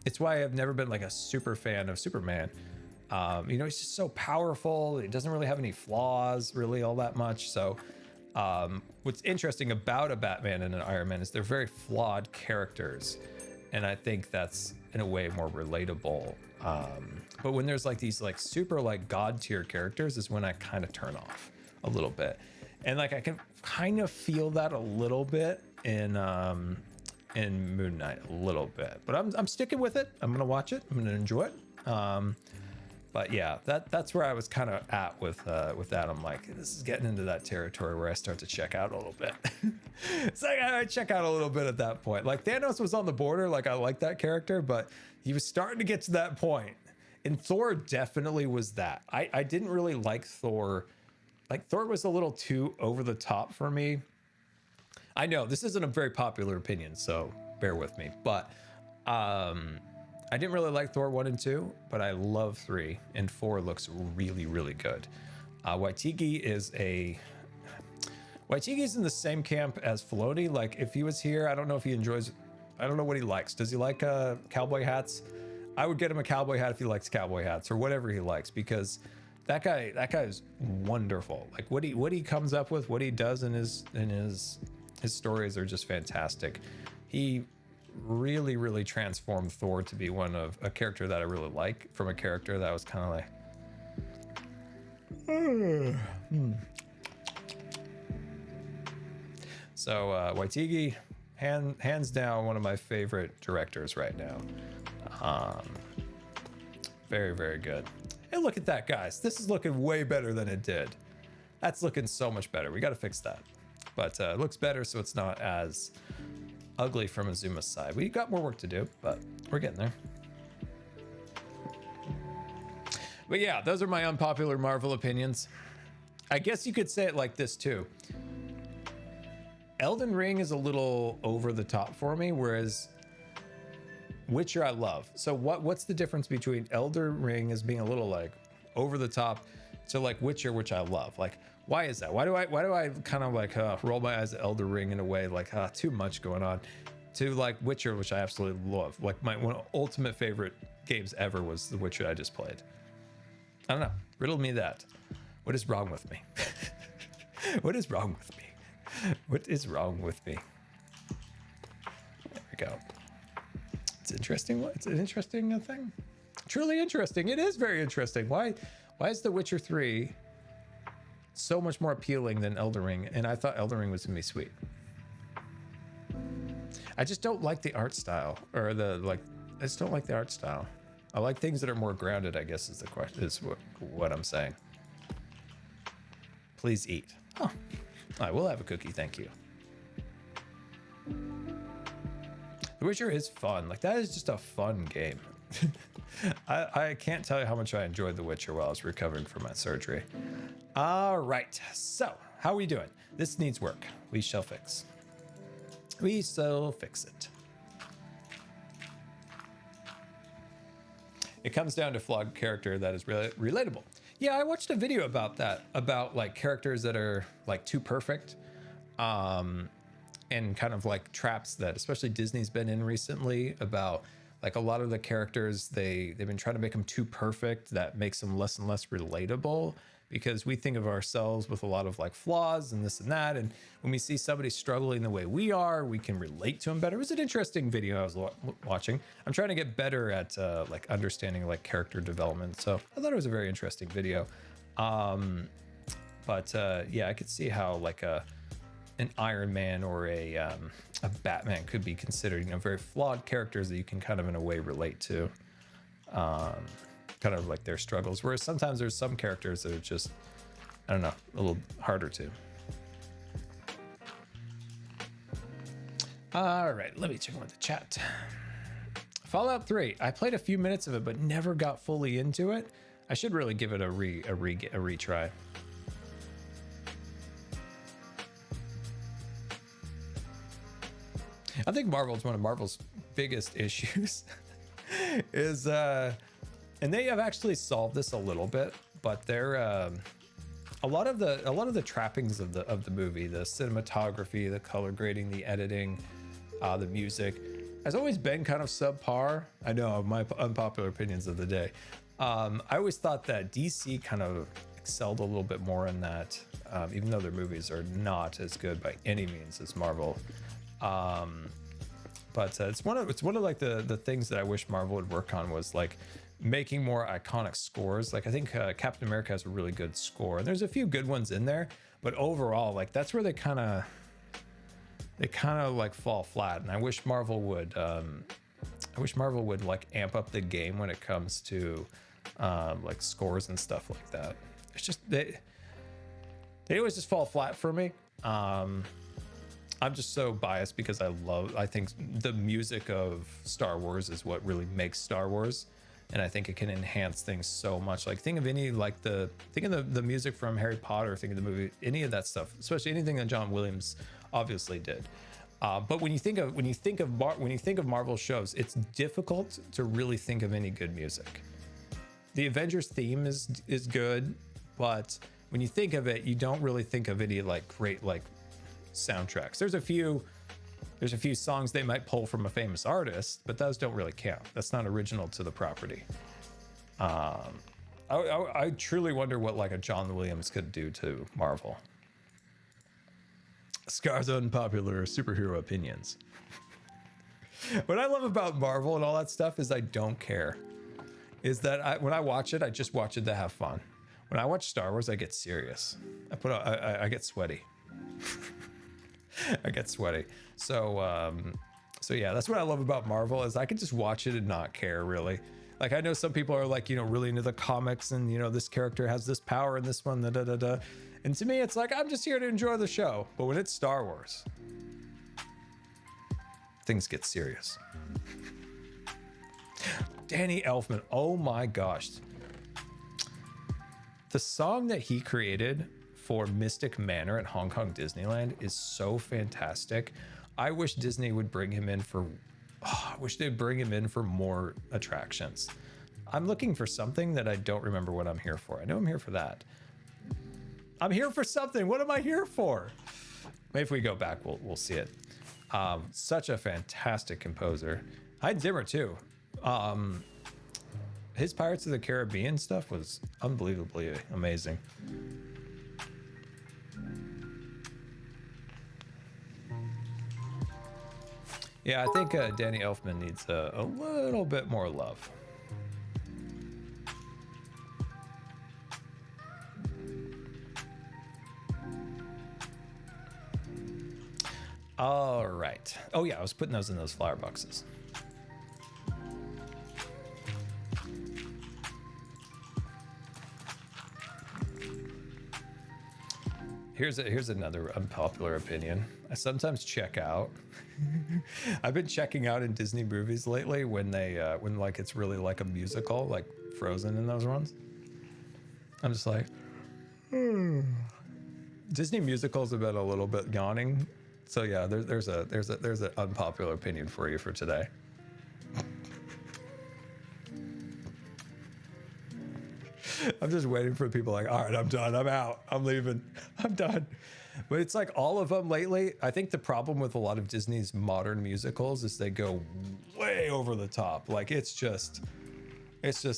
[SPEAKER 1] It's why I've never been like a super fan of Superman. He's just so powerful. He doesn't really have any flaws really all that much. So what's interesting about a Batman and an Iron Man is they're very flawed characters. And I think that's in a way more relatable. But when there's like these like super like god tier characters is when I kind of turn off a little bit. And like I can kind of feel that a little bit in Moon Knight a little bit. But I'm sticking with it. I'm gonna watch it. I'm gonna enjoy it. But yeah, that's where I was kind of at with that. I'm like, this is getting into that territory where I start to check out a little bit. It's like I check out a little bit at that point. Like, Thanos was on the border. Like, I like that character, but he was starting to get to that point. And Thor definitely was that. I didn't really like Thor. Like, Thor was a little too over the top for me. I know this isn't a very popular opinion, so bear with me. But I didn't really like Thor 1 and 2, but I love 3, and 4 looks really, really good. Waititi is in the same camp as Filoni. Like, if he was here, I don't know if he enjoys, I don't know what he likes. Does he like cowboy hats? I would get him a cowboy hat if he likes cowboy hats or whatever he likes, because that guy is wonderful. Like what he comes up with, what he does in his stories are just fantastic. He really transformed Thor to be a character that I really like, from a character that was kind of like So Waititi, hands down, one of my favorite directors right now. Very good. Hey, look at that, guys. This is looking way better than it did. That's looking so much better. We got to fix that. But it looks better, so it's not as ugly from Xisuma's side. We got more work to do, but we're getting there. But yeah, those are my unpopular Marvel opinions. I guess you could say it like this too. Elden Ring is a little over the top for me, whereas Witcher I love. So what's the difference between Elden Ring as being a little like over the top to like Witcher, which I love? Like, why is that? Why do I kind of like roll my eyes at Elden Ring in a way like too much going on, to like Witcher, which I absolutely love. Like my one ultimate favorite games ever was The Witcher I just played. I don't know. Riddle me that. What is wrong with me? What is wrong with me? What is wrong with me? There we go. It's interesting. It's an interesting thing. Truly interesting. It is very interesting. Why is The Witcher 3 so much more appealing than Elden Ring? And I thought Elden Ring was gonna be sweet. I just don't like the art style, or I just don't like the art style. I like things that are more grounded, I guess is the question, is what I'm saying. Please eat. Oh, all right, we'll have a cookie, thank you. The Witcher is fun. Like, that is just a fun game. I can't tell you how much I enjoyed The Witcher while I was recovering from my surgery. All right, so how are we doing? This needs work. We shall fix. We shall fix it. It comes down to flawed character that is really relatable. Yeah, I watched a video about that, about like characters that are like too perfect, and kind of like traps that especially Disney's been in recently, about like a lot of the characters, they've been trying to make them too perfect. That makes them less and less relatable, because we think of ourselves with a lot of like flaws and this and that. And when we see somebody struggling the way we are, we can relate to them better. It was an interesting video I was watching. I'm trying to get better at like understanding like character development. So I thought it was a very interesting video. But yeah, I could see how like an Iron Man or a Batman could be considered, very flawed characters that you can kind of in a way relate to. Kind of like their struggles, whereas sometimes there's some characters that are just, I don't know, a little harder to. All right, let me check with the chat. Fallout 3, I played a few minutes of it, but never got fully into it. I should really give it a retry. I think Marvel's one of Marvel's biggest issues is and they have actually solved this a little bit, but they're a lot of the trappings of the movie, the cinematography, the color grading, the editing, the music has always been kind of subpar. I know, my unpopular opinions of the day. I always thought that DC kind of excelled a little bit more in that, even though their movies are not as good by any means as Marvel. But it's one of like the things that I wish Marvel would work on, was like making more iconic scores. Like I think Captain America has a really good score, and there's a few good ones in there, but overall, like that's where they kind of like fall flat. And I wish Marvel would like amp up the game when it comes to like scores and stuff like that. It's just they always just fall flat for me. I'm just so biased because I think the music of Star Wars is what really makes Star Wars. And I think it can enhance things so much. Like think of the music from Harry Potter, think of the movie, any of that stuff, especially anything that John Williams obviously did. But when you think of Marvel shows, it's difficult to really think of any good music. The Avengers theme is good, but when you think of it, you don't really think of any like great like soundtracks. There's a few There's a few songs they might pull from a famous artist, but those don't really count. That's not original to the property. I truly wonder what like a John Williams could do to Marvel. Scar's unpopular superhero opinions. What I love about Marvel and all that stuff is I don't care. Is that when I watch it, I just watch it to have fun. When I watch Star Wars, I get serious. I get sweaty. I get sweaty. So yeah, that's what I love about Marvel is I can just watch it and not care really. Like I know some people are like, you know, really into the comics and you know, this character has this power and this one, da da da da. And to me, it's like, I'm just here to enjoy the show. But when it's Star Wars, things get serious. Danny Elfman, oh my gosh. The song that he created for Mystic Manor at Hong Kong Disneyland is so fantastic. I wish Disney would bring him in for, I wish they'd bring him in for more attractions. I'm looking for something that I don't remember what I'm here for. I know I'm here for that. I'm here for something. What am I here for? Maybe if we go back, we'll see it. Such a fantastic composer. Hans Zimmer too. His Pirates of the Caribbean stuff was unbelievably amazing. Yeah, I think Danny Elfman needs a little bit more love. All right. Oh yeah, I was putting those in those flower boxes. Here's another unpopular opinion. I sometimes check out. I've been checking out in Disney movies lately when they when like it's really like a musical, like Frozen and those ones. I'm just like, Disney musicals have been a little bit yawning. So yeah, there's an unpopular opinion for you for today. I'm just waiting for people like, all right, I'm done. I'm out. I'm leaving. I'm done. But it's like all of them lately. I think the problem with a lot of Disney's modern musicals is they go way over the top. Like it's just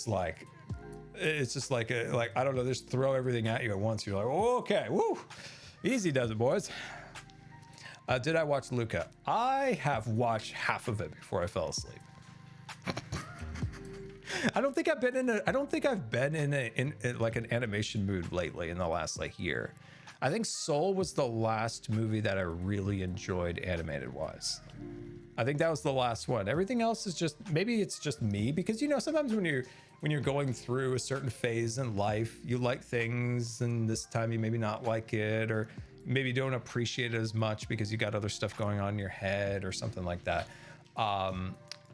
[SPEAKER 1] like I don't know, just throw everything at you at once. You're like, oh, okay, woo, easy does it, boys. Did I watch Luca? I have watched half of it before I fell asleep. I don't think I've been in like an animation mood lately in the last like year. I think Soul was the last movie that I really enjoyed animated wise. I think that was the last one. Everything else is just, maybe it's just me, because you know, sometimes when you're going through a certain phase in life, you like things and this time you maybe not like it, or maybe don't appreciate it as much because you got other stuff going on in your head or something like that.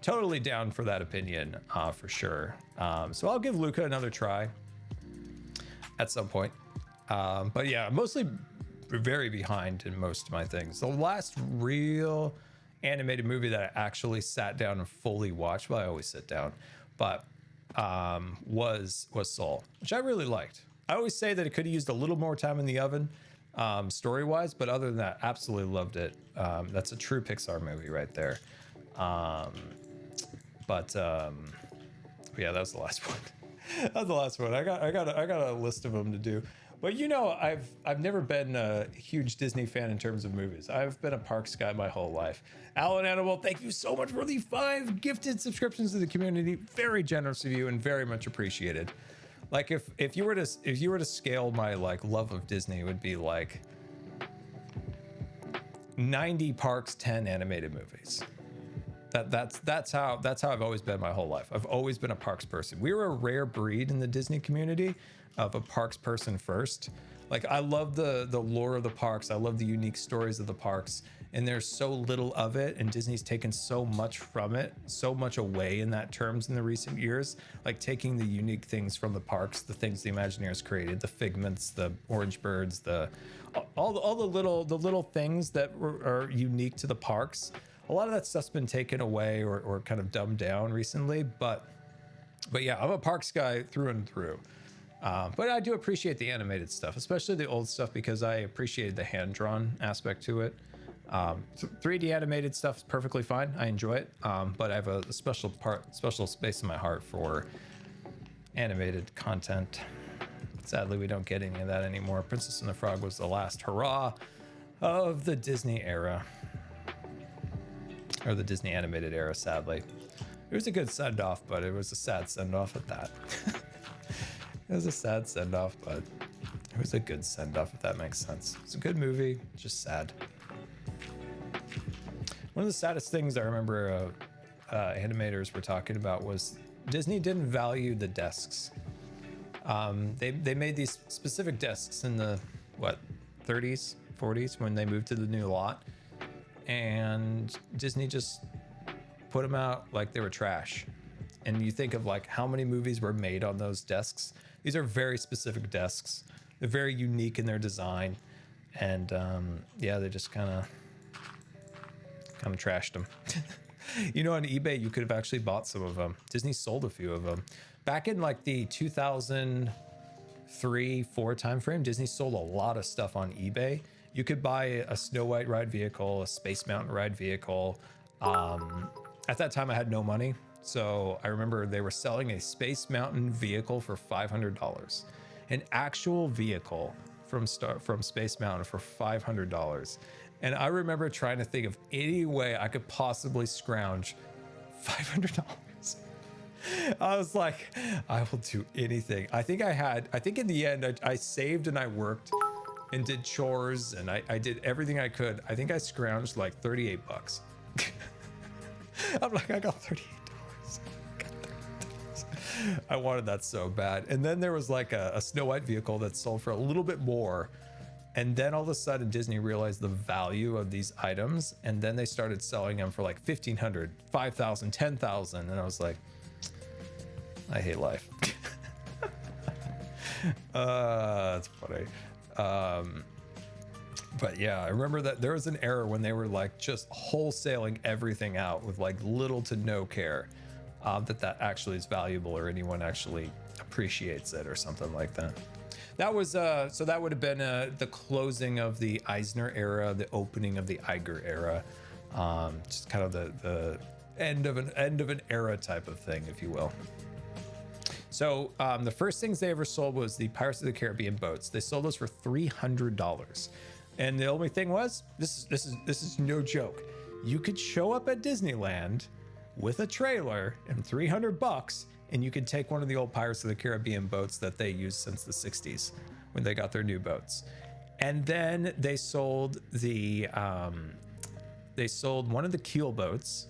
[SPEAKER 1] Totally down for that opinion, for sure. So I'll give Luca another try at some point. But yeah, mostly very behind in most of my things. The last real animated movie that I actually sat down and fully watched, well, I always sit down, but was Soul, which I really liked. I always say that it could have used a little more time in the oven, story-wise, but other than that, absolutely loved it. That's a true Pixar movie right there. Yeah, that was the last one. That was the last one. I got a list of them to do. But you know, I've never been a huge Disney fan in terms of movies. I've been a parks guy my whole life. Alan Animal, thank you so much for the 5 gifted subscriptions to the community. Very generous of you and very much appreciated. Like if you were to scale my like love of Disney, it would be like 90 parks, 10 animated movies. That's how I've always been my whole life. I've always been a parks person. We were a rare breed in the Disney community of a parks person first. Like I love the lore of the parks. I love the unique stories of the parks, and there's so little of it, and Disney's taken so much from it, so much away in that terms in the recent years, like taking the unique things from the parks, the things the Imagineers created, the figments, the orange birds, all the little things that are unique to the parks. A lot of that stuff's been taken away or kind of dumbed down recently, but yeah, I'm a parks guy through and through. But I do appreciate the animated stuff, especially the old stuff, because I appreciated the hand-drawn aspect to it. 3D animated stuff is perfectly fine. I enjoy it, but I have a special space in my heart for animated content. Sadly, we don't get any of that anymore. Princess and the Frog was the last hurrah of the Disney era, or the Disney animated era. Sadly, it was a good send-off, but it was a sad send-off at that. It was a sad send-off, but it was a good send-off, if that makes sense. It's a good movie, just sad. One of the saddest things I remember animators were talking about was Disney didn't value the desks. They made these specific desks in the, 30s, 40s, when they moved to the new lot. And Disney just put them out like they were trash. And you think of like how many movies were made on those desks. These are very specific desks. They're very unique in their design. And yeah, they just kind of trashed them. You know, on eBay, you could have actually bought some of them. Disney sold a few of them. Back in like the 2003-4 timeframe, Disney sold a lot of stuff on eBay. You could buy a Snow White ride vehicle, a Space Mountain ride vehicle. At that time, I had no money. So I remember they were selling a Space Mountain vehicle for $500. An actual vehicle from Space Mountain for $500. And I remember trying to think of any way I could possibly scrounge $500. I was like, I will do anything. I think in the end, I saved and I worked and did chores and I did everything I could. I think I scrounged like 38 bucks. I'm like, I got $38. I wanted that so bad. And then there was like a Snow White vehicle that sold for a little bit more. And then all of a sudden Disney realized the value of these items. And then they started selling them for like $1,500, $5,000, $10,000. And I was like, I hate life. That's funny. But yeah, I remember that there was an era when they were like just wholesaling everything out with like little to no care that actually is valuable or anyone actually appreciates it or something like that. That was so that would have been the closing of the Eisner era, the opening of the Iger era, just kind of the end of an era type of thing, if you will. So the first things they ever sold was the Pirates of the Caribbean boats. They sold those for $300, and the only thing was this is no joke. You could show up at Disneyland with a trailer and $300, and you could take one of the old Pirates of the Caribbean boats that they used since the 60s when they got their new boats. And then they sold one of the keel boats.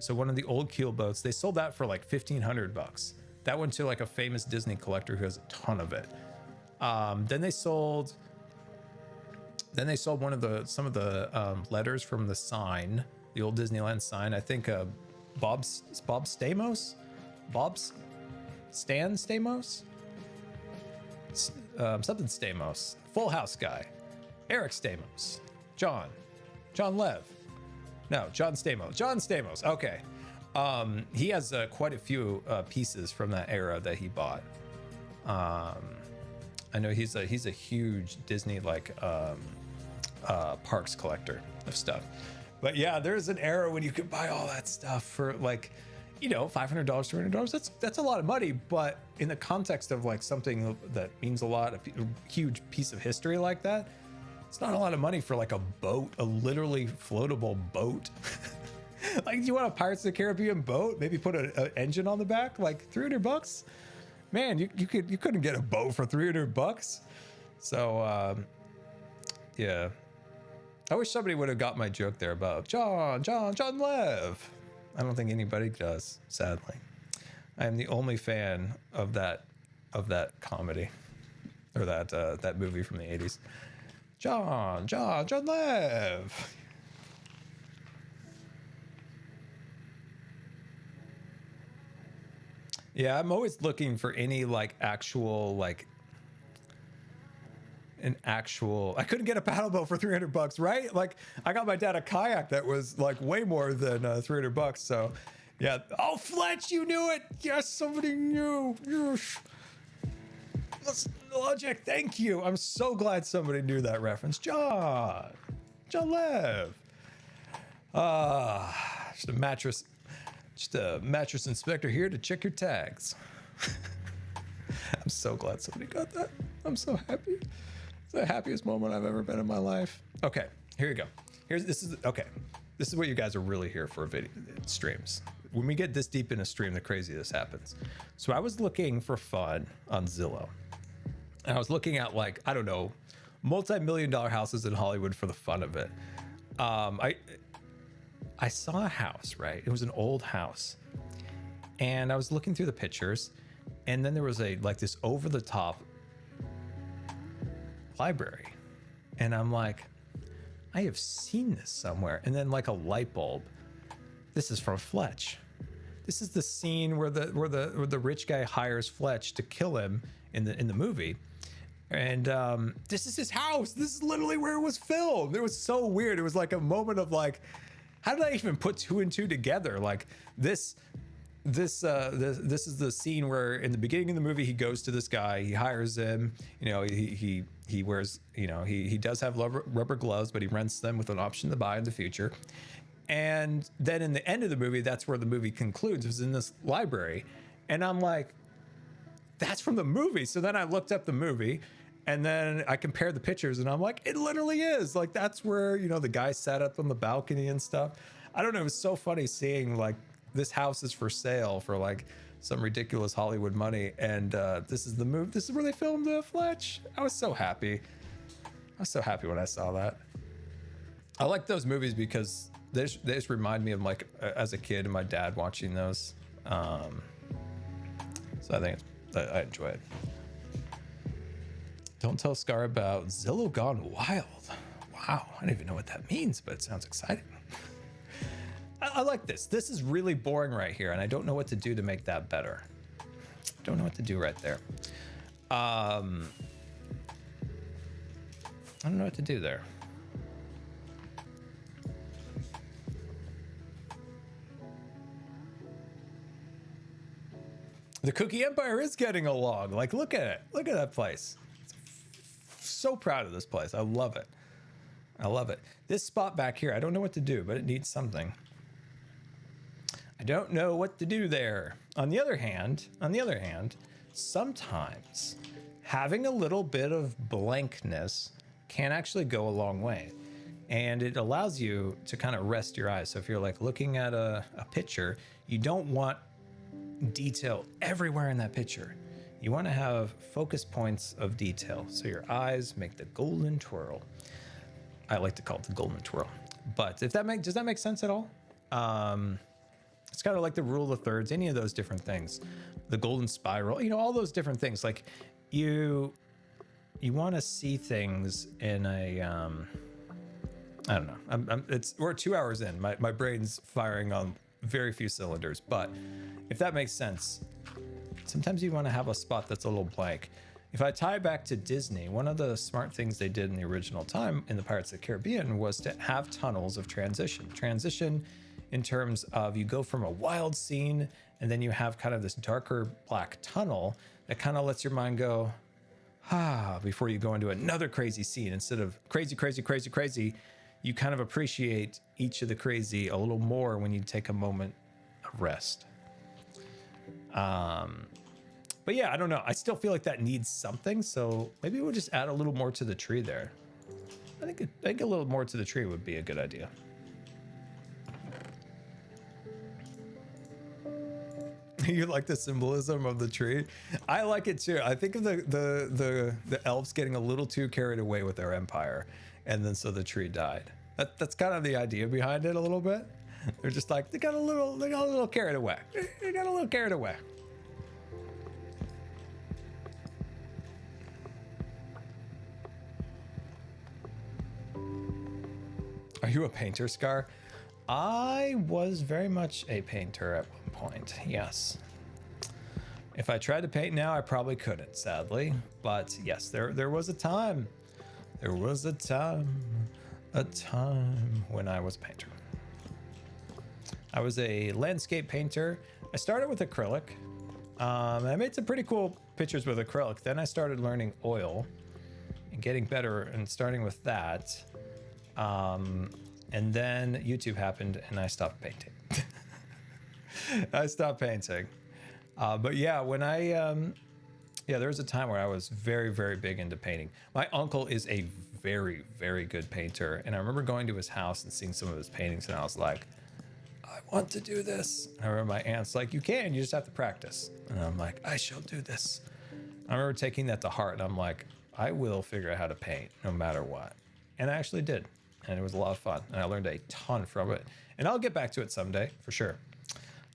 [SPEAKER 1] So one of the old keel boats, they sold that for like $1,500. That went to like a famous Disney collector who has a ton of it. Then they sold some of the letters from the sign, the old Disneyland sign. I think Bob Stamos, Stan Stamos, something Stamos, Full House guy, Eric Stamos, John Lev, no, John Stamos. Okay. He has quite a few pieces from that era that he bought. I know he's a huge Disney parks collector of stuff. But yeah, there's an era when you could buy all that stuff for like, $500, $300. That's a lot of money, but in the context of like something that means a lot, a huge piece of history like that, it's not a lot of money for like a boat, a literally floatable boat. Like, do you want a Pirates of the Caribbean boat? Maybe put an engine on the back, like $300. Man, you couldn't get a boat for $300. So yeah, I wish somebody would have got my joke there about John Lev. I don't think anybody does, sadly. I am the only fan of that comedy, or that movie from the 80s. John Lev. Yeah, I'm always looking for any I couldn't get a paddle boat for $300, right? Like, I got my dad a kayak that was like way more than $300. So yeah. Oh, Fletch, you knew it. Yes, somebody knew. Yes. Logic, thank you. I'm so glad somebody knew that reference. John. Jalev. Just a mattress inspector here to check your tags. I'm so glad somebody got that. I'm so happy. It's the happiest moment I've ever been in my life. Okay, here you go. This is what you guys are really here for, video streams. When we get this deep in a stream, the craziest happens. So I was looking for fun on Zillow. And I was looking at, like, I don't know, multi-million-dollar houses in Hollywood for the fun of it. I saw a house, right? It was an old house. And I was looking through the pictures, and then there was this over-the-top library. And I'm like, I have seen this somewhere. And then, like, a light bulb. This is from Fletch. This is the scene where the rich guy hires Fletch to kill him in the movie. And this is his house. This is literally where it was filmed. It was so weird. It was like a moment of like, how did I even put two and two together? Like this is the scene where in the beginning of the movie he goes to this guy, he hires him. You know, he wears, you know, he does have rubber gloves, but he rents them with an option to buy in the future. And then in the end of the movie, that's where the movie concludes. It was in this library, and I'm like, that's from the movie. So then I looked up the movie, and then I compared the pictures, and I'm like, it literally is. Like, that's where, you know, the guy sat up on the balcony and stuff. I don't know. It was so funny seeing, like, this house is for sale for, like, some ridiculous Hollywood money. And this is the movie. This is where they filmed Fletch. I was so happy. I was so happy when I saw that. I like those movies because they just remind me of, like, as a kid and my dad watching those. So I think I enjoy it. Don't tell Scar about Zillow gone wild. Wow, I don't even know what that means, but it sounds exciting. I like this. This is really boring right here, and I don't know what to do to make that better. Don't know what to do right there. I don't know what to do there. The Cookie Empire is getting along. Like, look at it. Look at that place. So proud of this place. I love it. I love it. This spot back here, I don't know what to do, but it needs something. I don't know what to do there. On the other hand, sometimes having a little bit of blankness can actually go a long way. And it allows you to kind of rest your eyes. So if you're like looking at a picture, you don't want detail everywhere in that picture. You want to have focus points of detail. So your eyes make the golden twirl. I like to call it the golden twirl. But if that does that make sense at all? It's kind of like the rule of thirds, any of those different things. The golden spiral, you know, all those different things. Like you want to see things in a, I don't know. We're 2 hours in. My brain's firing on very few cylinders, but if that makes sense, sometimes you want to have a spot that's a little blank. If I tie back to Disney, one of the smart things they did in the original time in the Pirates of the Caribbean was to have tunnels of transition. Transition in terms of you go from a wild scene and then you have kind of this darker black tunnel that kind of lets your mind go, before you go into another crazy scene. Instead of crazy, crazy, crazy, crazy, you kind of appreciate each of the crazy a little more when you take a moment of rest. But yeah, I don't know. I still feel like that needs something. So maybe we'll just add a little more to the tree there. I think a little more to the tree would be a good idea. You like the symbolism of the tree? I like it too. I think of the elves getting a little too carried away with their empire, and then so the tree died. That's kind of the idea behind it a little bit. They're just like they got a little carried away. They got a little carried away. Are you a painter, Scar? I was very much a painter at one point, yes. If I tried to paint now, I probably couldn't, sadly. But yes, there was a time. There was a time when I was a painter. I was a landscape painter. I started with acrylic. I made some pretty cool pictures with acrylic. Then I started learning oil and getting better and starting with that. And then YouTube happened and I stopped painting. I stopped painting. But yeah, when there was a time where I was very, very big into painting. My uncle is a very, very good painter. And I remember going to his house and seeing some of his paintings and I was like, I want to do this. And I remember my aunt's like, you just have to practice. And I'm like, I shall do this. I remember taking that to heart and I'm like, I will figure out how to paint no matter what. And I actually did. And it was a lot of fun. And I learned a ton from it. And I'll get back to it someday, for sure.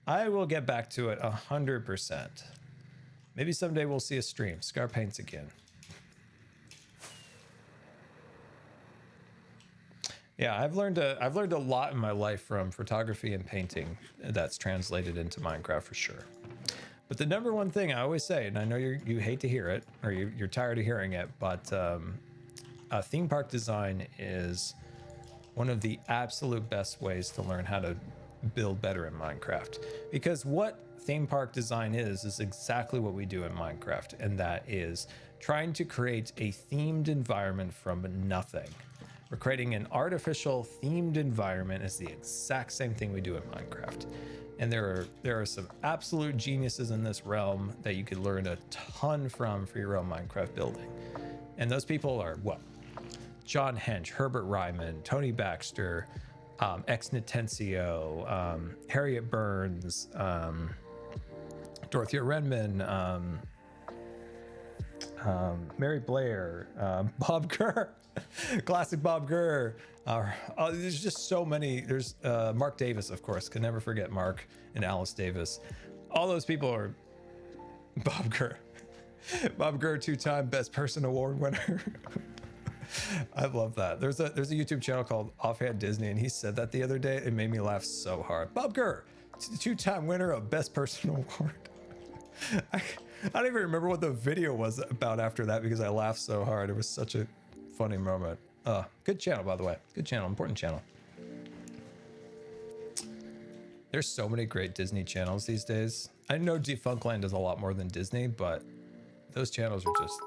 [SPEAKER 1] I will get back to it 100%. Maybe someday we'll see a stream. Scar paints again. Yeah, I've learned a lot in my life from photography and painting that's translated into Minecraft for sure. But the number one thing I always say, and I know you hate to hear it, or you're tired of hearing it, but theme park design is one of the absolute best ways to learn how to build better in Minecraft. Because what theme park design is exactly what we do in Minecraft, and that is trying to create a themed environment from nothing. We're creating an artificial themed environment. It's the exact same thing we do in Minecraft. And there are some absolute geniuses in this realm that you could learn a ton from for your own Minecraft building. And those people are what? John Hench, Herbert Ryman, Tony Baxter, Ex Nitencio, Harriet Burns, Dorothea Renman, Mary Blair, Bob Gurr, classic Bob Gurr. There's just so many. There's Mark Davis, of course. Can never forget Mark and Alice Davis. All those people are Bob Gurr. Bob Gurr, 2-time Best Person Award winner. I love that. There's a YouTube channel called Offhand Disney, and he said that the other day. It made me laugh so hard. Bob Gurr, 2-time winner of Best Person Award. I don't even remember what the video was about after that because I laughed so hard. It was such a funny moment. Good channel, by the way. Good channel, important channel. There's so many great Disney channels these days. I know Defunctland does a lot more than Disney, but those channels are just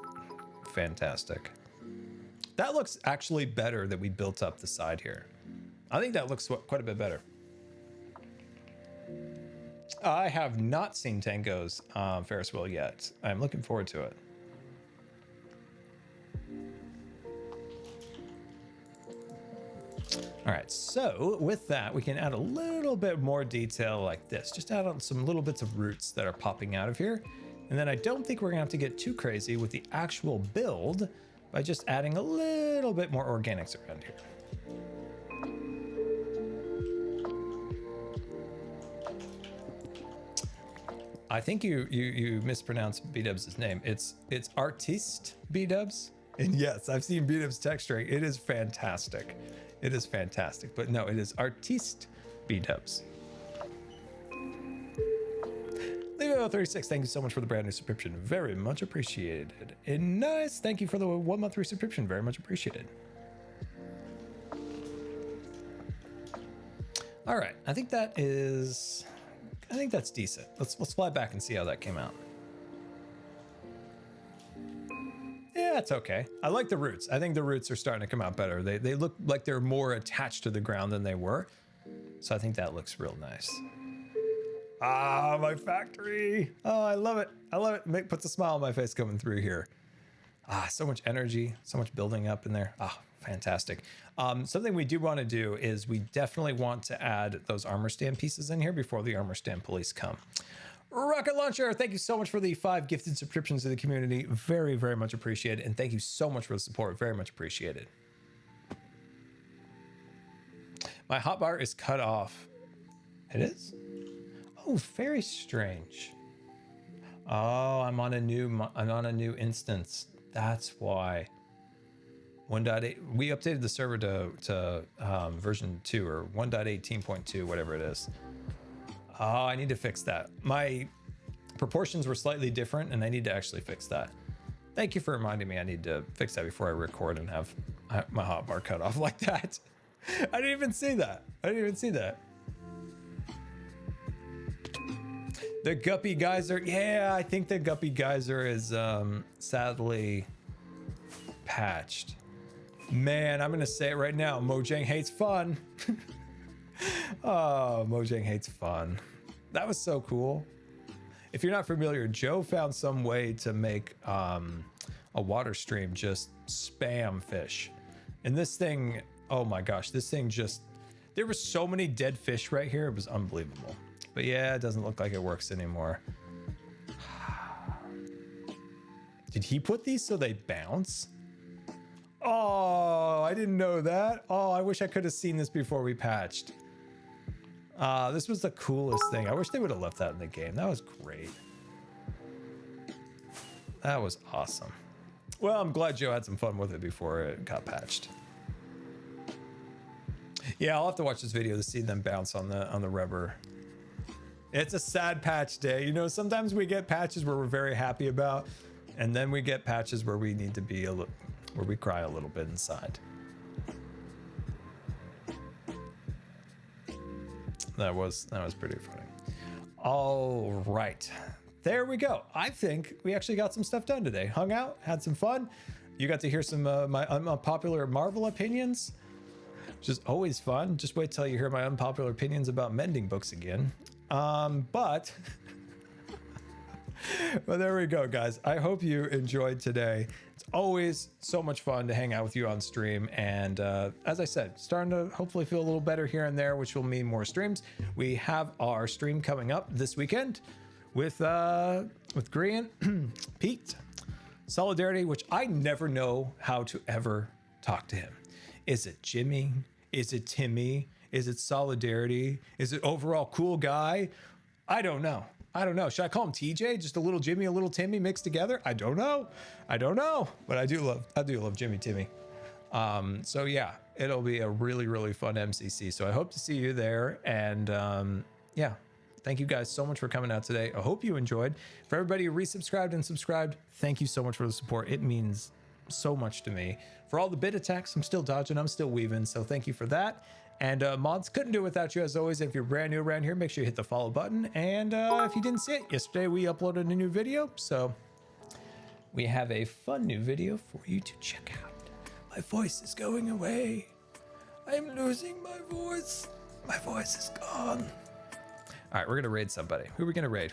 [SPEAKER 1] fantastic. That looks actually better that we built up the side here. I think that looks quite a bit better. I have not seen Tango's Ferris wheel yet. I'm looking forward to it. All right, so with that, we can add a little bit more detail like this. Just add on some little bits of roots that are popping out of here. And then I don't think we're gonna have to get too crazy with the actual build by just adding a little bit more organics around here. I think you mispronounced B-Dubs' name. It's Artiste B-Dubs. And yes, I've seen B-Dubs texturing. It is fantastic. It is fantastic. But no, it is Artiste B-Dubs. Leo36, thank you so much for the brand new subscription. Very much appreciated. And nice, thank you for the 1 month resubscription. Very much appreciated. All right, I think that's decent. Let's fly back and see how that came out. Yeah, it's okay. I like the roots. I think the roots are starting to come out better. They look like they're more attached to the ground than they were. So I think that looks real nice. Ah, my factory. Oh, I love it. I love it. Puts a smile on my face coming through here. Ah, so much energy, so much building up in there. Ah, fantastic. Something we do want to do is we definitely want to add those armor stand pieces in here before the armor stand police come. Rocket Launcher, thank you so much for the 5 gifted subscriptions to the community. Very, very much appreciated. And thank you so much for the support. Very much appreciated. My hotbar is cut off. It is? Oh, very strange. Oh, I'm on a new instance. That's why. 1.8. We updated the server to version 2 or 1.18.2, whatever it is. Oh, I need to fix that. My proportions were slightly different, and I need to actually fix that. Thank you for reminding me. I need to fix that before I record and have my hotbar cut off like that. I didn't even see that. The Guppy Geyser. Yeah, I think the Guppy Geyser is sadly patched. Man, I'm gonna say it right now. Mojang hates fun. Oh, Mojang hates fun. That was so cool. If you're not familiar, Joe found some way to make a water stream just spam fish. And this thing, oh my gosh, this thing just, there were so many dead fish right here. It was unbelievable. But yeah, it doesn't look like it works anymore. Did he put these so they bounce? Oh, I didn't know that. Oh, I wish I could have seen this before we patched. This was the coolest thing. I wish they would have left that in the game. That was great. That was awesome. Well, I'm glad Joe had some fun with it before it got patched. Yeah, I'll have to watch this video to see them bounce on the rubber. It's a sad patch day. You know, sometimes we get patches where we're very happy about, and then we get patches where we need to be where we cry a little bit inside. That was pretty funny. All right, there we go. I think we actually got some stuff done today. Hung out, had some fun. You got to hear some my unpopular Marvel opinions, which is always fun. Just wait till you hear my unpopular opinions about mending books again. But there we go, guys. I hope you enjoyed today. It's always so much fun to hang out with you on stream. And as I said, starting to hopefully feel a little better here and there, which will mean more streams. We have our stream coming up this weekend with Grian, Pete, Solidarity, which I never know how to ever talk to him. Is it Jimmy? Is it Timmy? Is it Solidarity? Is it overall cool guy? I don't know. Should I call him TJ? Just a little Jimmy, a little Timmy mixed together? I don't know. But I do love Jimmy Timmy. So yeah, it'll be a really, really fun MCC. So I hope to see you there. And yeah, thank you guys so much for coming out today. I hope you enjoyed. For everybody who resubscribed and subscribed, thank you so much for the support. It means so much to me. For all the bit attacks, I'm still dodging, I'm still weaving. So thank you for that. And mods, couldn't do it without you as always. If you're brand new around here, make sure you hit the follow button. And if you didn't see it, yesterday we uploaded a new video. So we have a fun new video for you to check out. My voice is going away. I'm losing my voice. My voice is gone. All right, we're going to raid somebody. Who are we going to raid?